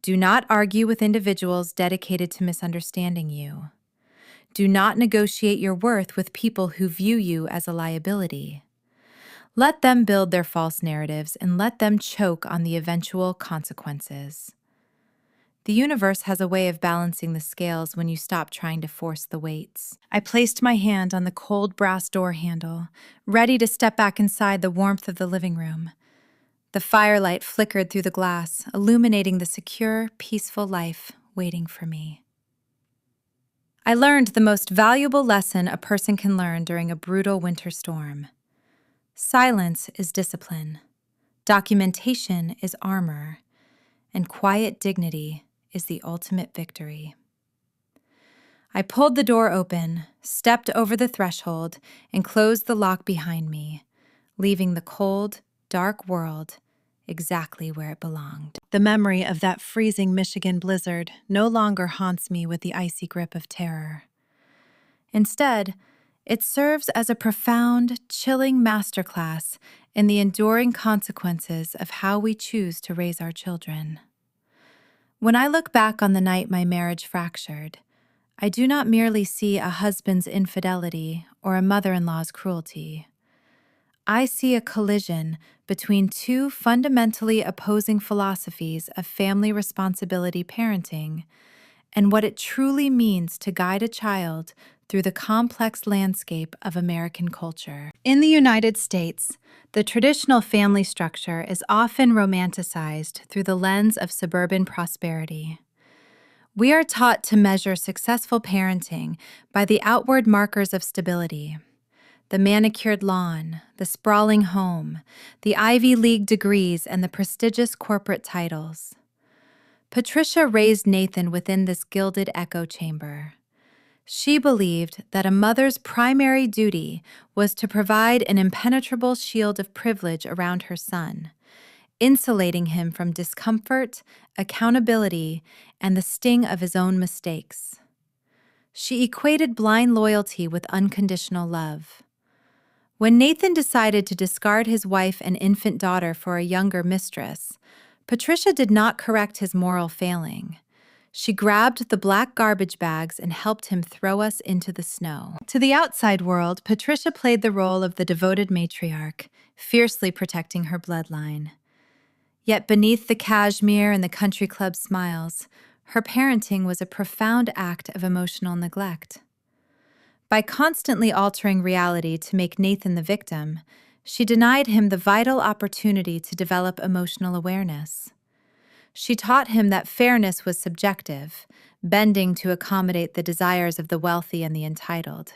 Do not argue with individuals dedicated to misunderstanding you. Do not negotiate your worth with people who view you as a liability. Let them build their false narratives and let them choke on the eventual consequences. The universe has a way of balancing the scales when you stop trying to force the weights. I placed my hand on the cold brass door handle, ready to step back inside the warmth of the living room. The firelight flickered through the glass, illuminating the secure, peaceful life waiting for me. I learned the most valuable lesson a person can learn during a brutal winter storm. Silence is discipline. Documentation is armor. And quiet dignity is the ultimate victory. I pulled the door open, stepped over the threshold, and closed the lock behind me, leaving the cold, dark world exactly where it belonged. The memory of that freezing Michigan blizzard no longer haunts me with the icy grip of terror. Instead, it serves as a profound, chilling masterclass in the enduring consequences of how we choose to raise our children. When I look back on the night my marriage fractured, I do not merely see a husband's infidelity or a mother-in-law's cruelty. I see a collision between two fundamentally opposing philosophies of family responsibility parenting and what it truly means to guide a child through the complex landscape of American culture. In the United States, the traditional family structure is often romanticized through the lens of suburban prosperity. We are taught to measure successful parenting by the outward markers of stability: the manicured lawn, the sprawling home, the Ivy League degrees, and the prestigious corporate titles. Patricia raised Nathan within this gilded echo chamber. She believed that a mother's primary duty was to provide an impenetrable shield of privilege around her son, insulating him from discomfort, accountability, and the sting of his own mistakes. She equated blind loyalty with unconditional love. When Nathan decided to discard his wife and infant daughter for a younger mistress, Patricia did not correct his moral failing. She grabbed the black garbage bags and helped him throw us into the snow. To the outside world, Patricia played the role of the devoted matriarch, fiercely protecting her bloodline. Yet beneath the cashmere and the country club smiles, her parenting was a profound act of emotional neglect. By constantly altering reality to make Nathan the victim, she denied him the vital opportunity to develop emotional awareness. She taught him that fairness was subjective, bending to accommodate the desires of the wealthy and the entitled.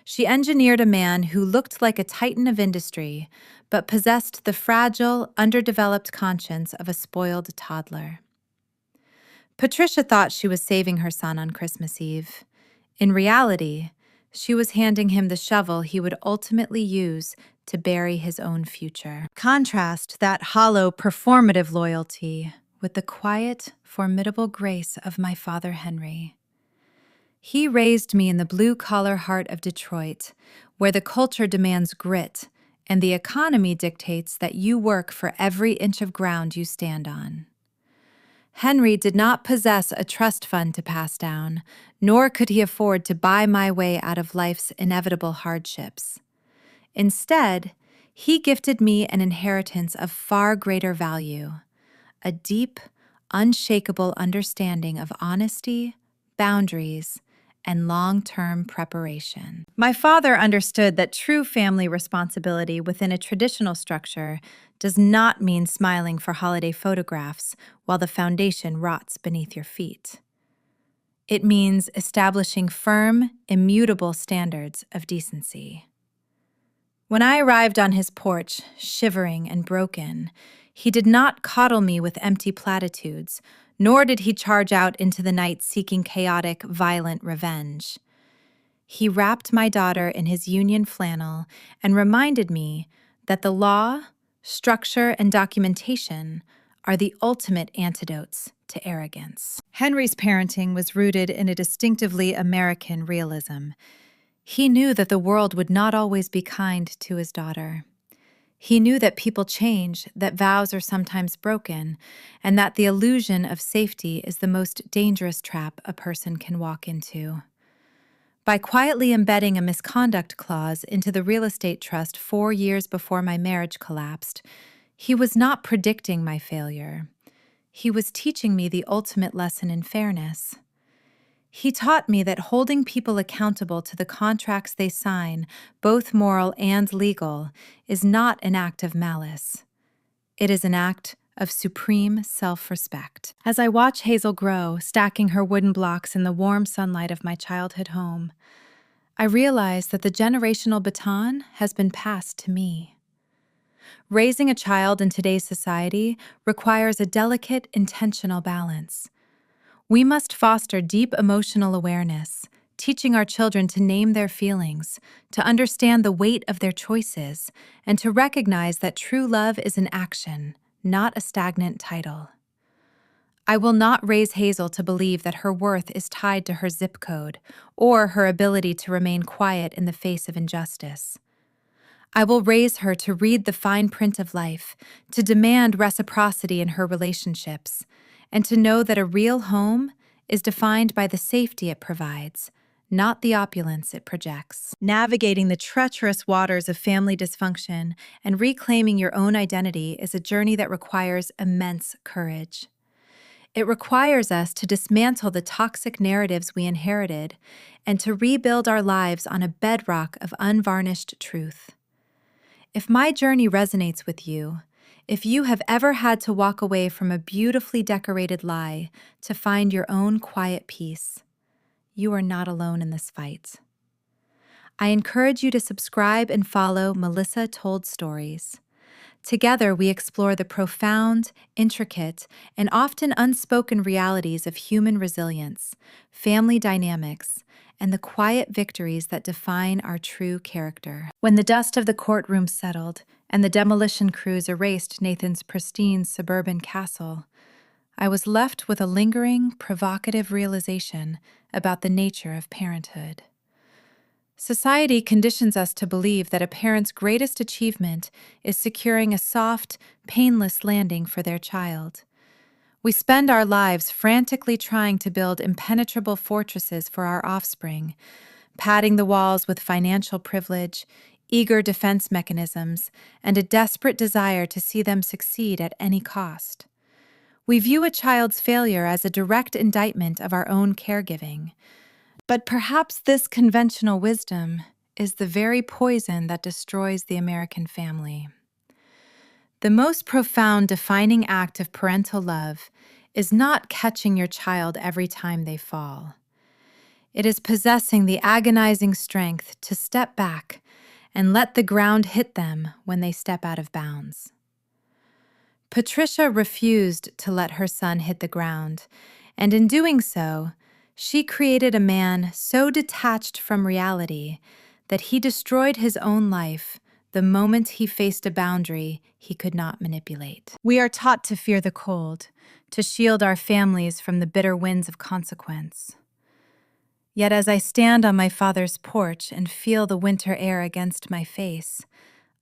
She engineered a man who looked like a titan of industry, but possessed the fragile, underdeveloped conscience of a spoiled toddler. Patricia thought she was saving her son on Christmas Eve. In reality, she was handing him the shovel he would ultimately use to bury his own future. Contrast that hollow, performative loyalty with the quiet, formidable grace of my father Henry. He raised me in the blue-collar heart of Detroit, where the culture demands grit and the economy dictates that you work for every inch of ground you stand on. Henry did not possess a trust fund to pass down, nor could he afford to buy my way out of life's inevitable hardships. Instead, he gifted me an inheritance of far greater value: a deep, unshakable understanding of honesty, boundaries, and long-term preparation. My father understood that true family responsibility within a traditional structure does not mean smiling for holiday photographs while the foundation rots beneath your feet. It means establishing firm, immutable standards of decency. When I arrived on his porch, shivering and broken, he did not coddle me with empty platitudes, nor did he charge out into the night seeking chaotic, violent revenge. He wrapped my daughter in his union flannel and reminded me that the law, structure, and documentation are the ultimate antidotes to arrogance. Henry's parenting was rooted in a distinctively American realism. He knew that the world would not always be kind to his daughter. He knew that people change, that vows are sometimes broken, and that the illusion of safety is the most dangerous trap a person can walk into. By quietly embedding a misconduct clause into the real estate trust 4 years before my marriage collapsed, he was not predicting my failure. He was teaching me the ultimate lesson in fairness. He taught me that holding people accountable to the contracts they sign, both moral and legal, is not an act of malice. It is an act of supreme self-respect. As I watch Hazel grow, stacking her wooden blocks in the warm sunlight of my childhood home, I realize that the generational baton has been passed to me. Raising a child in today's society requires a delicate, intentional balance. We must foster deep emotional awareness, teaching our children to name their feelings, to understand the weight of their choices, and to recognize that true love is an action, not a stagnant title. I will not raise Hazel to believe that her worth is tied to her zip code or her ability to remain quiet in the face of injustice. I will raise her to read the fine print of life, to demand reciprocity in her relationships, and to know that a real home is defined by the safety it provides, not the opulence it projects. Navigating the treacherous waters of family dysfunction and reclaiming your own identity is a journey that requires immense courage. It requires us to dismantle the toxic narratives we inherited and to rebuild our lives on a bedrock of unvarnished truth. If my journey resonates with you, if you have ever had to walk away from a beautifully decorated lie to find your own quiet peace, you are not alone in this fight. I encourage you to subscribe and follow Melissa Told Stories. Together, we explore the profound, intricate, and often unspoken realities of human resilience, family dynamics, and the quiet victories that define our true character. When the dust of the courtroom settled and the demolition crews erased Nathan's pristine suburban castle, I was left with a lingering, provocative realization about the nature of parenthood. Society conditions us to believe that a parent's greatest achievement is securing a soft, painless landing for their child. We spend our lives frantically trying to build impenetrable fortresses for our offspring, padding the walls with financial privilege, eager defense mechanisms, and a desperate desire to see them succeed at any cost. We view a child's failure as a direct indictment of our own caregiving. But perhaps this conventional wisdom is the very poison that destroys the American family. The most profound defining act of parental love is not catching your child every time they fall. It is possessing the agonizing strength to step back and let the ground hit them when they step out of bounds. Patricia refused to let her son hit the ground, and in doing so, she created a man so detached from reality that he destroyed his own life the moment he faced a boundary he could not manipulate. We are taught to fear the cold, to shield our families from the bitter winds of consequence. Yet as I stand on my father's porch and feel the winter air against my face,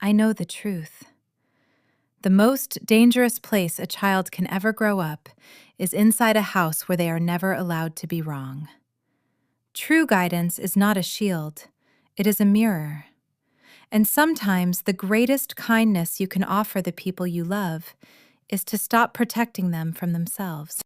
I know the truth. The most dangerous place a child can ever grow up is inside a house where they are never allowed to be wrong. True guidance is not a shield, it is a mirror. And sometimes the greatest kindness you can offer the people you love is to stop protecting them from themselves.